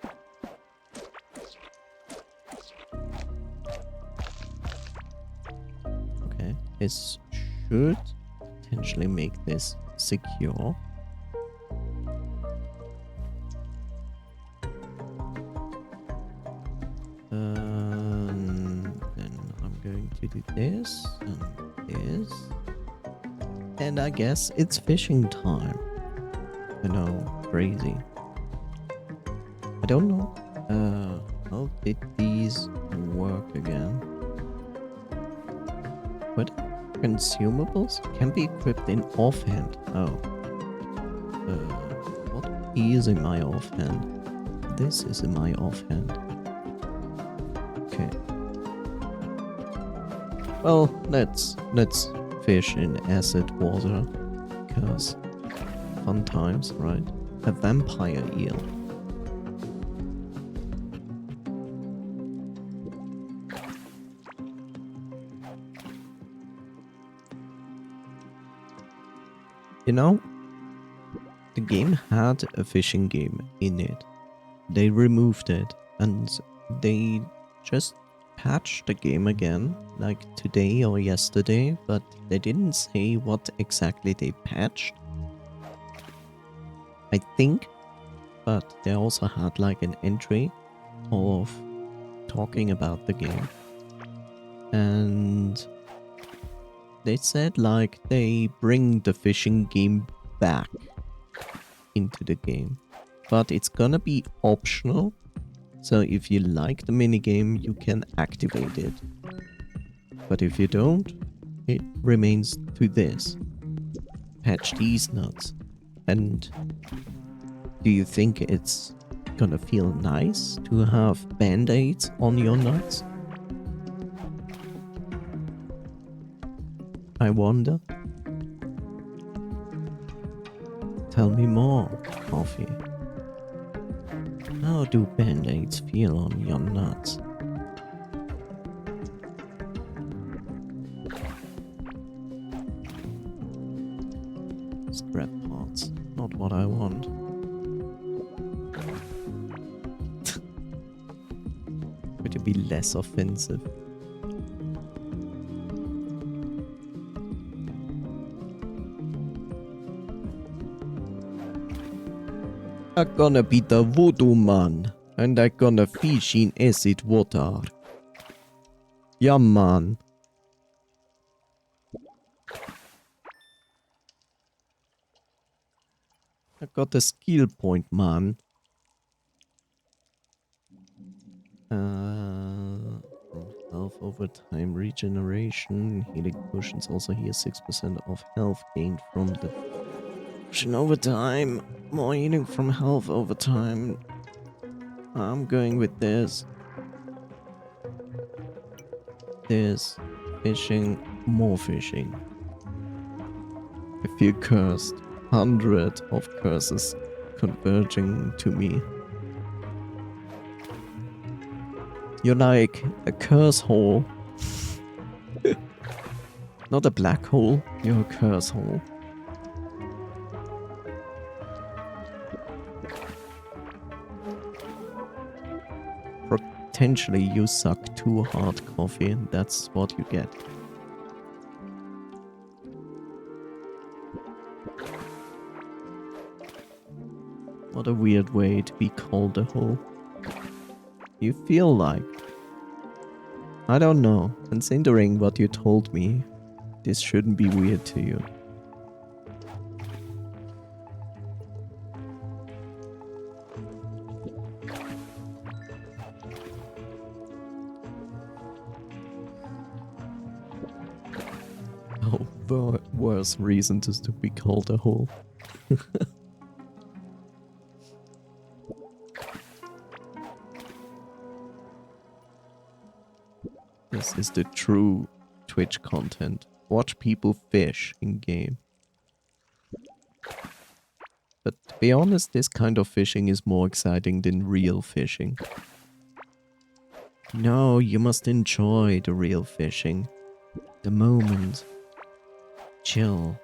Okay, this should potentially make this secure. Then I'm going to do this and this. And I guess it's fishing time. I know, crazy. I don't know. How did these work again? What? Consumables can be equipped in offhand. Oh. What is in my offhand? This is in my offhand. Okay. Well, let's fish in acid water, because fun times, right? A vampire eel. You know, the game had a fishing game in it. They removed it and they just patched the game again, like today or yesterday, but they didn't say what exactly they patched. I think, but they also had like an entry of talking about the game. And they said like they bring the fishing game back into the game, but it's gonna be optional. So if you like the minigame, you can activate it. But if you don't, it remains to this. Patch these nuts. And do you think it's gonna feel nice to have band-aids on your nuts? I wonder. Tell me more, Coffee. How do band-aids feel on your nuts? Scrap parts, not what I want. Would it be less offensive? I'm gonna be the voodoo man, and I'm gonna fish in acid water. Yeah, man. I got a skill point, man. From health over time, regeneration, healing potions. Also here 6% of health gained from the potion over time. More healing from health over time. I'm going with this. This. Fishing. More fishing. I feel cursed. 100 of curses converging to me. You're like a curse hole. Not a black hole, you're a curse hole. Potentially you suck too hard, Coffee, and that's what you get. What a weird way to be called a hole. You feel like... I don't know, considering what you told me, this shouldn't be weird to you. Oh, worse reason to be called a hole. This is the true Twitch content. Watch people fish in game. But to be honest, this kind of fishing is more exciting than real fishing. No, you must enjoy the real fishing. The moment. Chill.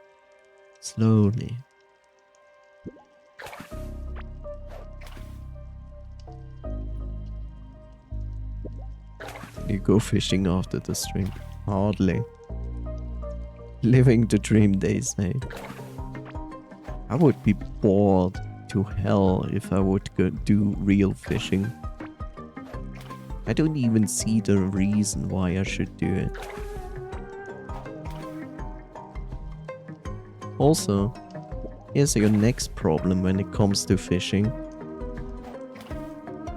Slowly. You go fishing after the stream? Hardly. Living the dream, they say. I would be bored to hell if I would go do real fishing. I don't even see the reason why I should do it. Also, here's your next problem when it comes to fishing.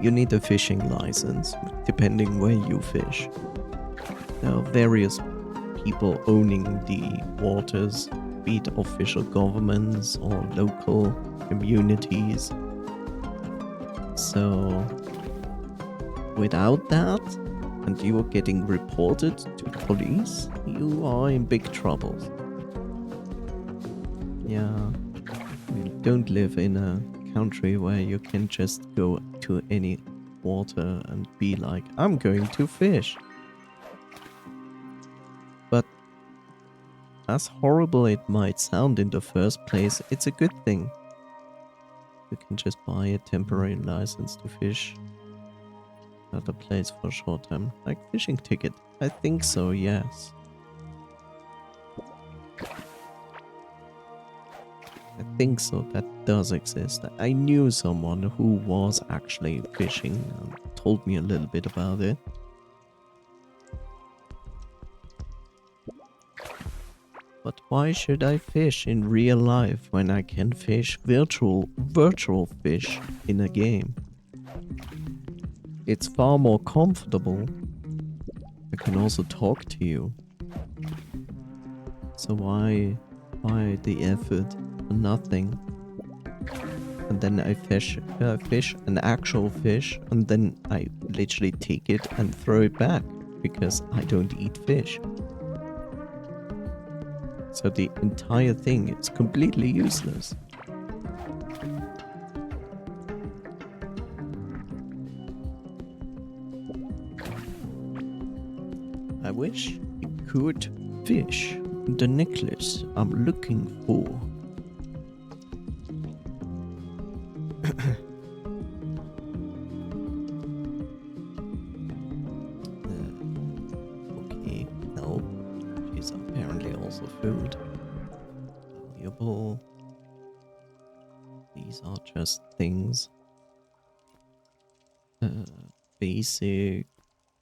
You need a fishing license, depending where you fish. There are various people owning the waters, be it official governments or local communities. So, without that, and you are getting reported to the police, you are in big trouble. Yeah, we don't live in a country where you can just go to any water and be like, I'm going to fish. But as horrible it might sound in the first place, it's a good thing. You can just buy a temporary license to fish at a place for a short time, like fishing ticket. I think so, yes. I think so, that does exist. I knew someone who was actually fishing and told me a little bit about it. But why should I fish in real life when I can fish virtual fish in a game? It's far more comfortable. I can also talk to you. So why the effort for nothing? And then I fish an actual fish, and then I literally take it and throw it back because I don't eat fish. So the entire thing is completely useless. I wish you could fish the necklace I'm looking for. Okay, no. She's apparently also food. Valuable. These are just things. Basic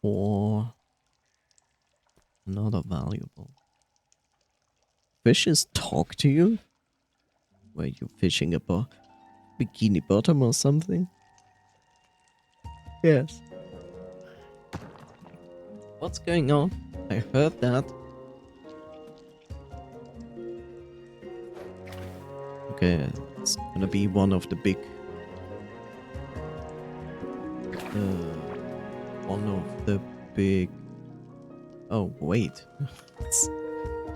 or not valuable. Fishes talk to you? Were you fishing a bikini bottom or something? Yes. What's going on? I heard that. Okay, it's gonna be one of the big... Oh, wait. It's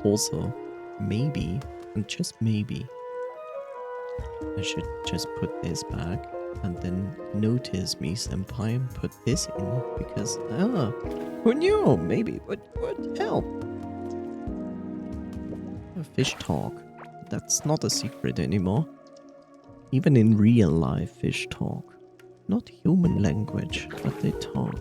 also, maybe, and just maybe, I should just put this back and then notice me, senpai, and put this in because, who knew? Maybe it would help. Fish talk. That's not a secret anymore. Even in real life, fish talk. Not human language, but they talk.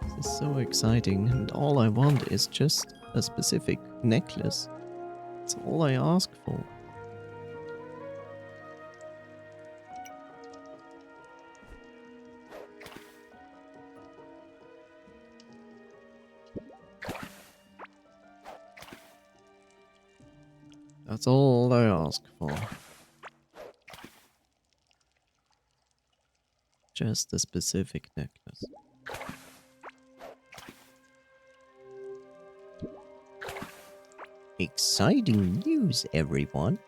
This is so exciting, and all I want is just a specific necklace. That's all I ask for. That's all I ask for. Just a specific necklace. Exciting news, everyone.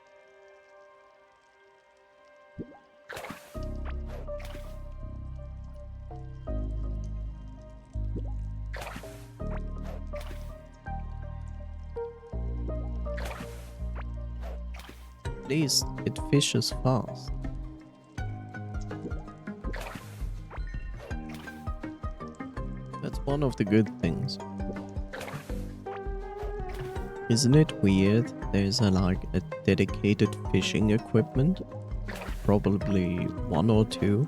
At least it fishes fast. That's one of the good things. Isn't it weird? There's like a dedicated fishing equipment, probably one or two,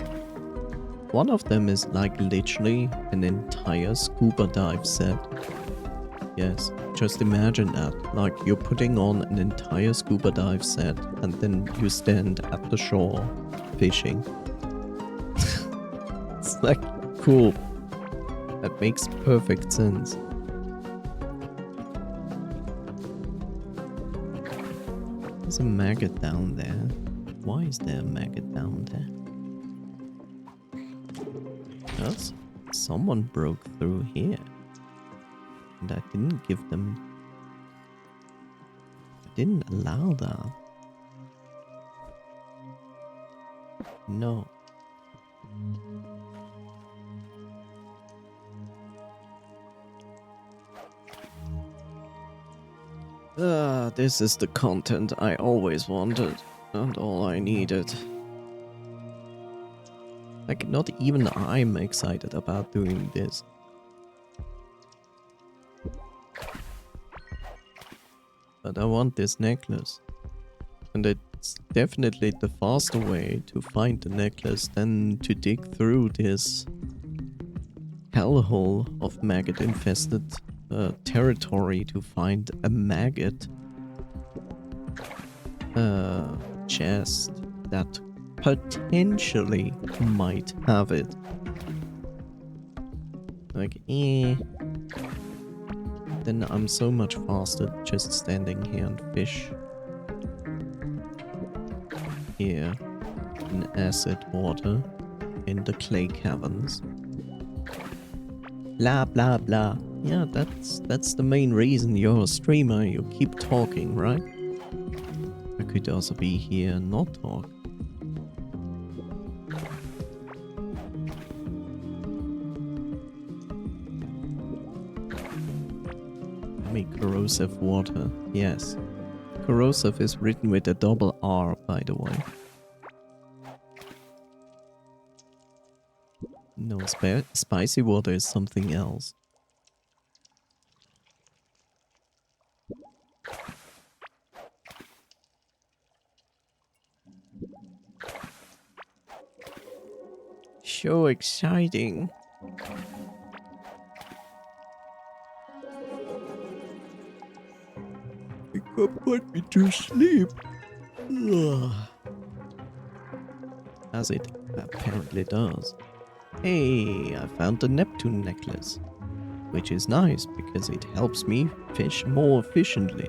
One of them is like literally an entire scuba dive set. Yes, just imagine that. Like you're putting on an entire scuba dive set and then you stand at the shore fishing. It's like cool. That makes perfect sense. There's a maggot down there. Why is there a maggot down there? Yes, someone broke through here. And I didn't give them... I didn't allow that. No. This is the content I always wanted, and all I needed. Like, not even I'm excited about doing this. But I want this necklace. And it's definitely the faster way to find the necklace than to dig through this hellhole of maggot-infested territory to find a maggot chest that potentially might have it. Like, then I'm so much faster just standing here and fish. Here in acid water in the clay caverns. Blah blah blah. Yeah, that's the main reason you're a streamer. You keep talking, right? I could also be here and not talk. I mean, corrosive water. Yes. Corrosive is written with a double R, by the way. No, spicy water is something else. So exciting. It could put me to sleep. Ugh. As it apparently does. Hey, I found the Neptune necklace. Which is nice because it helps me fish more efficiently.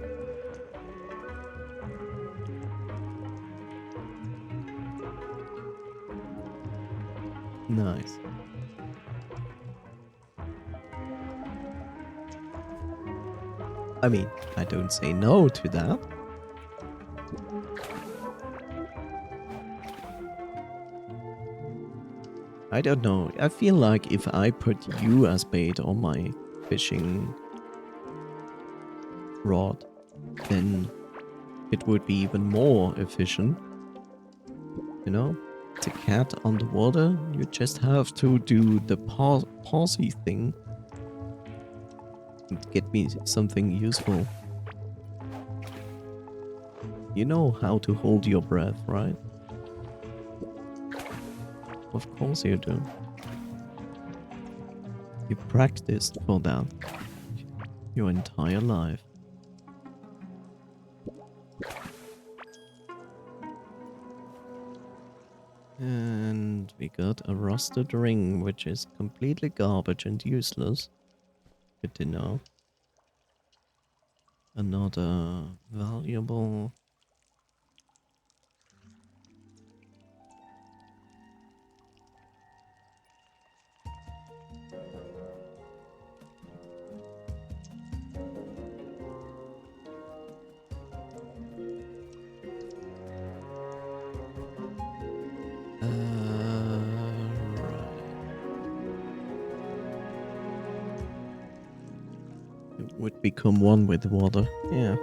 Nice. I mean, I don't say no to that. I don't know. I feel like if I put you as bait on my fishing rod, then it would be even more efficient. You know? It's a cat on the water. You just have to do the pausey thing. And get me something useful. You know how to hold your breath, right? Of course you do. You practiced for that your entire life. And we got a rusted ring, which is completely garbage and useless. Good to know. Another valuable... would become one with water, yeah.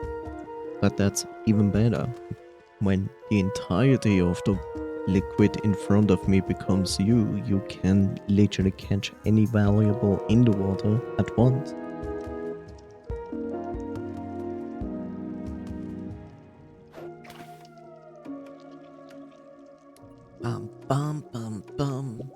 But that's even better. When the entirety of the liquid in front of me becomes you, you can literally catch any valuable in the water at once. Bum bum bum bum.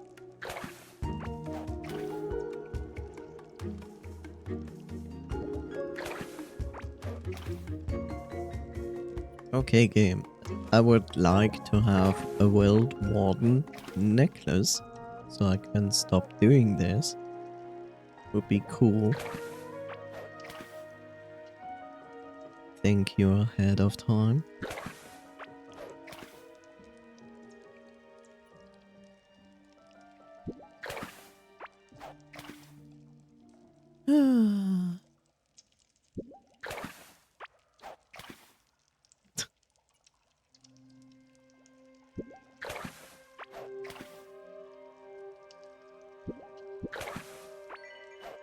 Okay, game. I would like to have a World Warden necklace so I can stop doing this. Would be cool. Thank you ahead of time.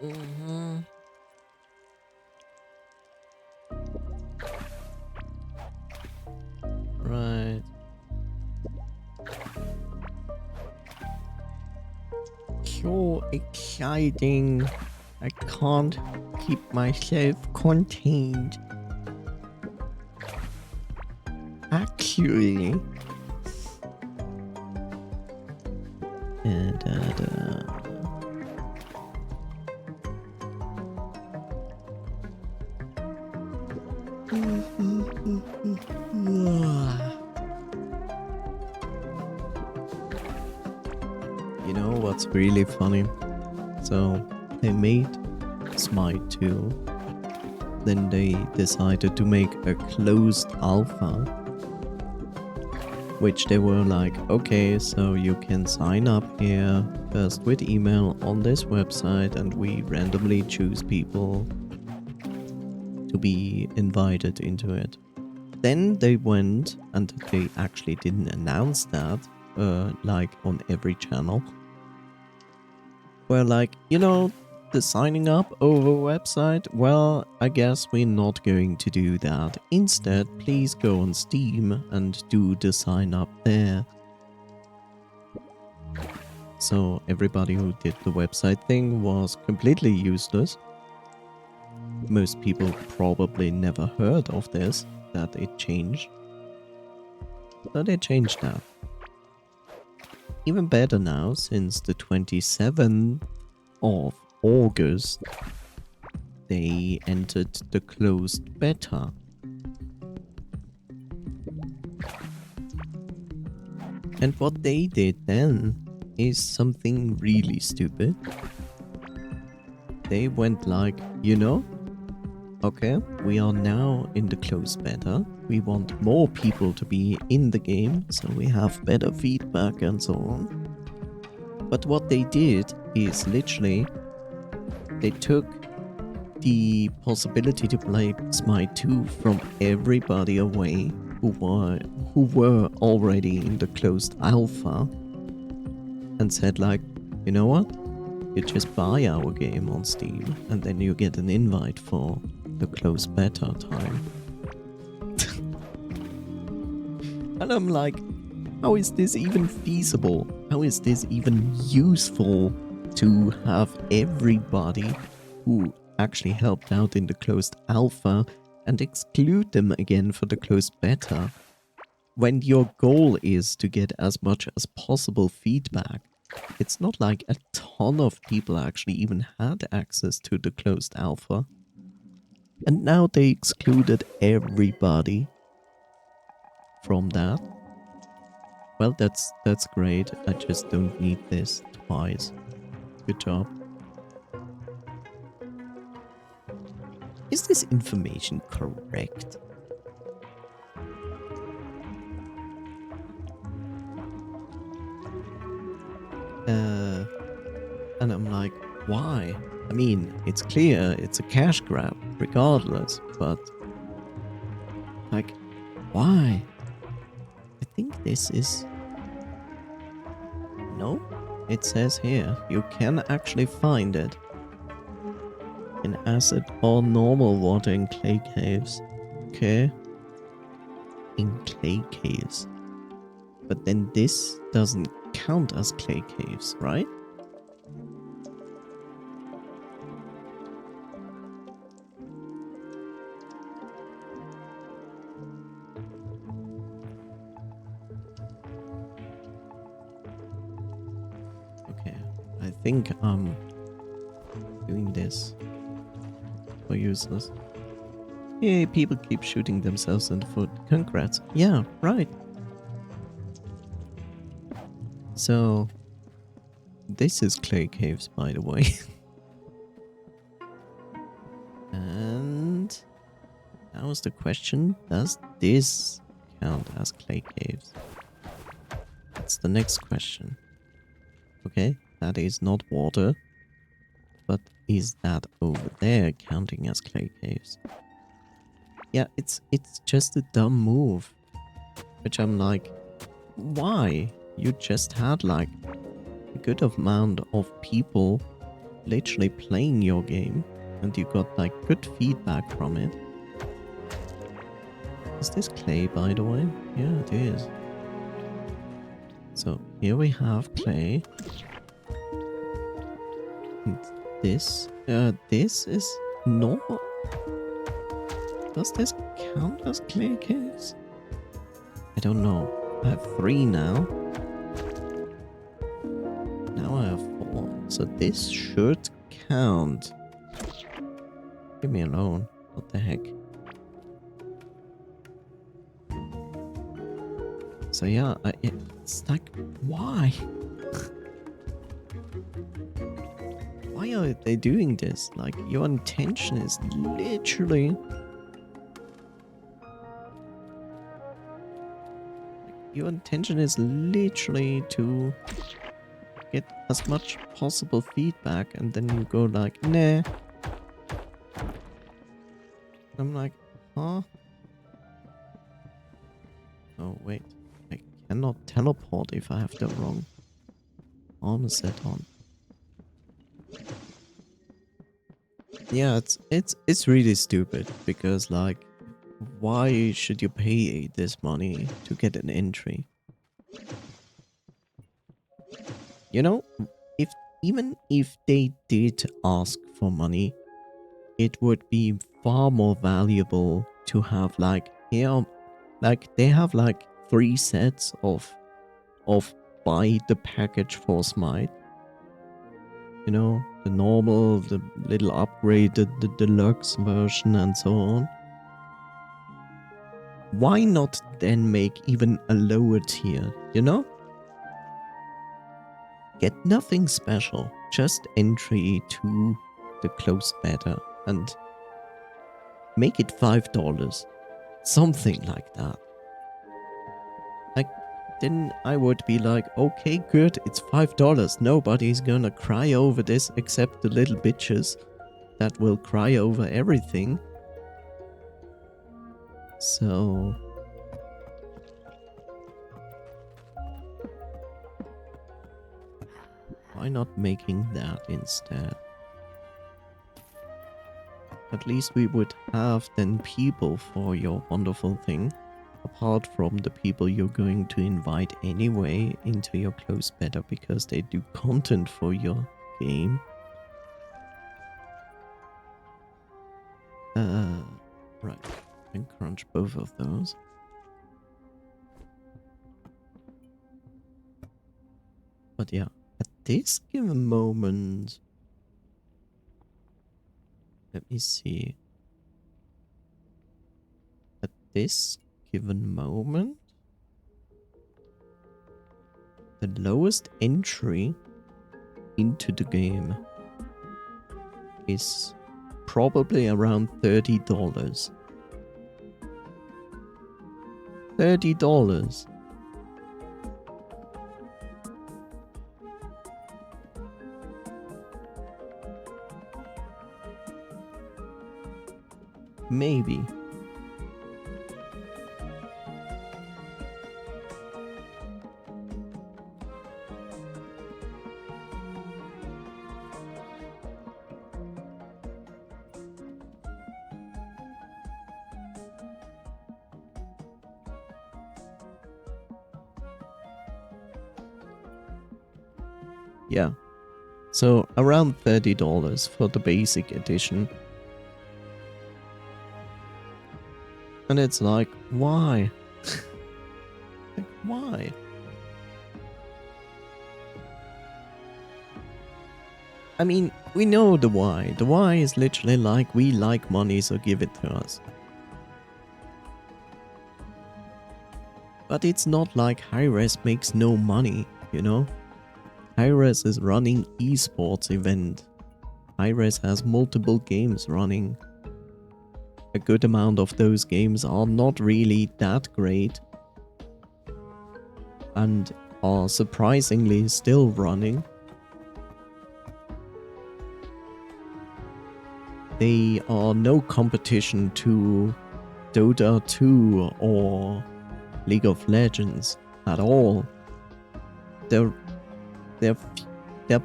Mm-hmm. Right. So exciting. I can't keep myself contained. Actually. You know what's really funny? So they made Smite 2, then they decided to make a closed alpha, which they were like, okay, so you can sign up here first with email on this website, and we randomly choose people to be invited into it. Then they went, and they actually didn't announce that, like on every channel. Were like, you know, the signing up over website, well, I guess we're not going to do that. Instead, please go on Steam and do the sign up there. So everybody who did the website thing was completely useless. Most people probably never heard of this, that it changed. But they changed that. Even better now, since the 27th of August, they entered the closed beta. And what they did then is something really stupid. They went like, you know, okay, we are now in the closed beta. We want more people to be in the game, so we have better feedback and so on. But what they did is literally, they took the possibility to play Smite 2 from everybody away who were already in the closed alpha, and said like, you know what? You just buy our game on Steam and then you get an invite for the closed beta time. And I'm like, how is this even feasible? How is this even useful to have everybody who actually helped out in the closed alpha and exclude them again for the closed beta, when your goal is to get as much as possible feedback? It's not like a ton of people actually even had access to the closed alpha. And now they excluded everybody from that. Well, that's great. I just don't need this twice. Good job. Is this information correct? And I'm like, why? I mean, it's clear it's a cash grab, regardless, but like, why? I think this is... No? It says here, you can actually find it in acid or normal water in clay caves. Okay. In clay caves. But then this doesn't count as clay caves, right? Okay, I think I'm doing this for useless. Hey, people keep shooting themselves in the foot. Congrats. Yeah, right. So, this is clay caves, by the way. And now is the question, does this count as clay caves? That's the next question. Okay, that is not water. But is that over there counting as clay caves? Yeah, it's just a dumb move. Which I'm like, why? You just had like a good amount of people literally playing your game and you got like good feedback from it. Is this clay, by the way? Yeah, it is. So here we have clay. And this is normal. Does this count as clay caves? I don't know. I have 3 now. Now I have 4. So this should count. Leave me alone. What the heck? So yeah, it's like, why? Why are they doing this? Like, your intention is literally... Your intention is literally to get as much possible feedback and then you go like, nah. I'm like, huh? Oh, wait. I cannot teleport if I have the wrong armor set on. Yeah, it's really stupid because like, why should you pay this money to get an entry? You know, even if they did ask for money, it would be far more valuable to have like, here, like they have like 3 sets of buy the package for Smite. You know, the normal, the little upgrade, the deluxe version and so on. Why not then make even a lower tier, you know? Get nothing special, just entry to the closed beta and make it $5. Something like that. Like, then I would be like, okay, good, it's $5. Nobody's gonna cry over this except the little bitches that will cry over everything. So... why not making that instead? At least we would have then people for your wonderful thing, apart from the people you're going to invite anyway into your closed beta because they do content for your game. Right, I can crunch both of those. But yeah, at this given moment, let me see. At this given moment, the lowest entry into the game is probably around $30. $30. Maybe. Yeah. So around $30 for the basic edition. And it's like, why? Like, why? I mean, we know the why. The why is literally like, we like money, so give it to us. But it's not like Hi-Res makes no money, you know? Hi-Res is running esports event. Hi-Res has multiple games running. A good amount of those games are not really that great and are surprisingly still running. They are no competition to Dota 2 or League of Legends at all. Their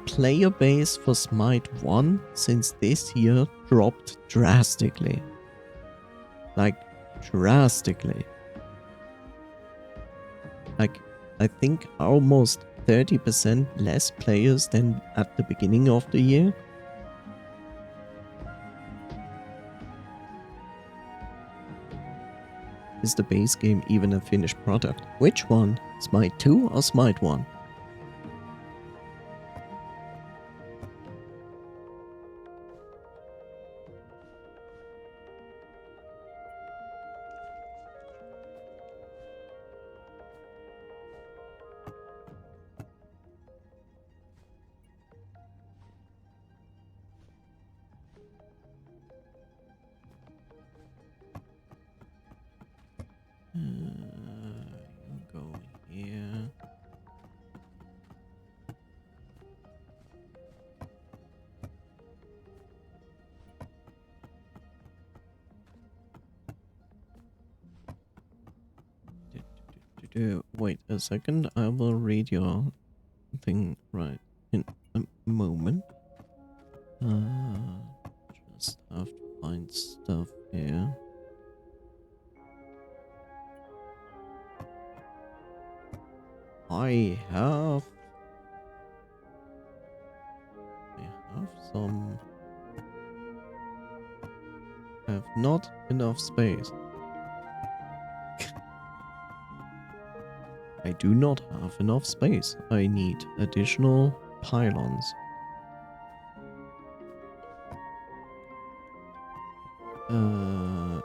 player base for Smite 1 since this year dropped drastically. Like, drastically. Like, I think almost 30% less players than at the beginning of the year. Is the base game even a finished product? Which one? Smite 2 or Smite 1? Go here. Wait a second, I will read your thing right in a moment. Just have to find stuff here. I have some. I have not enough space. I do not have enough space. I need additional pylons.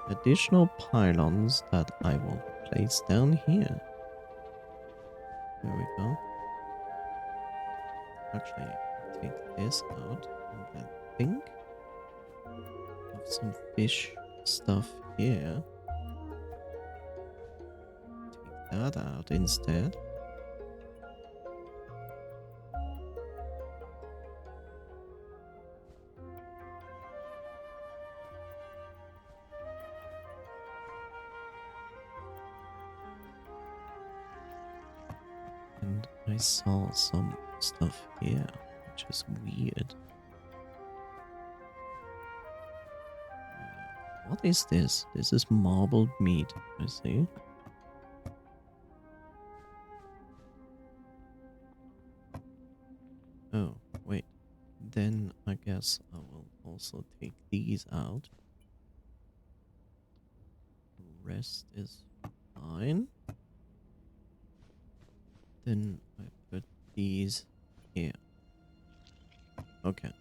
Additional pylons that I will place down here. There we go. Actually, take this out and then think of some fish stuff here. Take that out instead. And I saw some stuff here, which is weird. What is this? This is marbled meat, I see. Oh, wait. Then I guess I will also take these out. The rest is fine. Then I put these here. Okay.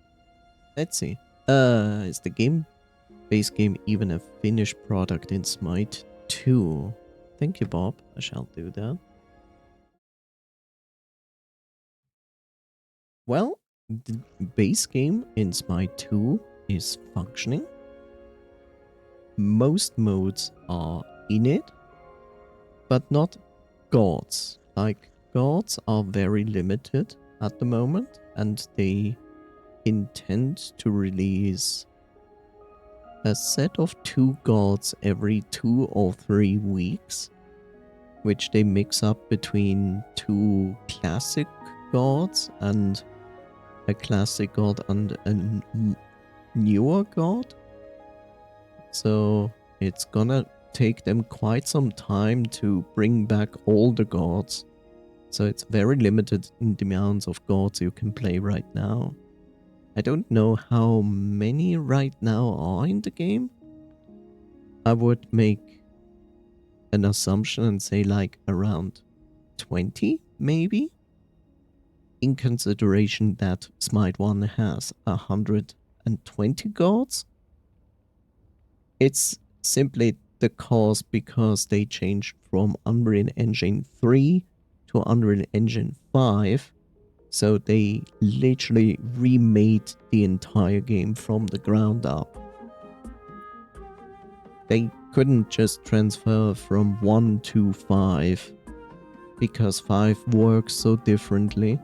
Let's see. Is the base game even a finished product in Smite 2? Thank you, Bob. I shall do that. Well, the base game in Smite 2 is functioning. Most modes are in it, but not gods. Like, gods are very limited at the moment, and they intend to release a set of 2 gods every 2 or 3 weeks, which they mix up between 2 classic gods and a classic god and a newer god. So it's gonna take them quite some time to bring back all the gods. So it's very limited in the amounts of gods you can play right now. I don't know how many right now are in the game. I would make an assumption and say like around 20, maybe? In consideration that Smite 1 has 120 gods. It's simply the cost because they changed from Unreal Engine 3 to Unreal Engine 5. So they literally remade the entire game from the ground up. They couldn't just transfer from 1 to 5 because 5 works so differently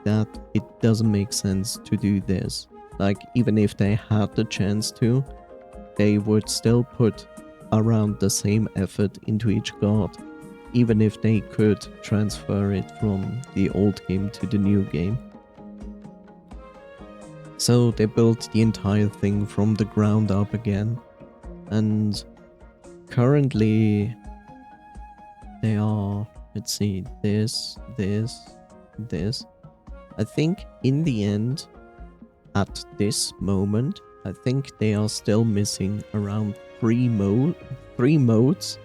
that it doesn't make sense to do this. Like, even if they had the chance to, they would still put around the same effort into each god, even if they could transfer it from the old game to the new game. So they built the entire thing from the ground up again, and currently they are, let's see, this. I think in the end, at this moment, I think they are still missing around 3 modes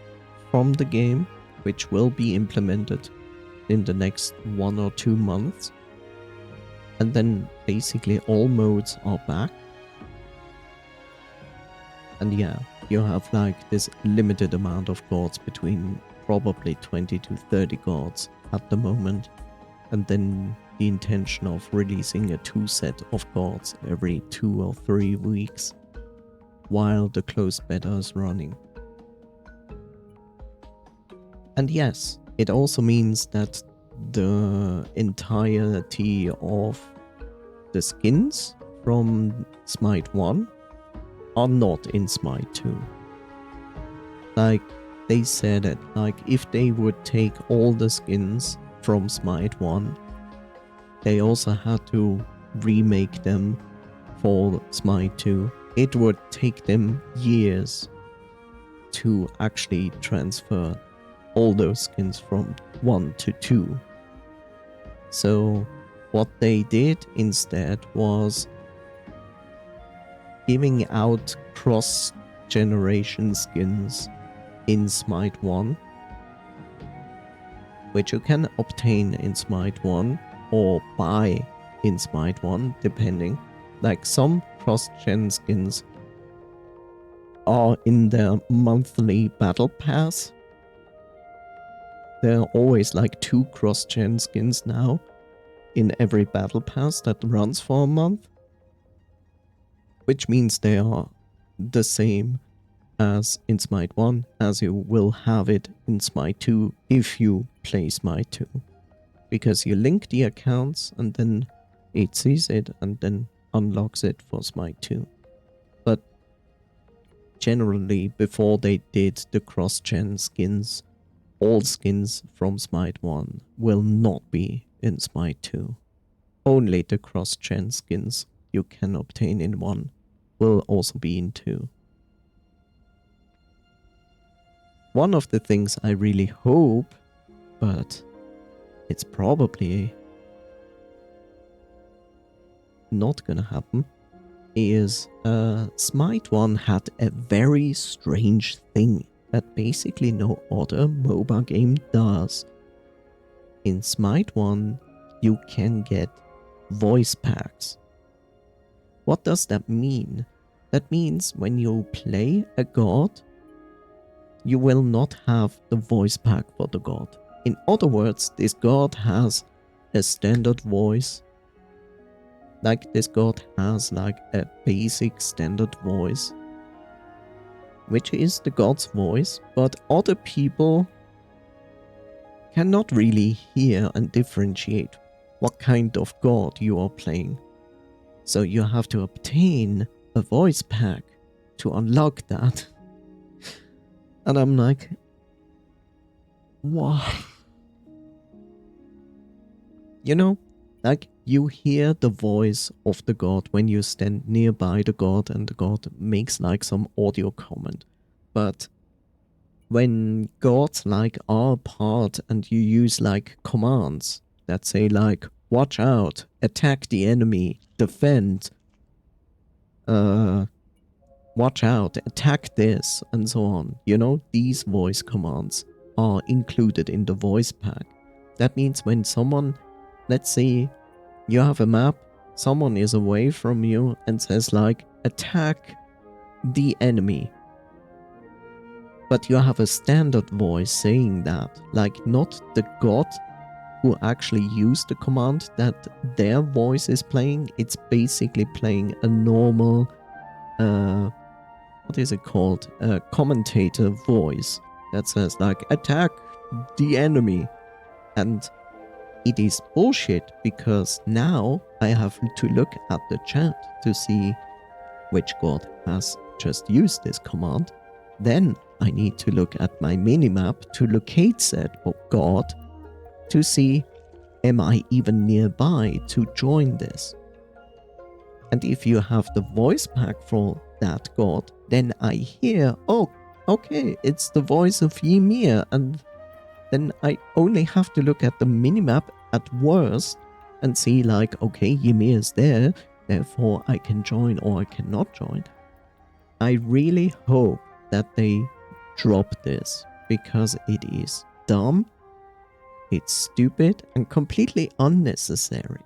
from the game, which will be implemented in the next 1 or 2 months. And then basically all modes are back. And yeah, you have like this limited amount of gods, between probably 20 to 30 gods at the moment. And then the intention of releasing a 2 set of gods every 2 or 3 weeks while the closed beta is running. And yes, it also means that the entirety of the skins from Smite 1 are not in Smite 2. Like, they said it, like, if they would take all the skins from Smite 1, they also had to remake them for Smite 2. It would take them years to actually transfer all those skins from 1 to 2. So what they did instead was giving out cross-generation skins in Smite 1, which you can obtain in Smite 1 or buy in Smite 1, depending. Like, some cross-gen skins are in their monthly battle pass. There are always like 2 cross-gen skins now in every battle pass that runs for a month, which means they are the same as in Smite 1, as you will have it in Smite 2 if you play Smite 2. Because you link the accounts and then it sees it and then unlocks it for Smite 2. But generally, before they did the cross-gen skins, all skins from Smite 1 will not be in Smite 2. Only the cross-gen skins you can obtain in 1 will also be in 2. One of the things I really hope, but it's probably not gonna happen, is Smite 1 had a very strange thing that basically no other MOBA game does. In Smite 1, you can get voice packs. What does that mean? That means when you play a god, you will not have the voice pack for the god. In other words, this god has a standard voice. Like, this god has like a basic standard voice, which is the god's voice, but other people cannot really hear and differentiate what kind of god you are playing. So you have to obtain a voice pack to unlock that. And I'm like, what? You know, like, you hear the voice of the god when you stand nearby the god and the god makes like some audio comment. But when gods like are apart and you use like commands that say like, watch out, attack the enemy, defend, watch out, attack this, and so on. You know, these voice commands are included in the voice pack. That means when someone, let's say you have a map, someone is away from you and says like, attack the enemy. but you have a standard voice saying that, like not the god who actually used the command that their voice is playing. It's basically playing a normal, what is it called? A commentator voice that says like, attack the enemy. And it is bullshit because now I have to look at the chat to see which god has just used this command. Then I need to look at my minimap to locate said god to see, am I even nearby to join this? And if you have the voice pack for that god, then I hear, oh, okay, it's the voice of Ymir, and then I only have to look at the minimap at worst and see like, okay, Ymir is there, therefore I can join or I cannot join. I really hope that they drop this because it is dumb, it's stupid and completely unnecessary.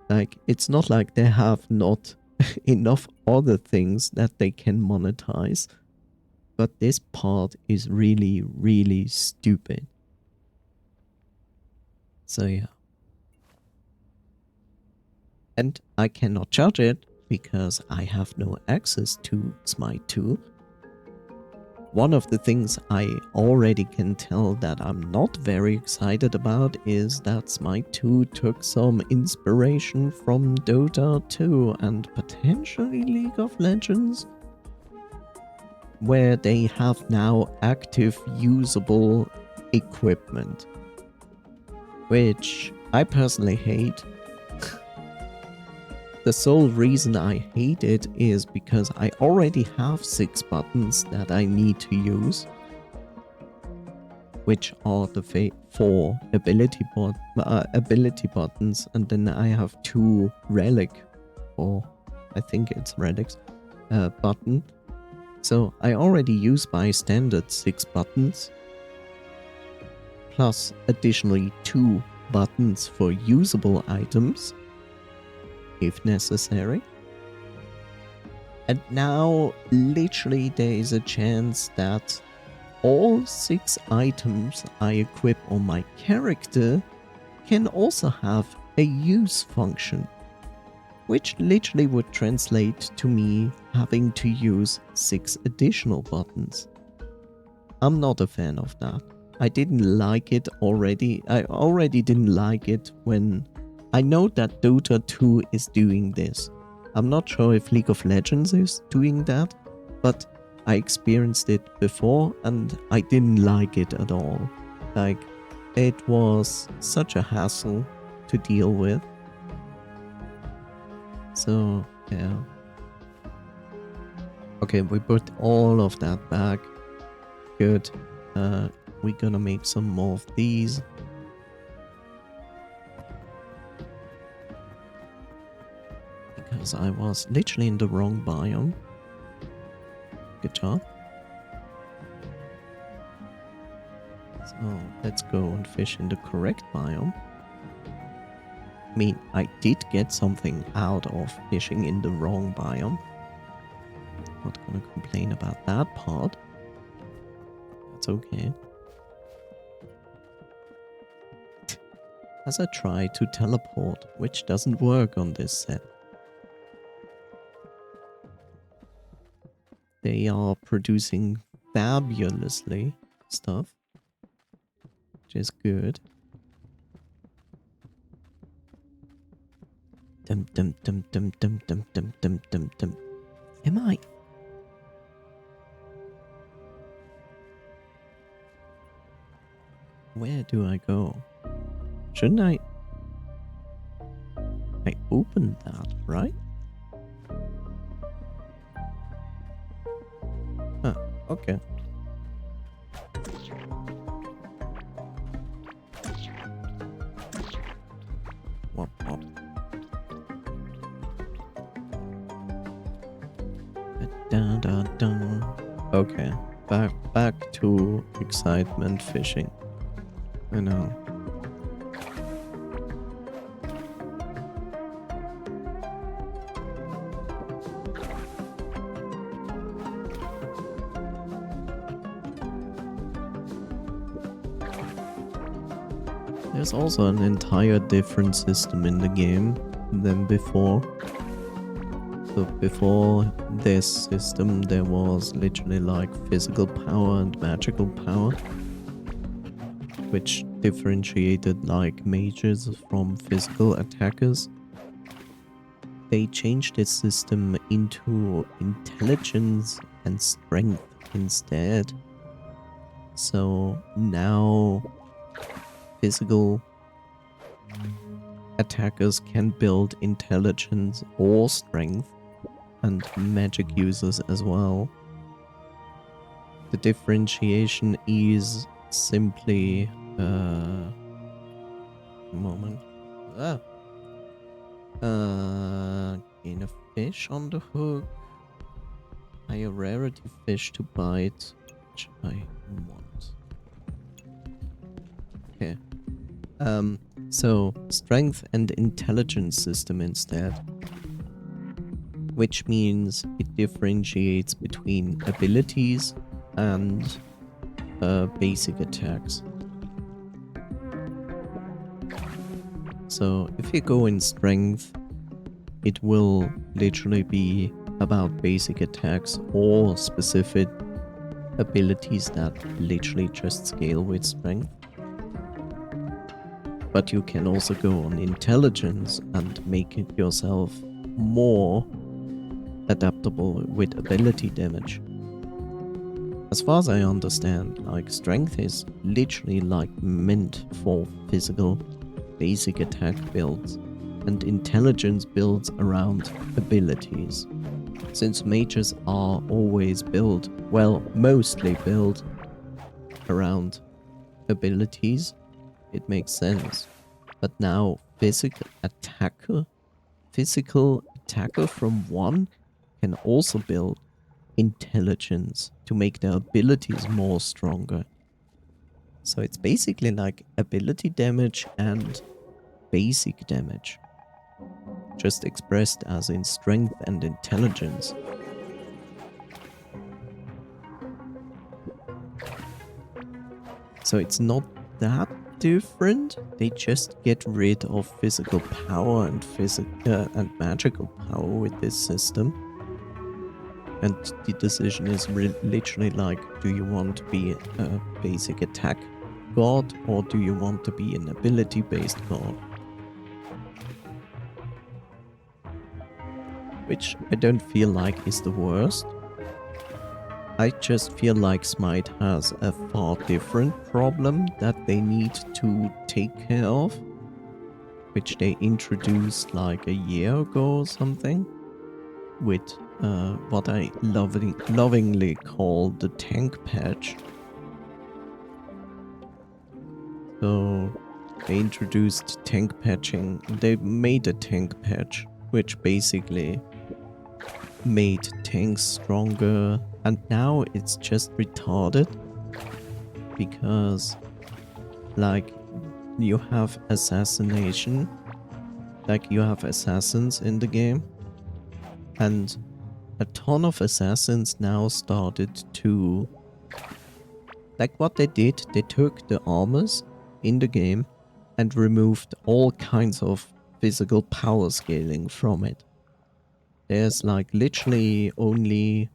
Like, it's not like they have not enough other things that they can monetize, but this part is really, really stupid. So yeah. And I cannot judge it because I have no access to Smite 2. One of the things I already can tell that I'm not very excited about is that Smite 2 took some inspiration from Dota 2 and potentially League of Legends, where they have now active usable equipment, which I personally hate. The sole reason I hate it is because I already have 6 buttons that I need to use, which are the 4 ability buttons, and then I have 2 relic, or I think it's relics, button. So I already use by standard 6 buttons, plus additionally 2 buttons for usable items, if necessary. And now literally there is a chance that all 6 items I equip on my character can also have a use function, which literally would translate to me having to use 6 additional buttons. I'm not a fan of that. I didn't like it already. I already didn't like it when I know that Dota 2 is doing this. I'm not sure if League of Legends is doing that, but I experienced it before and I didn't like it at all. Like, it was such a hassle to deal with. So, yeah. Okay, we put all of that back. Good. We're gonna make some more of these. Because I was literally in the wrong biome. Good job. So let's go and fish in the correct biome. I mean, I did get something out of fishing in the wrong biome. Not gonna complain about that part. That's okay. As I try to teleport, which doesn't work on this set. They are producing fabulously stuff, which is good. Dum dum dum dum dum dum dum dum dum dum. Am I? Where do I go? Shouldn't I opened that, right? Huh, okay. Wop, wop. Da, da, da. Okay, back to excitement fishing. I know. There's also an entire different system in the game than before. So before this system there was literally like physical power and magical power, which differentiated like mages from physical attackers. They changed this system into intelligence and strength instead. So now physical attackers can build intelligence or strength, and magic users as well. The differentiation is simply moment. Gain a fish on the hook. Higher rarity fish to bite, which I want. Okay. So strength and intelligence system instead, which means it differentiates between abilities and basic attacks. So if you go in strength, it will literally be about basic attacks or specific abilities that literally just scale with strength. But you can also go on intelligence and make it yourself more adaptable with ability damage. As far as I understand, like strength is literally like meant for physical basic attack builds, and intelligence builds around abilities. Since mages are always built, well, mostly built around abilities, it makes sense. But now physical attacker from one can also build intelligence to make their abilities more stronger. So it's basically like ability damage and basic damage, just expressed as in strength and intelligence. So it's not that different. They just get rid of physical power and magical power with this system. And the decision is literally like, do you want to be a basic attack god or do you want to be an ability based god? Which I don't feel like is the worst. I just feel like Smite has a far different problem that they need to take care of, which they introduced like a year ago or something, with what I lovingly call the tank patch. So they introduced tank patching. They made a tank patch, which basically made tanks stronger, and now it's just retarded because like you have assassination, like you have assassins in the game, and a ton of assassins now started to, like what they did, they took the armors in the game and removed all kinds of physical power scaling from it. There's like literally only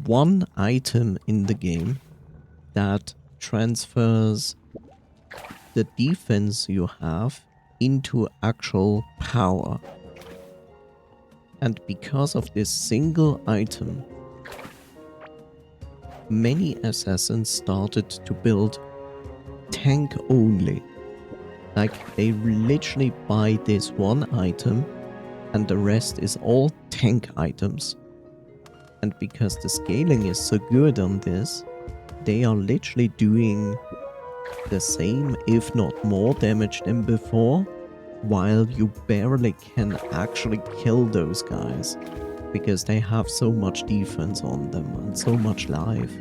one item in the game that transfers the defense you have into actual power. And because of this single item, many assassins started to build tank only. Like they literally buy this one item and the rest is all tank items. And because the scaling is so good on this, they are literally doing the same, if not more damage than before, while you barely can actually kill those guys, because they have so much defense on them and so much life.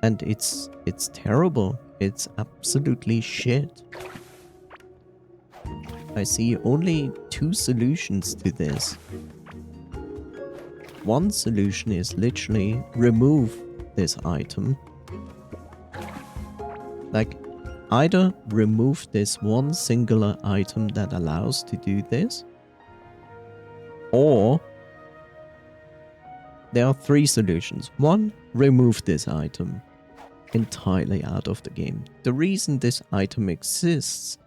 And it's terrible. It's absolutely shit. I see only two solutions to this. One solution is literally remove this item. Like, either remove this one singular item that allows to do this, or there are three solutions. One, remove this item entirely out of the game. The reason this item exists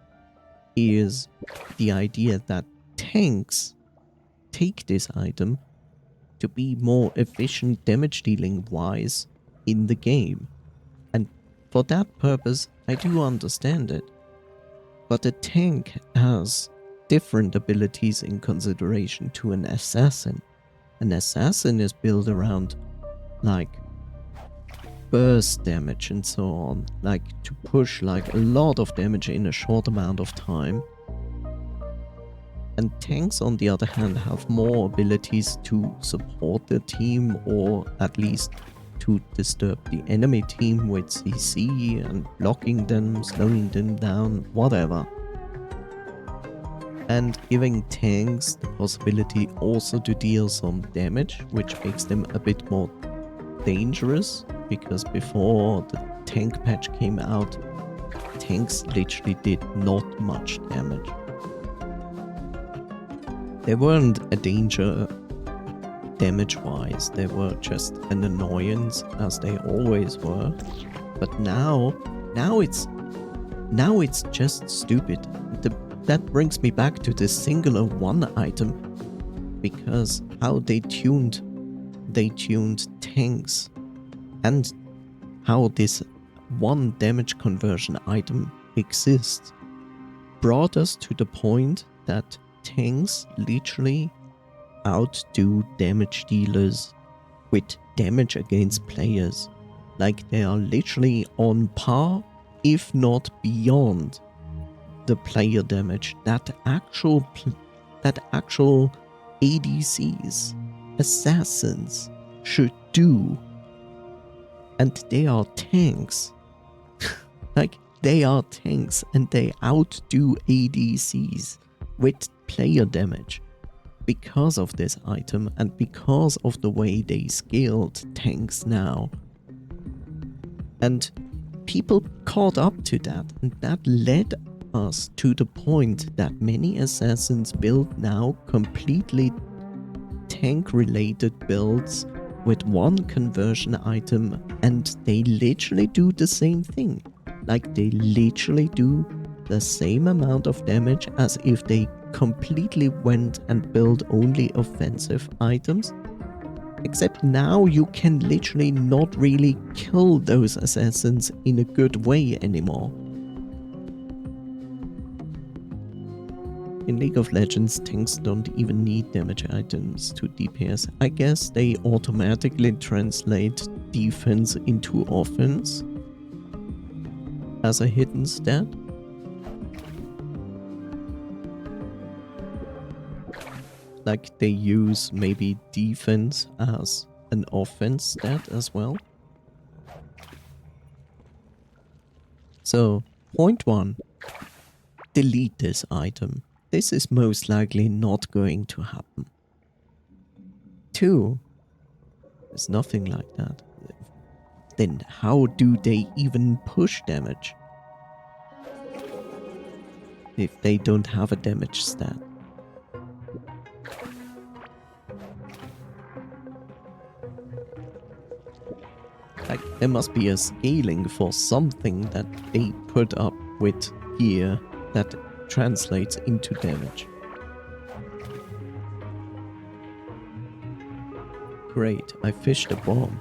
is the idea that tanks take this item to be more efficient damage dealing wise in the game. And for that purpose, I do understand it. But a tank has different abilities in consideration to an assassin. An assassin is built around like burst damage and so on, like to push like a lot of damage in a short amount of time. And tanks, on the other hand, have more abilities to support the team, or at least to disturb the enemy team with CC and blocking them, slowing them down, whatever. And giving tanks the possibility also to deal some damage, which makes them a bit more dangerous, because before the tank patch came out, tanks literally did not much damage. They weren't a danger damage-wise, they were just an annoyance, as they always were. But now it's just stupid. That brings me back to this singular one item, because how they tuned tanks, and how this one damage conversion item exists, brought us to the point that tanks literally outdo damage dealers with damage against players. Like, they are literally on par, if not beyond, the player damage that actual ADCs, assassins, should do. And they are tanks. Like, they are tanks and they outdo ADCs with player damage because of this item and because of the way they scaled tanks now. And people caught up to that, and that led us to the point that many assassins build now completely tank related builds with one conversion item, and they literally do the same thing. Like, they literally do the same amount of damage as if they completely went and built only offensive items. Except now you can literally not really kill those assassins in a good way anymore. In League of Legends, tanks don't even need damage items to DPS. I guess they automatically translate defense into offense as a hidden stat. Like, they use maybe defense as an offense stat as well. So, point 1. Delete this item. This is most likely not going to happen. 2. There's nothing like that. Then how do they even push damage if they don't have a damage stat? Like, there must be a scaling for something that they put up with here that translates into damage. Great, I fished a bomb.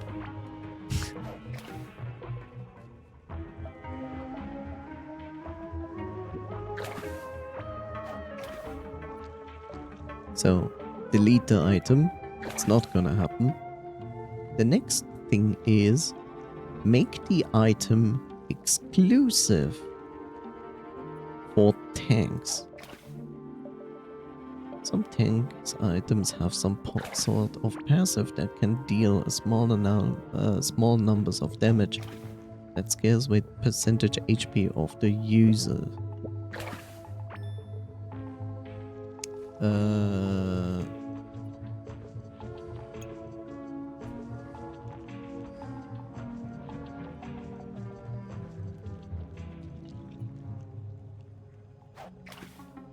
So, delete the item. It's not gonna happen. The next thing is, make the item exclusive for tanks. Some tanks items have some sort of passive that can deal a small numbers of damage that scales with percentage HP of the user.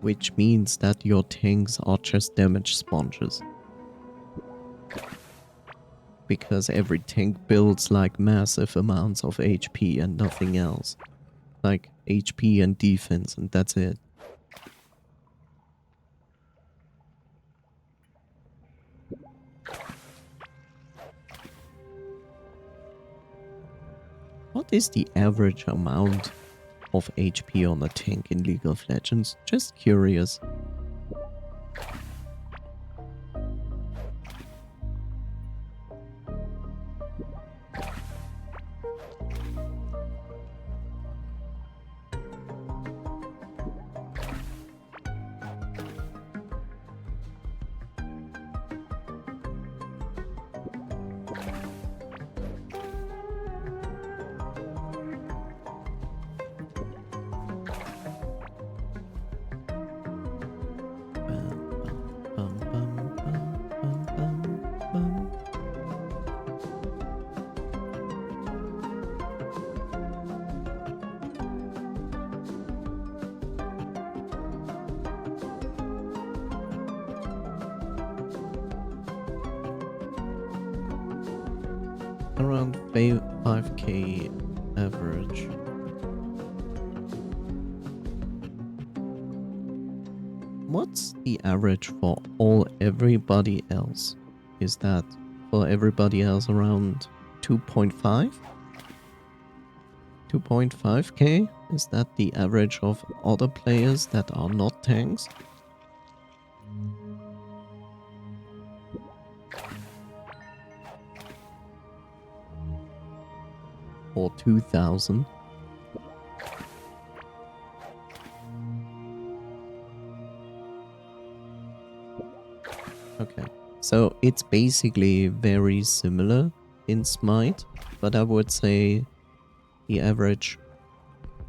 which means that your tanks are just damage sponges. Because every tank builds like massive amounts of HP and nothing else. Like HP and defense, and that's it. What is the average amount of HP on a tank in League of Legends? Just curious. Around 5k average. What's the average for everybody else? Is that for everybody else around 2.5? 2.5k? Is that the average of other players that are not tanks? Or 2,000? Okay, so it's basically very similar in Smite, but I would say the average,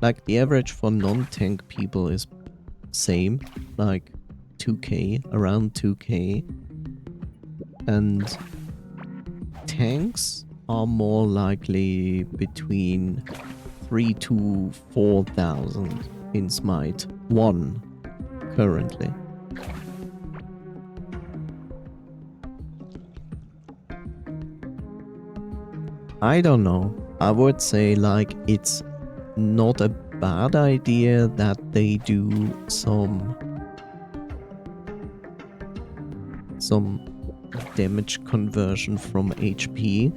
like the average for non-tank people is same, like 2k, around 2k, and tanks are more likely between 3 to 4,000 in Smite 1 currently. I don't know. I would say like it's not a bad idea that they do some damage conversion from HP.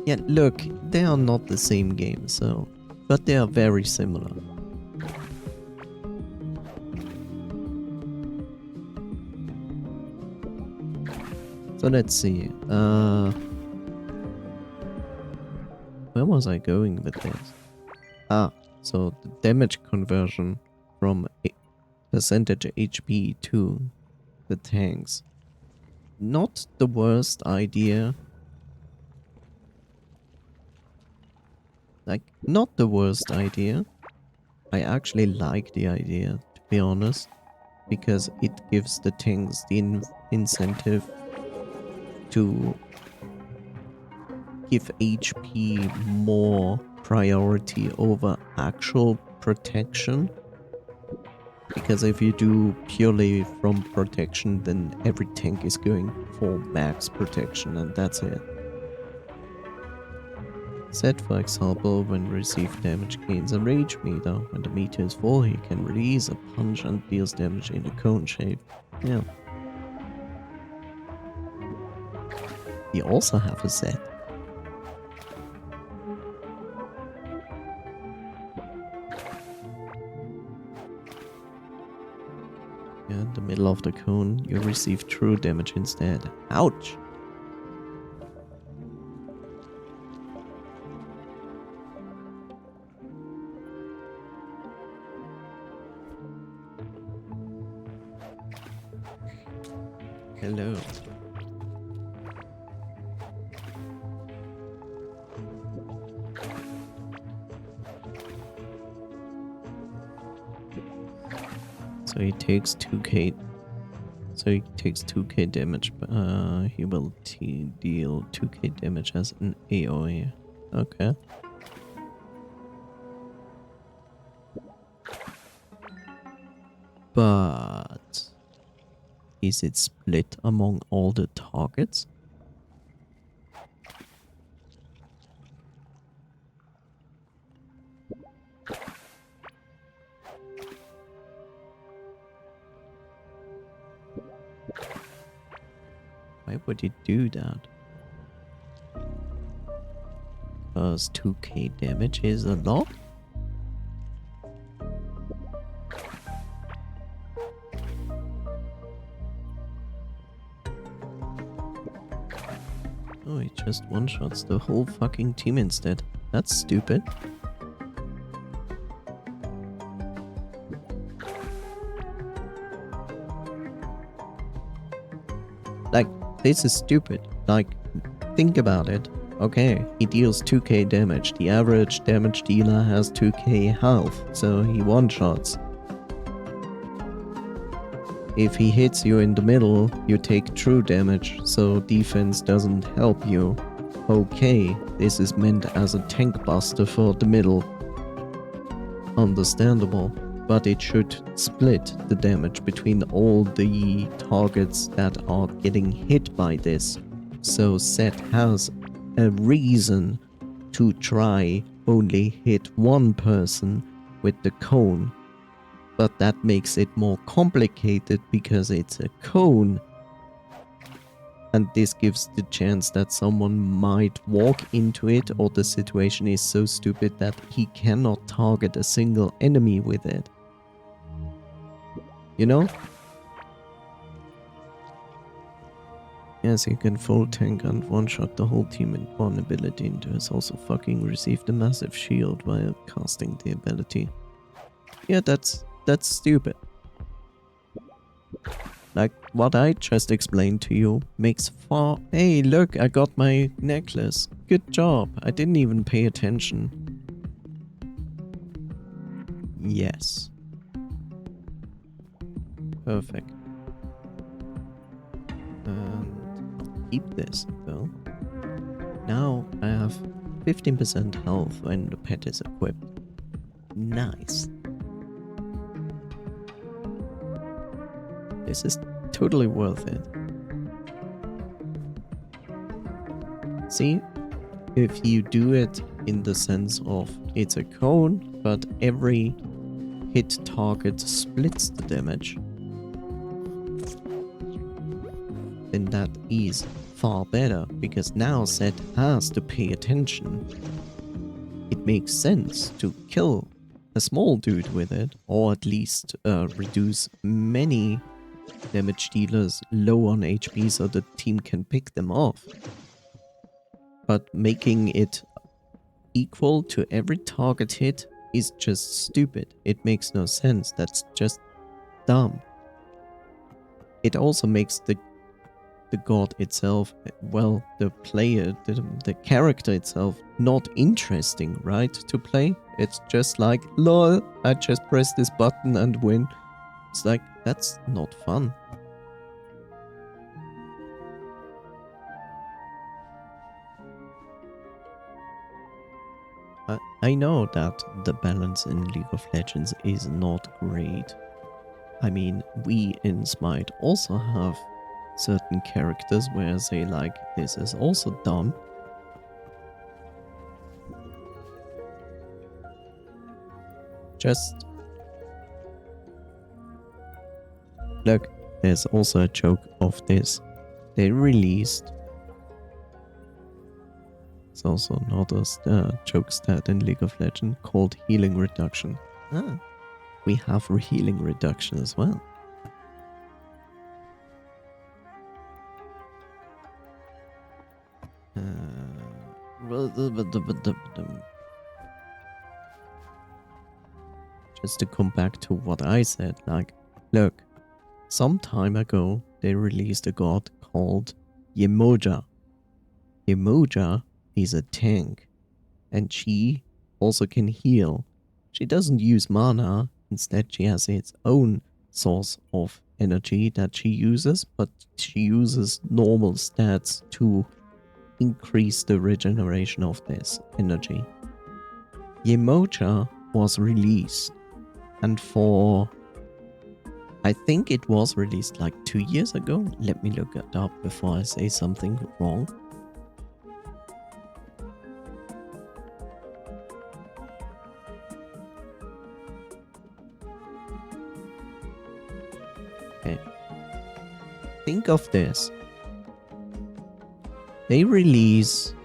Yeah, look, they are not the same game, so, but they are very similar. So let's see. Where was I going with this? So the damage conversion from percentage HP to the tanks. Not the worst idea. Like, not the worst idea. I actually like the idea, to be honest, because it gives the tanks the incentive to give HP more priority over actual protection. Because if you do purely from protection, then every tank is going for max protection and that's it. Set, for example, when received damage gains a rage meter. When the meter is full, he can release a punch and deals damage in a cone shape. Yeah. We also have a set. Yeah, in the middle of the cone, you receive true damage instead. Ouch! Hello. So he takes 2k. So he takes 2k damage. He will deal 2k damage as an AoE. Okay. But is it split among all the targets? Why would it do that? Because 2k damage is a lot? Oh, he just one-shots the whole fucking team instead. That's stupid. Like, this is stupid. Like, think about it. Okay, he deals 2k damage. The average damage dealer has 2k health, so he one-shots. If he hits you in the middle, you take true damage, so defense doesn't help you. Okay, this is meant as a tank buster for the middle. Understandable, but it should split the damage between all the targets that are getting hit by this. So Set has a reason to try only hit one person with the cone. But that makes it more complicated because it's a cone. And this gives the chance that someone might walk into it, or the situation is so stupid that he cannot target a single enemy with it. You know? Yes, he can full tank and one-shot the whole team in one ability, and has also fucking received a massive shield while casting the ability. Yeah, that's stupid. Like, what I just explained to you makes far... Hey, look, I got my necklace. Good job. I didn't even pay attention. Yes. Perfect. And keep this, though. Now I have 15% health when the pet is equipped. Nice. This is totally worth it. See, if you do it in the sense of it's a cone, but every hit target splits the damage, then that is far better, because now Set has to pay attention. It makes sense to kill a small dude with it, or at least reduce many damage dealers low on HP so the team can pick them off. But making it equal to every target hit is just stupid. It makes no sense. That's just dumb. It also makes the god itself, well, the player, the character itself, not interesting, right, to play. It's just like, lol, I just press this button and win. It's like, that's not fun. I know that the balance in League of Legends is not great. I mean, we in Smite also have certain characters where they like, this is also dumb. Just look, there's also a joke of this. They released... It's also another joke stat in League of Legends called healing reduction. Ah, we have healing reduction as well. Just to come back to what I said, like, look, some time ago they released a god called Yemoja. Yemoja is a tank, and she also can heal. She doesn't use mana, instead she has its own source of energy that she uses, but she uses normal stats to increase the regeneration of this energy. Yemoja was released, and for I think it was released like 2 years ago. Let me look it up before I say something wrong. Okay. Think of this. They release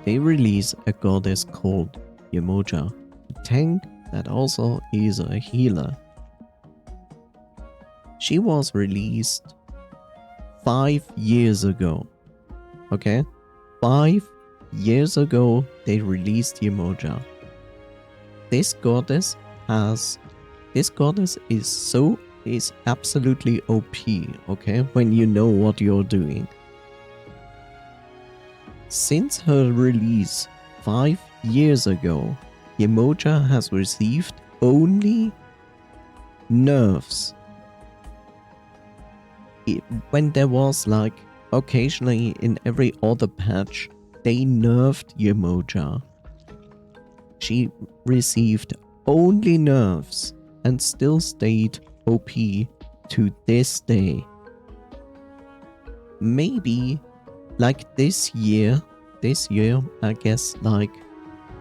a goddess called Yemoja, a tank that also is a healer. She was released 5 years ago. Okay? 5 years ago they released Yemoja. This goddess is absolutely OP, okay? When you know what you're doing. Since her release 5 years ago, Yemoja has received only nerfs. When there was like occasionally in every other patch, they nerfed Yemoja. She received only nerfs and still stayed OP to this day. Maybe like this year, I guess like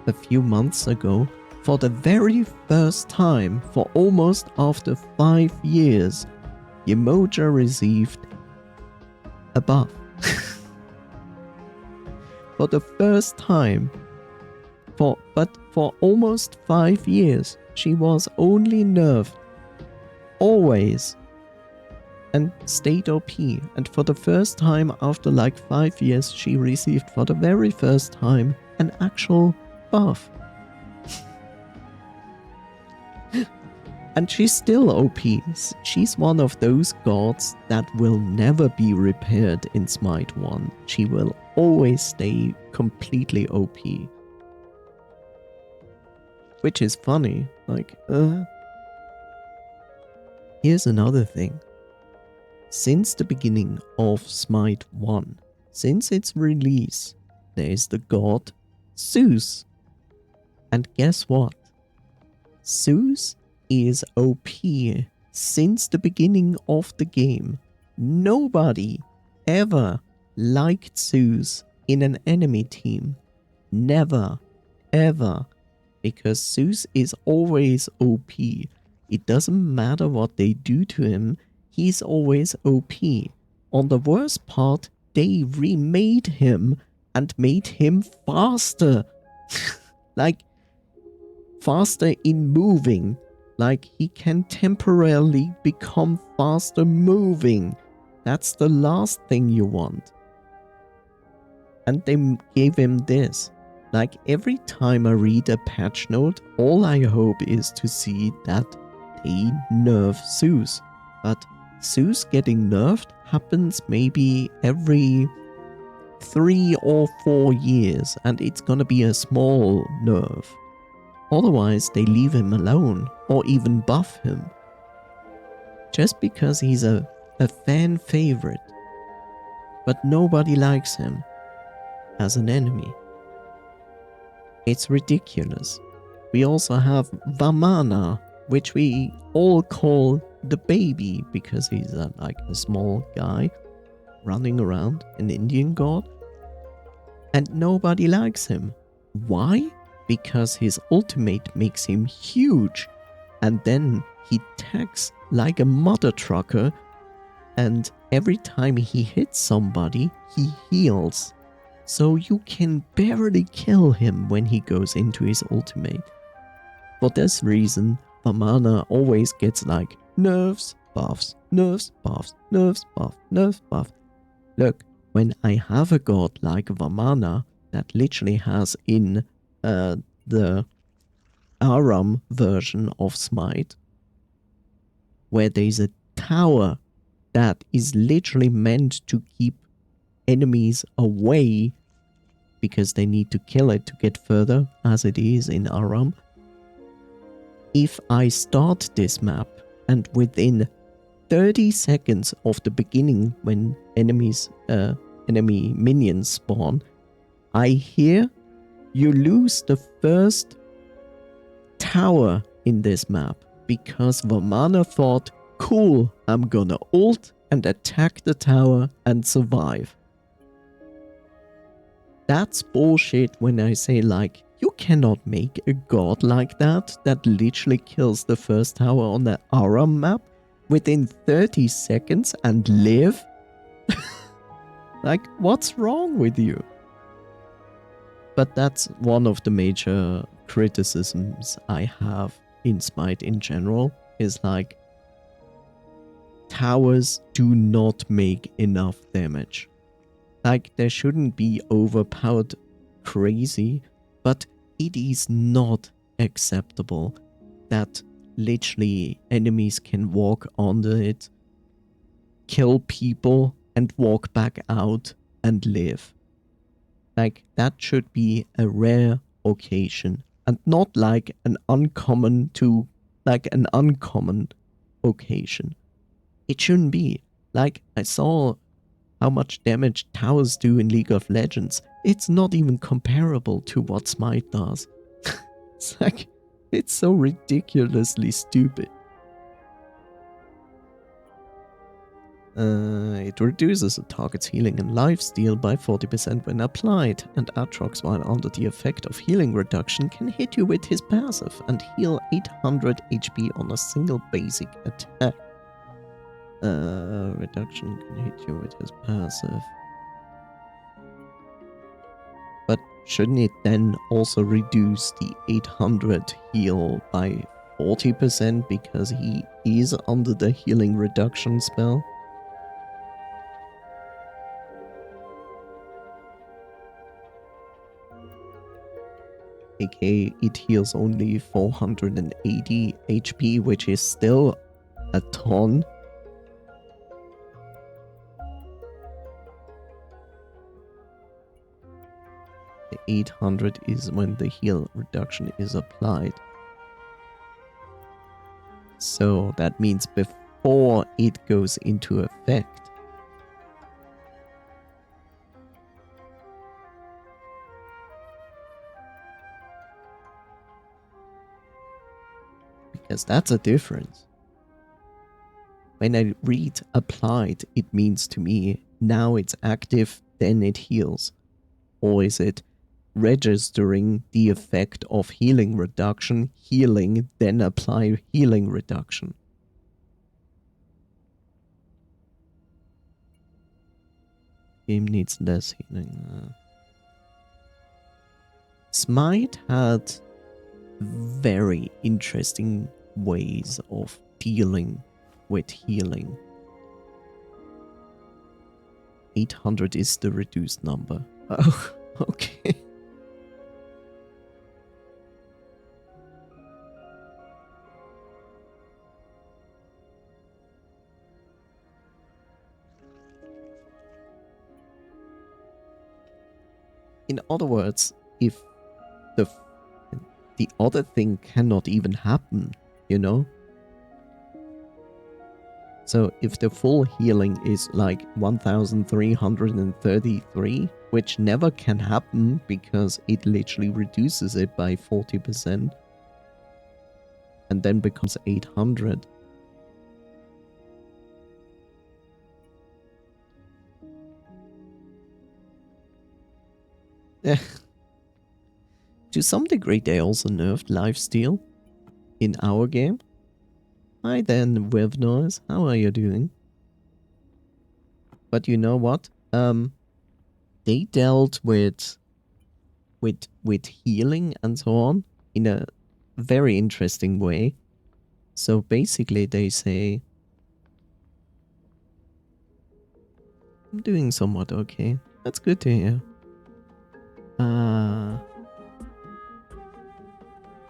a few months ago, for the very first time for almost after 5 years, Yemoja received a buff. For the first time, for almost 5 years, she was only nerfed, always, and stayed OP. And for the first time after like 5 years, she received for the very first time an actual buff. And she's still OP. She's one of those gods that will never be repaired in Smite 1. She will always stay completely OP. Which is funny. Like, Here's another thing. Since the beginning of Smite 1, since its release, there is the god Zeus. And guess what? Zeus is OP since the beginning of the game. Nobody ever liked Zeus in an enemy team. Never, ever. Because Zeus is always OP. It doesn't matter what they do to him, he's always OP. On the worst part, they remade him and made him faster. Like, faster in moving. Like, he can temporarily become faster moving. That's the last thing you want. And they gave him this. Like, every time I read a patch note, all I hope is to see that they nerf Zeus. But Zeus getting nerfed happens maybe every 3 or 4 years, and it's gonna be a small nerf. Otherwise, they leave him alone, or even buff him. Just because he's a fan favorite. But nobody likes him as an enemy. It's ridiculous. We also have Vamana, which we all call the baby because he's like a small guy running around, an Indian god. And nobody likes him. Why? Because his ultimate makes him huge. And then he tags like a mother trucker. And every time he hits somebody, he heals. So you can barely kill him when he goes into his ultimate. For this reason, Vamana always gets like nerfs, buffs, nerfs, buffs, nerfs, buff, nerfs, buff. Look, when I have a god like Vamana that literally has in the Aram version of Smite, where there's a tower that is literally meant to keep enemies away because they need to kill it to get further, as it is in Aram. If I start this map and within 30 seconds of the beginning when enemy minions spawn, I hear you lose the first tower in this map because Vamana thought, cool, I'm gonna ult and attack the tower and survive. That's bullshit when I say like, you cannot make a god like that literally kills the first tower on the Aram map within 30 seconds and live? Like, what's wrong with you? But that's one of the major criticisms I have in Smite in general, is like, towers do not make enough damage. Like, they shouldn't be overpowered crazy, but it is not acceptable that literally enemies can walk under it, kill people, and walk back out and live. Like, that should be a rare occasion and not like an uncommon occasion. It shouldn't be. Like, I saw how much damage towers do in League of Legends. It's not even comparable to what Smite does. It's like, it's so ridiculously stupid. It reduces a target's healing and lifesteal by 40% when applied, and Aatrox, while under the effect of healing reduction, can hit you with his passive and heal 800 HP on a single basic attack. Reduction can hit you with his passive. But shouldn't it then also reduce the 800 heal by 40% because he is under the healing reduction spell? aka it heals only 480 HP, which is still a ton. The 800 is when the heal reduction is applied. So that means before it goes into effect. Because that's a difference. When I read applied, it means to me now it's active, then it heals. Or is it registering the effect of healing reduction, healing, then apply healing reduction? Game needs less healing. Smite had very interesting ways of dealing with healing. 800 is the reduced number. Oh, okay. In other words, if the other thing cannot even happen, you know? So if the full healing is like 1333, which never can happen because it literally reduces it by 40% and then becomes 800. To some degree, they also nerfed lifesteal in our game. Hi then, With Noise. How are you doing? But you know what? They dealt with healing and so on in a very interesting way. So basically, they say, I'm doing somewhat okay. That's good to hear.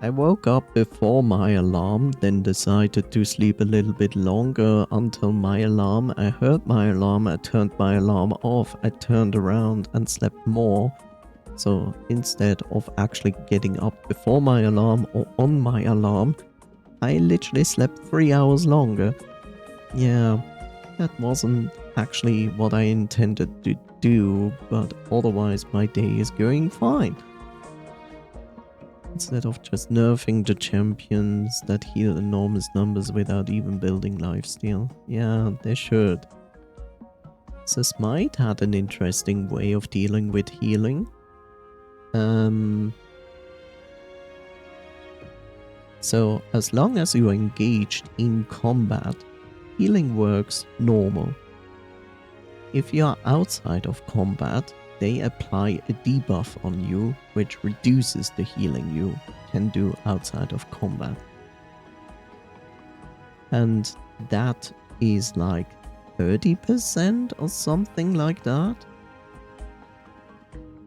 I woke up before my alarm, then decided to sleep a little bit longer until my alarm. I heard my alarm, I turned my alarm off, I turned around and slept more. So instead of actually getting up before my alarm or on my alarm, I literally slept 3 hours longer. Yeah, that wasn't actually what I intended to do, but otherwise my day is going fine. Instead of just nerfing the champions that heal enormous numbers without even building lifesteal. Yeah, they should. So Smite had an interesting way of dealing with healing. So as long as you are engaged in combat, healing works normal. If you are outside of combat, they apply a debuff on you, which reduces the healing you can do outside of combat. And that is like 30% or something like that.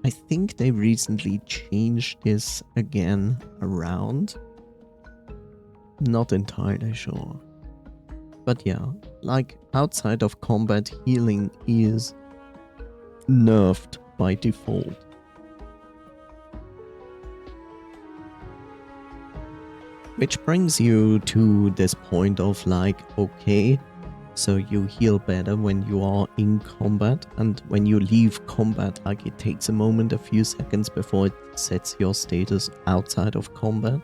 I think they recently changed this again around. Not entirely sure. But yeah, like outside of combat, healing is nerfed by default. Which brings you to this point of like, okay, so you heal better when you are in combat, and when you leave combat, like it takes a moment, a few seconds before it sets your status outside of combat.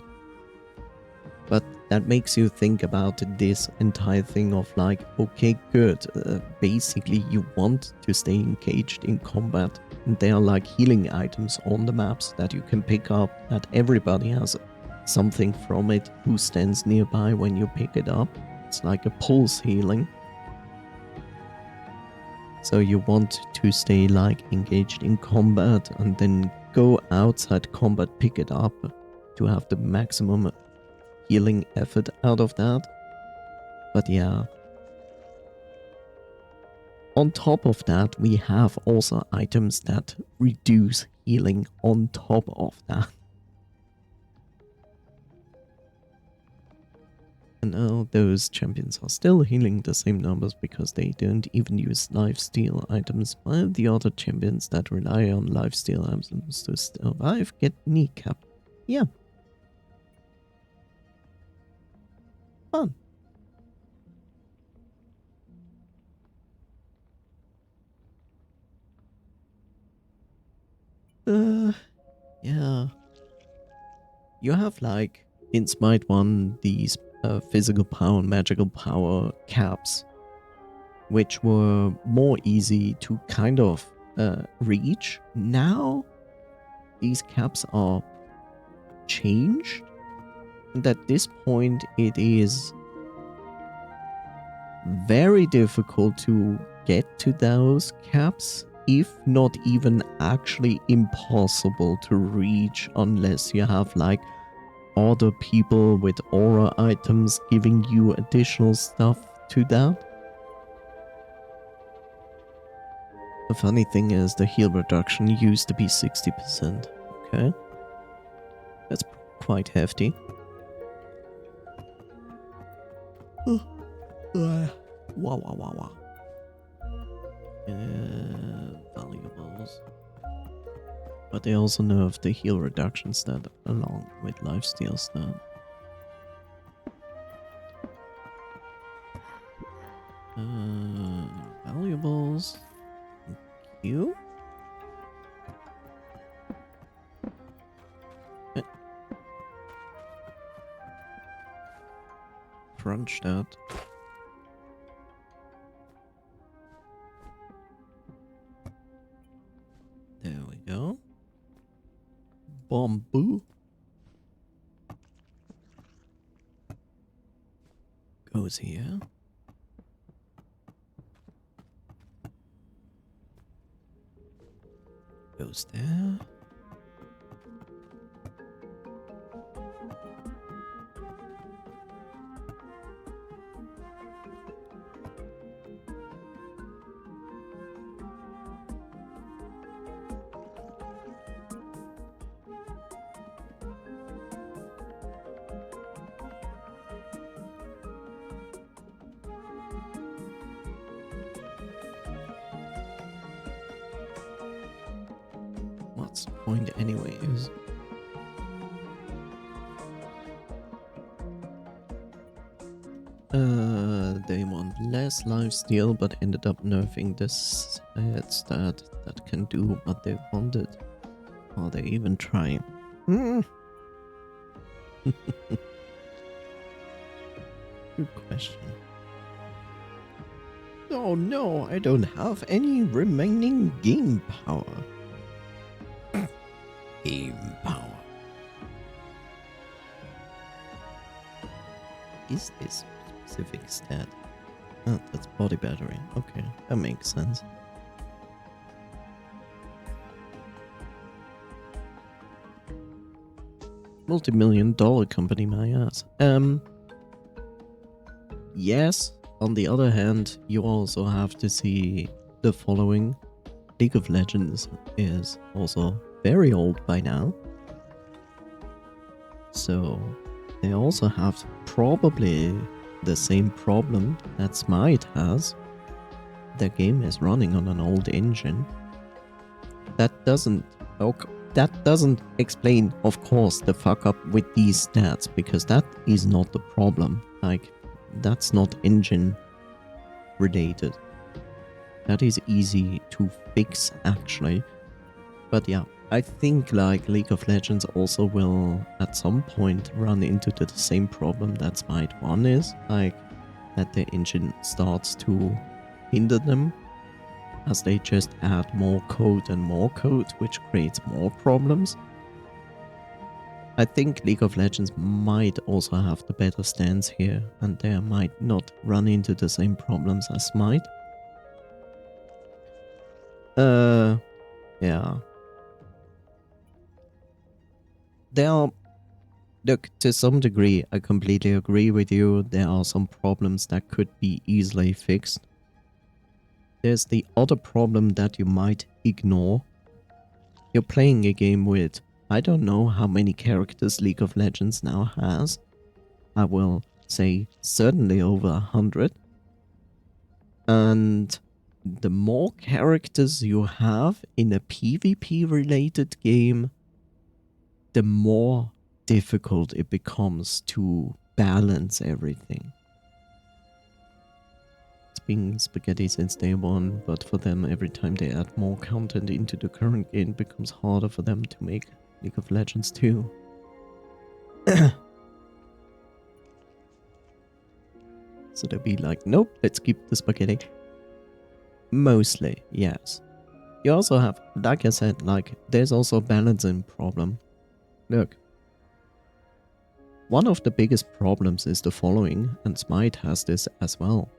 But that makes you think about this entire thing of like, okay, good, basically you want to stay engaged in combat, and there are like healing items on the maps that you can pick up, that everybody has something from it who stands nearby when you pick it up. It's like a pulse healing. So you want to stay like engaged in combat and then go outside combat, pick it up to have the maximum healing effort out of that. But yeah. On top of that, we have also items that reduce healing on top of that. And now those champions are still healing the same numbers because they don't even use lifesteal items, while the other champions that rely on lifesteal items to survive get kneecapped. Yeah. Fun. Yeah. You have like, in Smite 1, these physical power and magical power caps, which were more easy to kind of reach. Now, these caps are changed, and at this point it is very difficult to get to those caps, if not even actually impossible to reach, unless you have like other people with aura items giving you additional stuff to that. The funny thing is the heal reduction used to be 60%. Okay. That's quite hefty. Wow, wow, wow, wow. Valuables. But they also nerfed the heal reduction stat along with lifesteal stat. Valuables. Thank you. Crunch that. There we go. Bamboo. Goes here. Goes there. What's the point anyways? They want less lifesteal, but ended up nerfing this stat that can do what they wanted. Are they even trying? Good question. Oh no, I don't have any remaining game power. Game power. Is this specific stat? Oh, that's body battery. Okay, that makes sense. Multi-million-dollar company, my ass. Yes. On the other hand, you also have to see the following. League of Legends is also very old by now. So they also have probably the same problem that Smite has. Their game is running on an old engine. That doesn't explain, of course, the fuck up with these stats, because that is not the problem. Like, that's not engine related. That is easy to fix, actually. But yeah, I think like League of Legends also will at some point run into the same problem that Smite 1 is, like that the engine starts to hinder them as they just add more code and more code, which creates more problems. I think League of Legends might also have the better stance here, and they might not run into the same problems as Smite. Yeah. Look, to some degree, I completely agree with you. There are some problems that could be easily fixed. There's the other problem that you might ignore. You're playing a game with, I don't know how many characters League of Legends now has. I will say certainly over 100. And the more characters you have in a PvP related game, the more difficult it becomes to balance everything. It's been spaghetti since day one, but for them, every time they add more content into the current game, it becomes harder for them to make League of Legends 2. So they'll be like, nope, let's keep the spaghetti. Mostly, yes. You also have, like I said, like, there's also a balancing problem. Look, one of the biggest problems is the following, and Smite has this as well.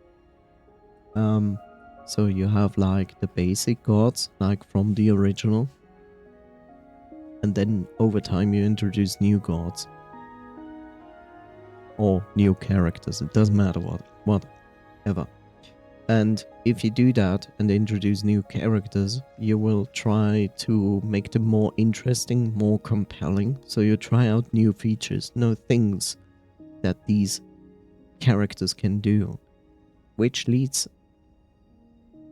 So you have like the basic gods, like from the original, and then over time you introduce new gods. Or new characters, it doesn't matter whatever. And if you do that and introduce new characters, you will try to make them more interesting, more compelling. So you try out new features, new things that these characters can do, which leads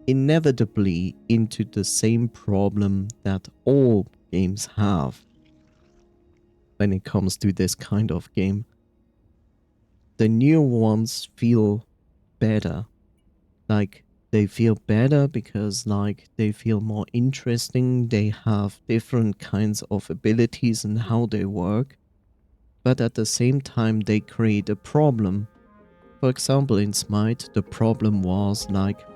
inevitably into the same problem that all games have when it comes to this kind of game. The new ones feel better. Like, they feel better because, like, they feel more interesting. They have different kinds of abilities and how they work. But at the same time, they create a problem. For example, in Smite, the problem was, like,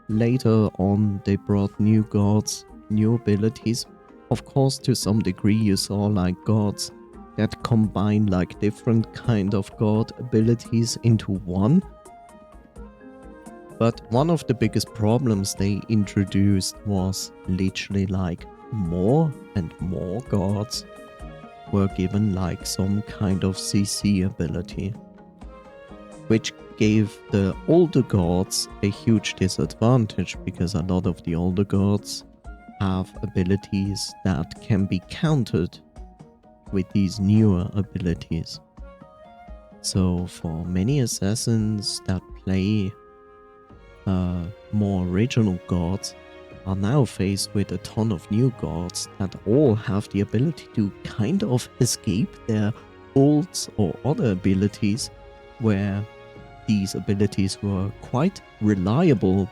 later on, they brought new gods, new abilities. Of course, to some degree, you saw, like, gods that combine, like, different kind of god abilities into one. But one of the biggest problems they introduced was literally like more and more gods were given like some kind of CC ability, which gave the older gods a huge disadvantage because a lot of the older gods have abilities that can be countered with these newer abilities. So for many assassins that play more original gods are now faced with a ton of new gods that all have the ability to kind of escape their ults or other abilities, where these abilities were quite reliable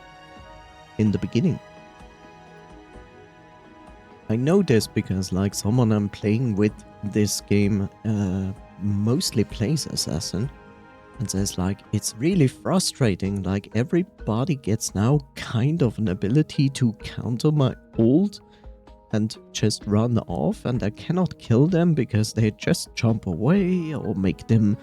in the beginning. I know this because like someone I'm playing with this game mostly plays Assassin and says like, it's really frustrating, like everybody gets now kind of an ability to counter my ult and just run off, and I cannot kill them because they just jump away or make them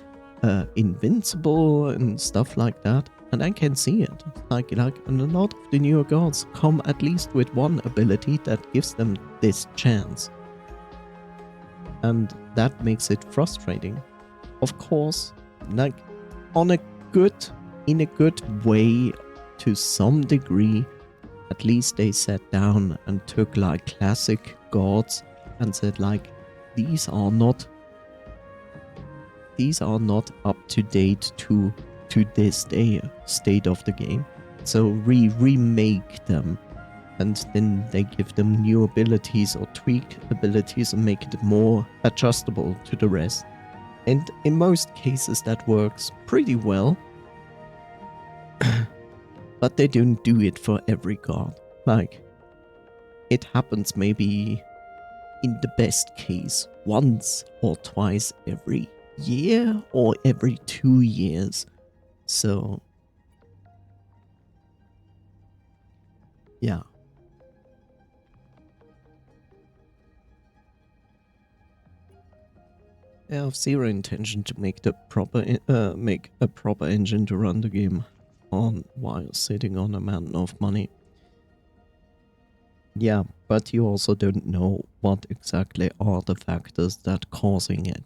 invincible and stuff like that. And I can see it. Like and a lot of the newer gods come at least with one ability that gives them this chance. And that makes it frustrating. Of course, like in a good way to some degree, at least they sat down and took like classic gods and said like, these are not up to date to this day state of the game. So remake them, and then they give them new abilities or tweak abilities and make it more adjustable to the rest. And in most cases that works pretty well. But they don't do it for every god. Like, it happens maybe in the best case once or twice every year or every 2 years. So, yeah. I have zero intention to make a proper engine to run the game on while sitting on a mountain of money. Yeah, but you also don't know what exactly are the factors that causing it.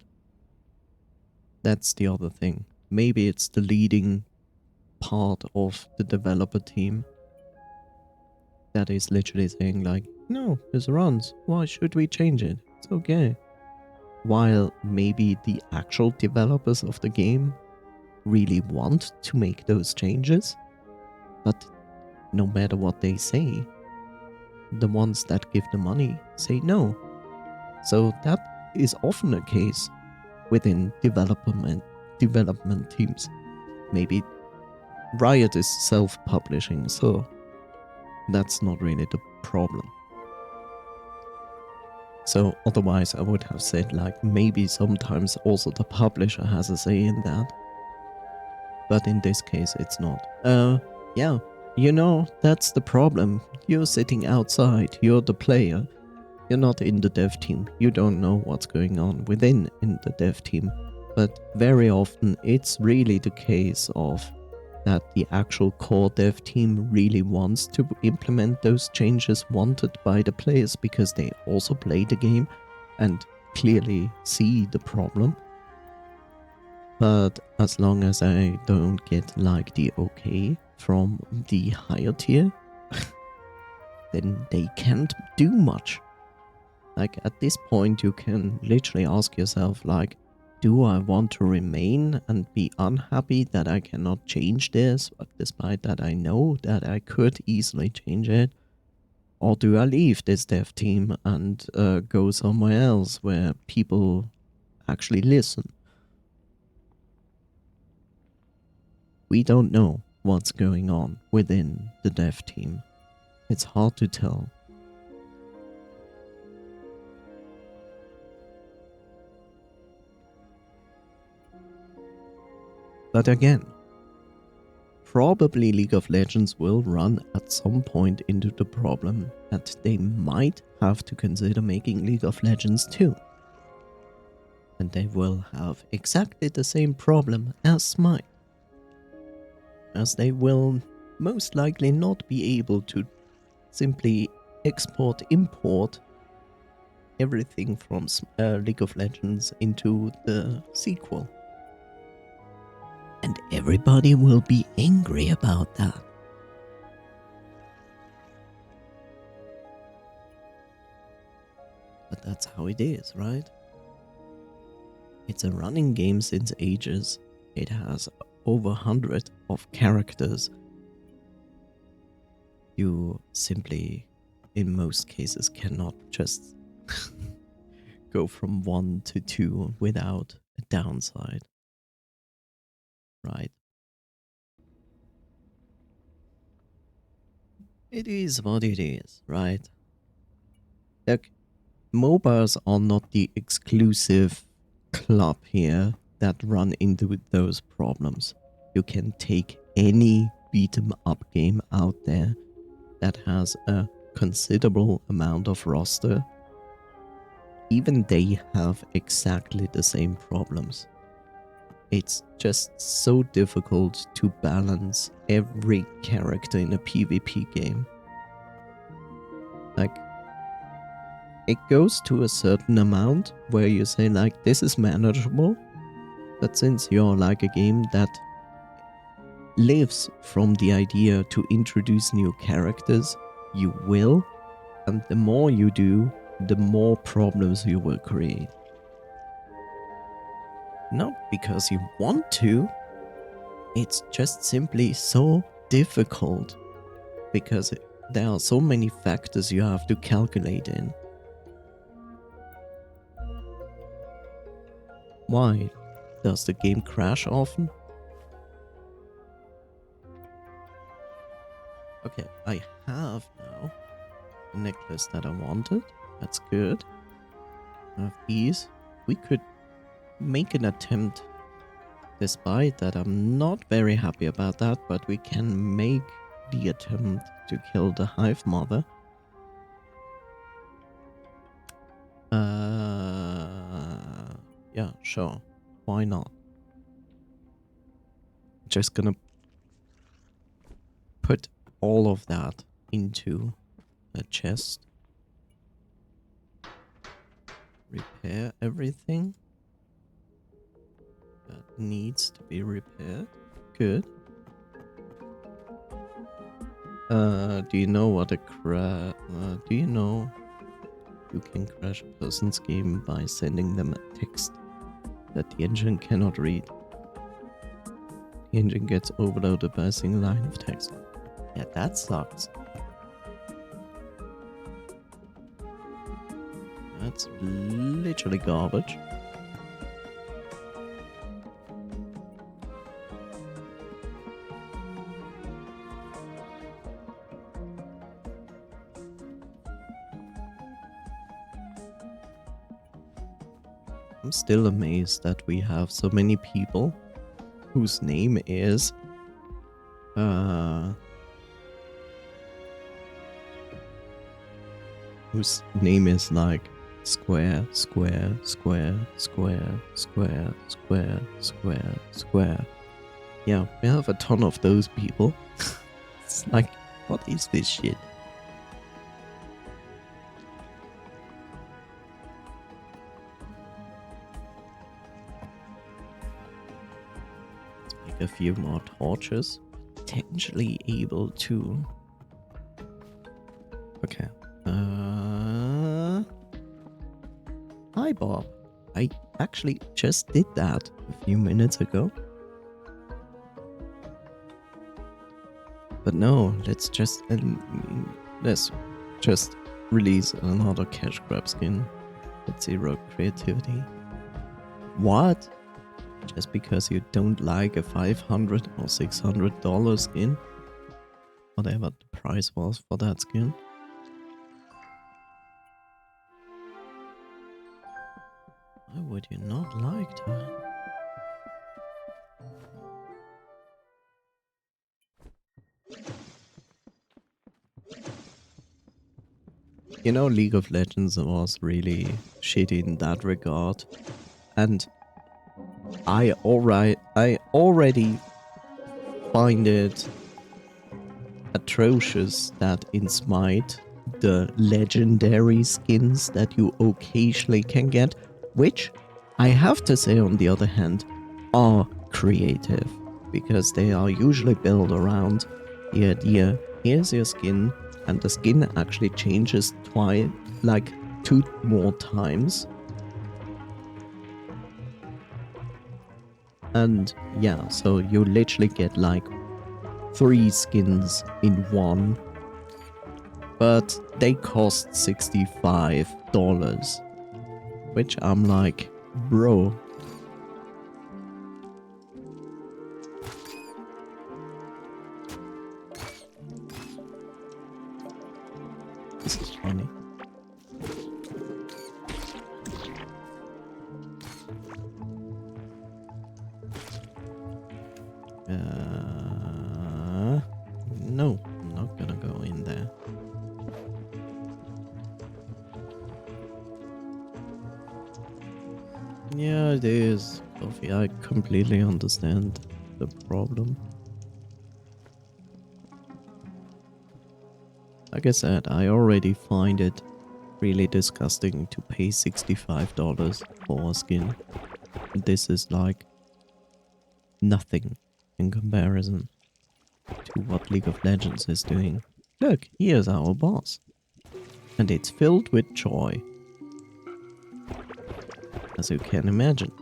That's the other thing. Maybe it's the leading part of the developer team that is literally saying like, no, this runs, why should we change it? It's okay. While maybe the actual developers of the game really want to make those changes, but no matter what they say, the ones that give the money say no. So that is often a case within development teams. Maybe Riot is self-publishing, so that's not really the problem. So otherwise I would have said like, maybe sometimes also the publisher has a say in that. But in this case it's not. Yeah, you know, that's the problem. You're sitting outside, you're the player. You're not in the dev team. You don't know what's going on within in the dev team. But very often it's really the case of that the actual core dev team really wants to implement those changes wanted by the players because they also play the game and clearly see the problem. But as long as I don't get like the okay from the higher tier, then they can't do much. Like at this point you can literally ask yourself like, do I want to remain and be unhappy that I cannot change this, despite that I know that I could easily change it? Or do I leave this dev team and go somewhere else where people actually listen? We don't know what's going on within the dev team. It's hard to tell. But again, probably League of Legends will run at some point into the problem that they might have to consider making League of Legends 2. And they will have exactly the same problem as Smite. As they will most likely not be able to simply import everything from League of Legends into the sequel. And everybody will be angry about that. But that's how it is, right? It's a running game since ages. It has over 100 of characters. You simply, in most cases, cannot just go from 1 to 2 without a downside. Right? It is what it is, right? Like, MOBAs are not the exclusive club here that run into those problems. You can take any beat 'em up game out there that has a considerable amount of roster. Even they have exactly the same problems. It's just so difficult to balance every character in a PvP game. Like, it goes to a certain amount where you say like, this is manageable, but since you're like a game that lives from the idea to introduce new characters, you will, and the more you do, the more problems you will create. Not because you want to, it's just simply so difficult because there are so many factors you have to calculate in. Why? Does the game crash often? Okay, I have now the necklace that I wanted. That's good. I have these. We could make an attempt, despite that I'm not very happy about that, but we can make the attempt to kill the Hive Mother. Yeah, sure. Why not? Just gonna put all of that into a chest. Repair everything that needs to be repaired. Good. Do you know what a do you know you can crash a person's game by sending them a text that the engine cannot read? The engine gets overloaded by a single line of text. Yeah, that sucks. That's literally garbage. I'm still amazed that we have so many people whose name is like square, square, square, square, square, square, square, square. Yeah, we have a ton of those people. It's like, what is this shit? Let's make a few more torches. Potentially able to... Okay. Hi, Bob. I actually just did that a few minutes ago. But no, let's just release another cash grab skin with 0 creativity. What? Just because you don't like a $500 or $600 skin? Whatever the price was for that skin. Why would you not like that? You know, League of Legends was really shitty in that regard. And I already find it atrocious that in Smite, the legendary skins that you occasionally can get, which I have to say on the other hand, are creative, because they are usually built around the idea, here's your skin, and the skin actually changes twice, like 2 more times. And yeah, so you literally get like 3 skins in one, but they cost $65, which I'm like, bro. This is funny. No, I'm not gonna go in there. Yeah, it is, Sophie. I completely understand the problem. Like I said, I already find it really disgusting to pay $65 for a skin. This is like nothing in comparison to what League of Legends is doing. Look, here's our boss. And it's filled with joy, as you can imagine.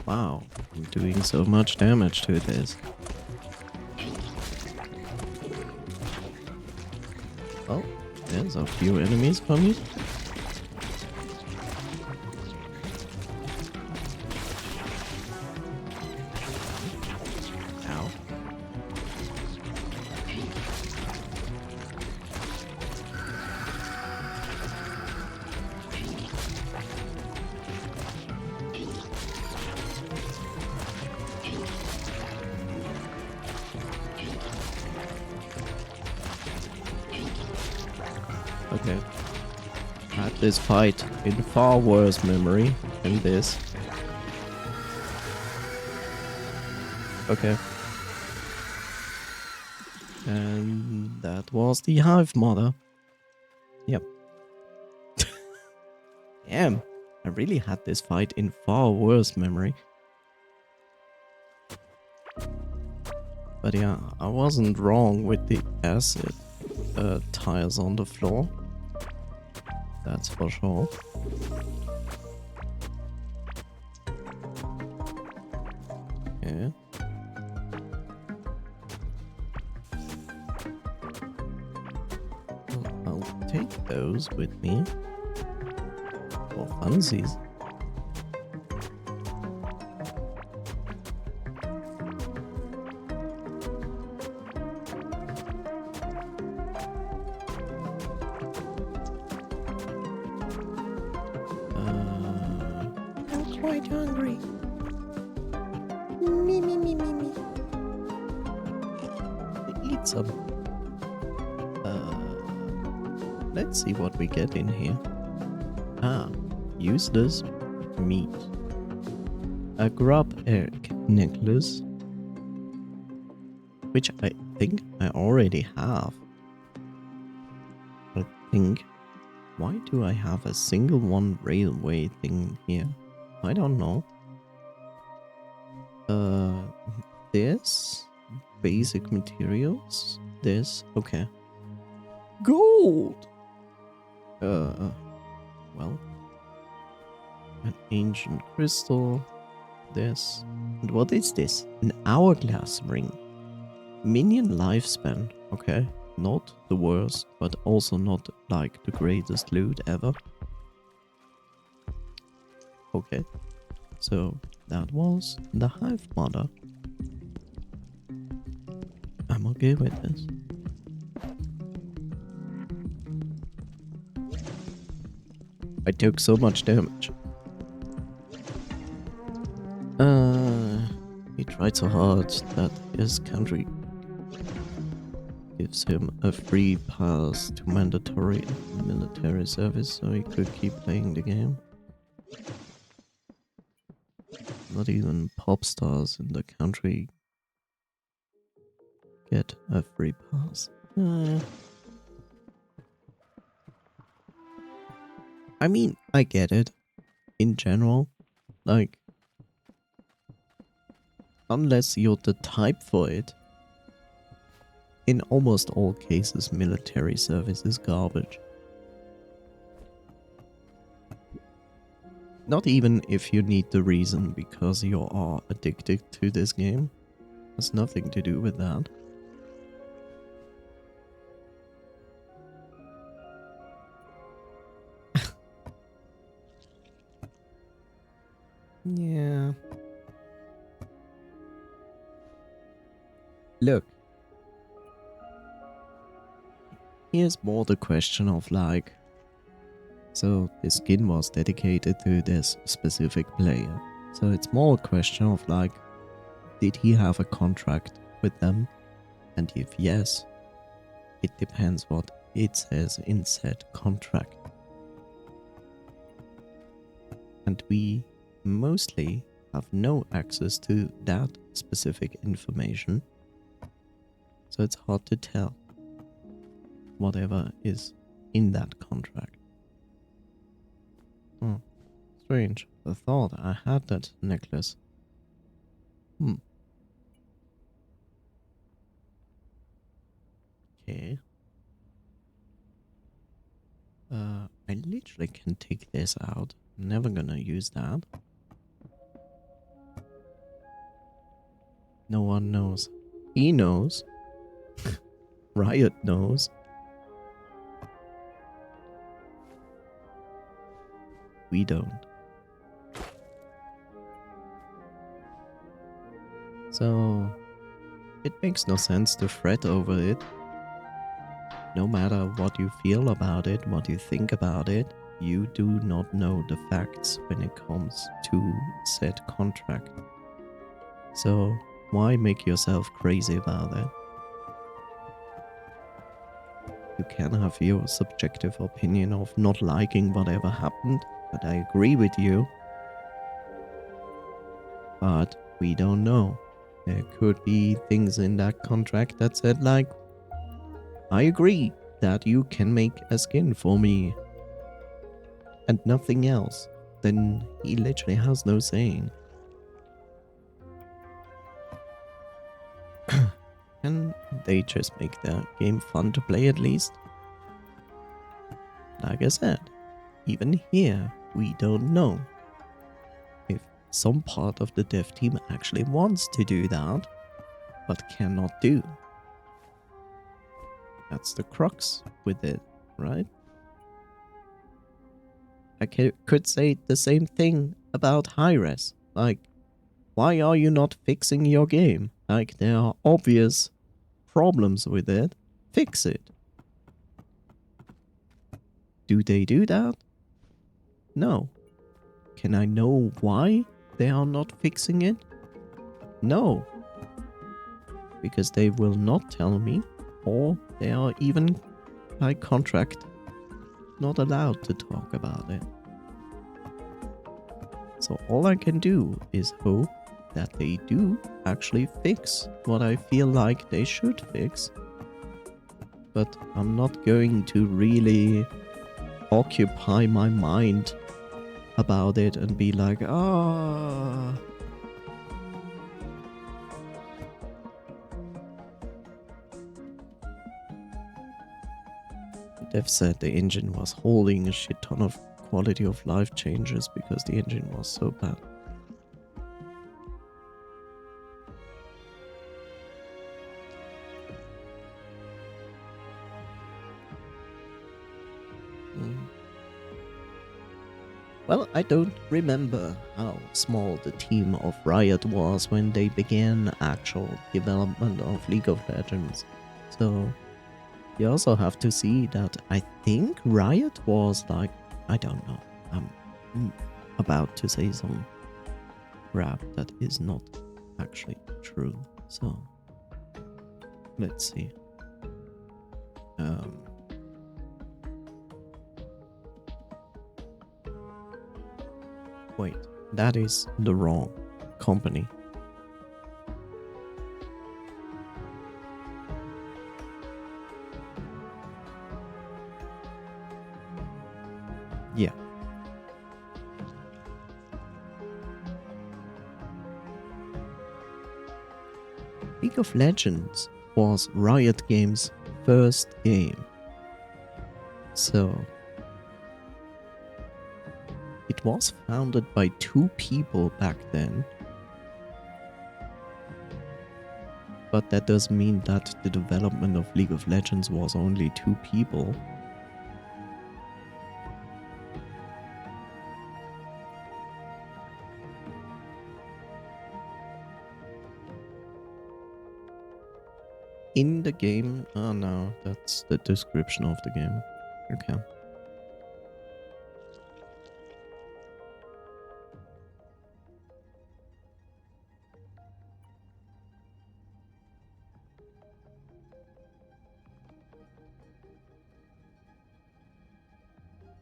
Wow, I'm doing so much damage to this. Oh, there's a few enemies for me. Ow. Okay. I had this fight in far worse memory than this. Okay. And that was the Hive Mother. Yep. Damn. I really had this fight in far worse memory. But yeah, I wasn't wrong with the acid tiles on the floor. That's for sure. Yeah. Well, I'll take those with me. For funsies. I'm quite hungry. Me. Eat some. Let's see what we get in here. Ah, useless meat. A grub egg necklace, which I think I already have. I think. Why do I have a single one railway thing here? I don't know. This basic materials. This okay. Gold. Well, an ancient crystal. This. And what is this? An hourglass ring. Minion lifespan. Okay. Not the worst, but also not like the greatest loot ever. Okay. So that was the Hive Mother. I'm okay with this. I took so much damage. He tried so hard that his country gives him a free pass to mandatory military service so he could keep playing the game. Not even pop stars in the country get a free pass. I mean, I get it. In general, like, unless you're the type for it, in almost all cases, military service is garbage. Not even if you need the reason because you are addicted to this game. Has nothing to do with that. Yeah. Look, here's more the question of like, so the skin was dedicated to this specific player. So it's more a question of like, did he have a contract with them? And if yes, it depends what it says in said contract. And we mostly have no access to that specific information. So it's hard to tell whatever is in that contract. Oh, strange. The thought I had that necklace. Okay. I literally can take this out. Never gonna use that. No one knows. He knows. Riot knows. We don't. So, it makes no sense to fret over it. No matter what you feel about it, what you think about it, you do not know the facts when it comes to said contract. So, why make yourself crazy about it? You can have your subjective opinion of not liking whatever happened, but I agree with you. But we don't know. There could be things in that contract that said like, I agree that you can make a skin for me and nothing else. Then he literally has no saying. Can they just make the game fun to play at least? Like I said, even here, we don't know if some part of the dev team actually wants to do that, but cannot do. That's the crux with it, right? I could say the same thing about HERE. Like, why are you not fixing your game? Like, there are obvious problems with it. Fix it. Do they do that? No. Can I know why they are not fixing it? No. Because they will not tell me, or they are even by contract not allowed to talk about it. So all I can do is hope that they do actually fix what I feel like they should fix. But I'm not going to really occupy my mind about it and be like, ah. Dev said the engine was holding a shit ton of quality of life changes because the engine was so bad. Well, I don't remember how small the team of Riot was when they began actual development of League of Legends. So you also have to see that I think Riot was like, I don't know, I'm about to say some crap that is not actually true. So let's see. Wait, that is the wrong company. Yeah. League of Legends was Riot Games' first game. So it was founded by 2 people back then. But that doesn't mean that the development of League of Legends was only 2 people. in the game? Oh no, that's the description of the game. Okay.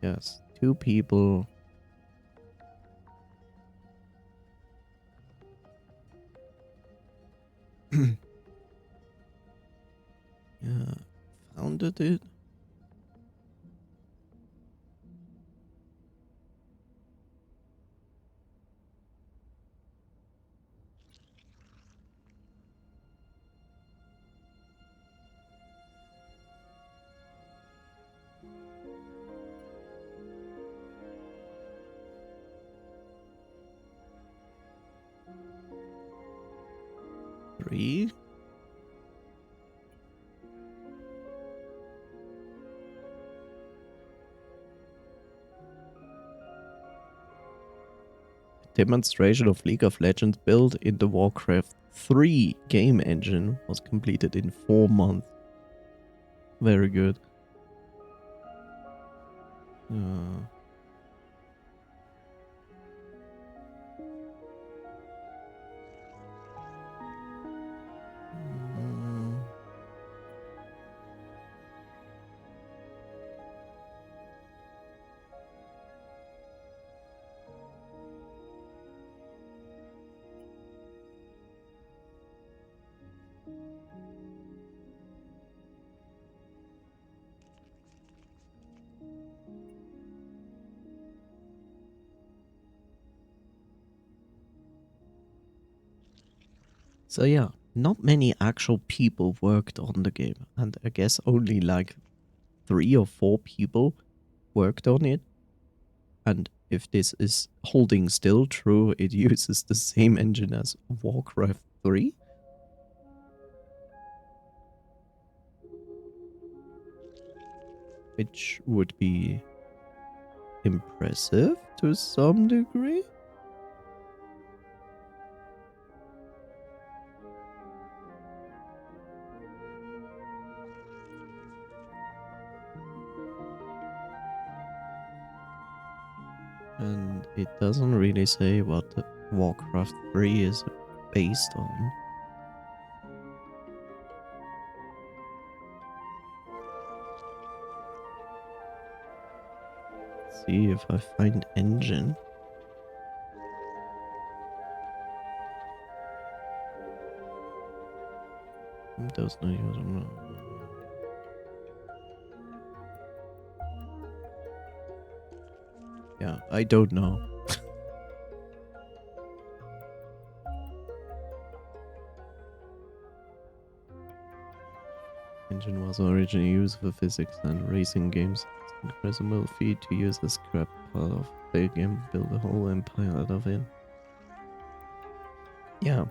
Yes, 2 people. Yeah, founded it. Three. Demonstration of League of Legends built in the Warcraft 3 game engine was completed in 4 months. Very good. Uh, mm, so yeah, not many actual people worked on the game, and I guess only like 3 or 4 people worked on it. And if this is holding still true, it uses the same engine as Warcraft 3. Which would be impressive to some degree. And it doesn't really say what the Warcraft 3 is based on. Let's see if I find engine. Those no use. Yeah, I don't know. Engine was originally used for physics and racing games. It's an incredible feat to use a scrap part of the game, build a whole empire out of it. Yeah.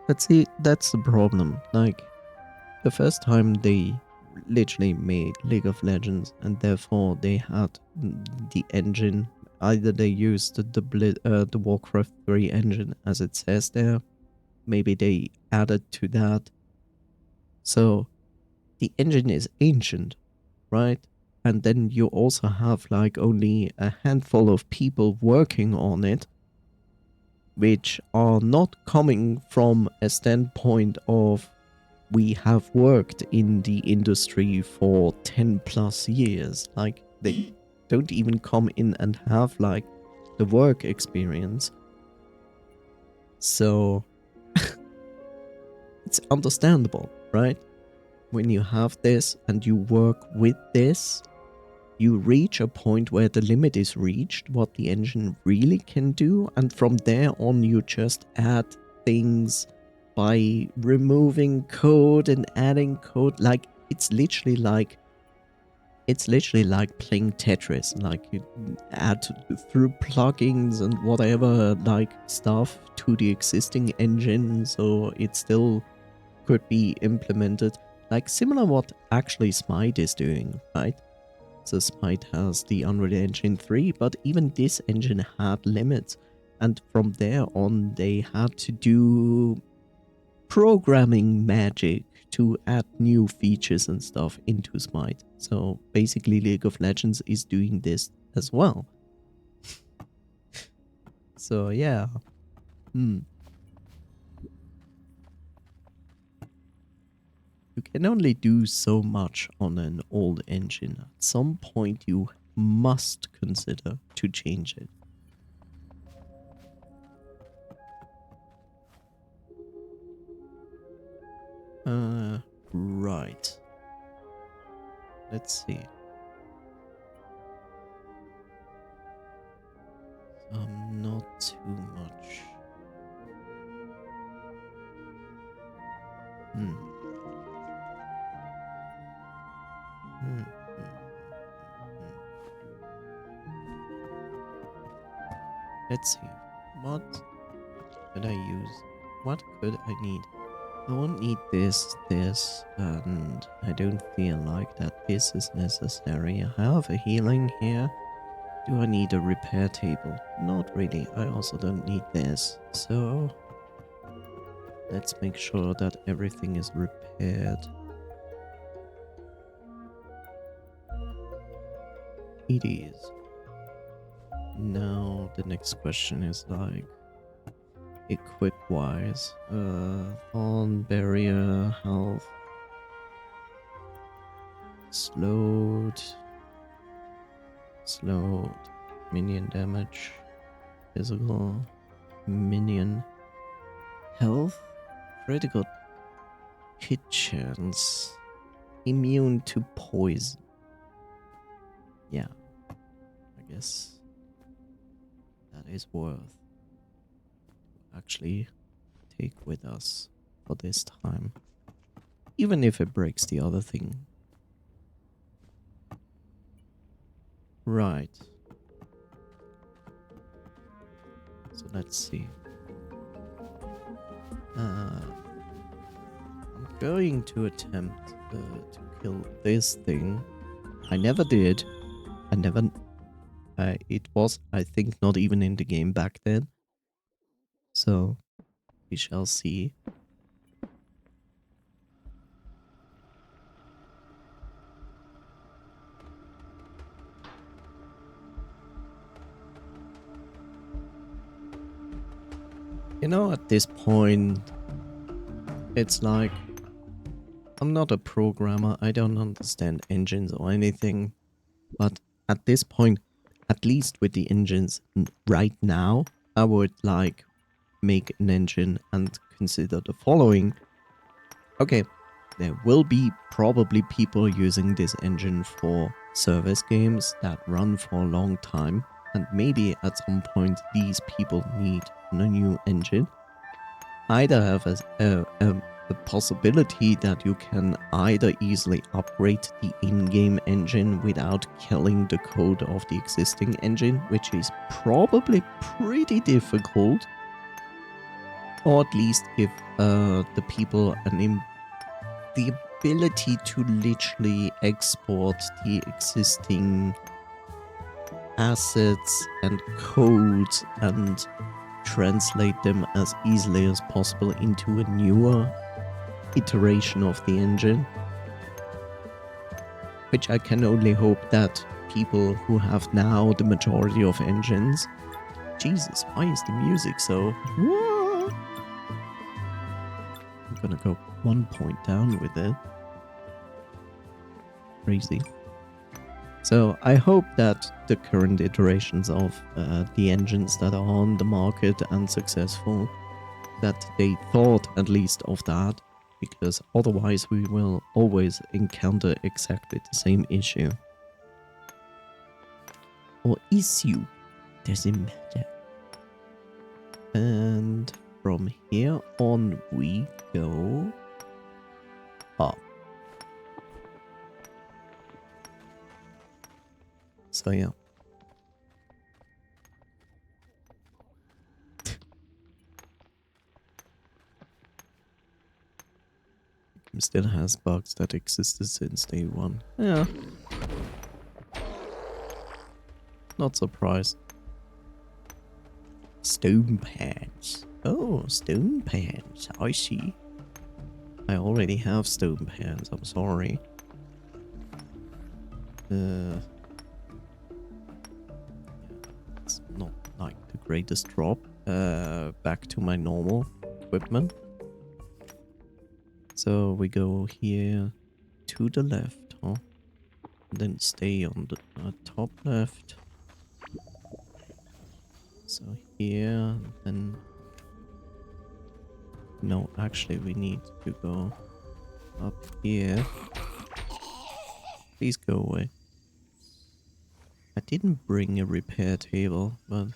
But see, that's the problem. Like, the first time they literally made League of Legends, and therefore they had the engine. Either they used the Warcraft 3 engine as it says there, maybe they added to that. So the engine is ancient, right? And then you also have like only a handful of people working on it, which are not coming from a standpoint of we have worked in the industry for 10 plus years. Like, they don't even come in and have like the work experience. So it's understandable, right? When you have this and you work with this, you reach a point where the limit is reached, what the engine really can do, and from there on you just add things by removing code and adding code. Like, it's literally like playing Tetris. Like, you add through plugins and whatever like stuff to the existing engine, so it still could be implemented. Like, similar what actually Smite is doing, right? So Smite has the Unreal Engine 3, but even this engine had limits. And from there on, they had to do programming magic to add new features and stuff into Smite. So basically League of Legends is doing this as well. So yeah. You can only do so much on an old engine. At some point you must consider to change it. Right. Let's see. Not too much. Hmm. Let's see. What could I use? What could I need? I won't need this, and I don't feel like that this is necessary. I have a healing here. Do I need a repair table? Not really. I also don't need this. So let's make sure that everything is repaired. It is. Now the next question is like equip wise. On barrier, health, slowed, minion damage, physical, minion health, critical hit chance, immune to poison. Yeah, I guess that is worth actually take with us for this time, even if it breaks the other thing. Right. So let's see. I'm going to attempt to kill this thing. I never did. It was, I think, not even in the game back then. So we shall see. You know, at this point, it's like, I'm not a programmer, I don't understand engines or anything, but at this point, at least with the engines right now, I would like make an engine and consider the following. Okay, there will be probably people using this engine for service games that run for a long time, and maybe at some point these people need a new engine. Either have a possibility that you can either easily upgrade the in-game engine without killing the code of the existing engine, which is probably pretty difficult, or at least give the people the ability to literally export the existing assets and codes and translate them as easily as possible into a newer iteration of the engine. Which I can only hope that people who have now the majority of engines... Jesus, why is the music so... What? I'm gonna go 1 point down with it. Crazy. So I hope that the current iterations of the engines that are on the market and successful, that they thought at least of that, because otherwise we will always encounter exactly the same issue. Or issue, doesn't matter. And from here on we go up. So yeah. It still has bugs that existed since day one. Yeah. Not surprised. Stone pans. Oh, stone pans. I see. I already have stone pans, I'm sorry. It's not like the greatest drop. Back to my normal equipment. So we go here to the left, huh? Then stay on the top left. So here, then... No, actually we need to go up here. Please go away. I didn't bring a repair table, but...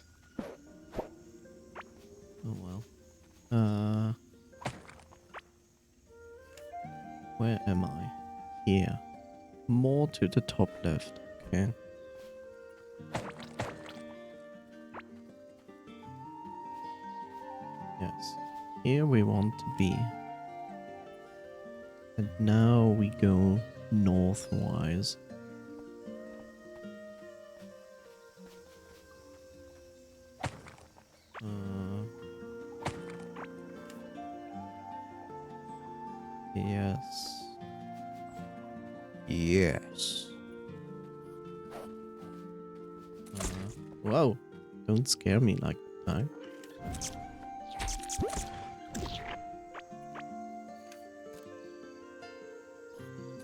Oh well. Where am I? Here. More to the top left. Okay. Yes. Here we want to be. And now we go northwise. Yes. Yes. Whoa. Don't scare me like that.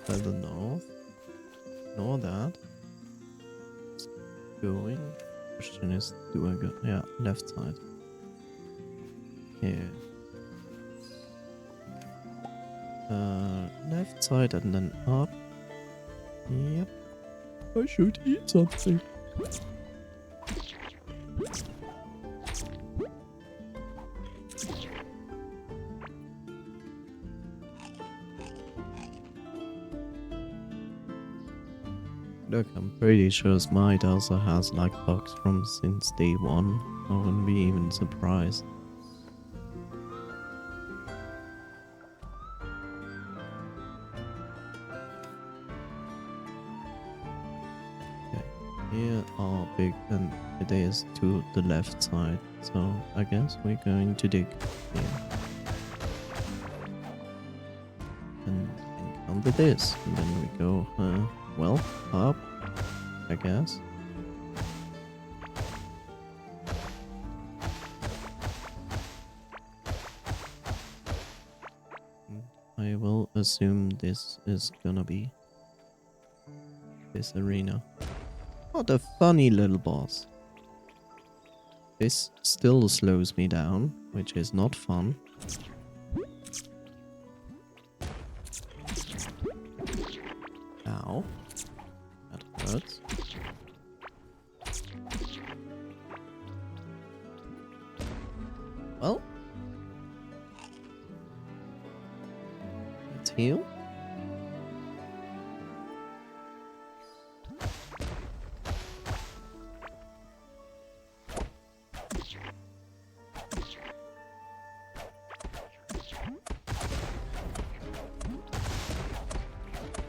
Further north. Ignore that. Just going. Question is, do I go? Yeah, left side. Here. Left side and then up. Yep. I should eat something. Look, I'm pretty sure Smite also has like bugs from since day one. I wouldn't be even surprised. Here are big, and it is to the left side, so I guess we're going to dig here. And encounter this, and then we go, well, up, I guess. I will assume this is gonna be this arena. What a funny little boss. This still slows me down, which is not fun. Ow. That hurts. Well. Let's heal.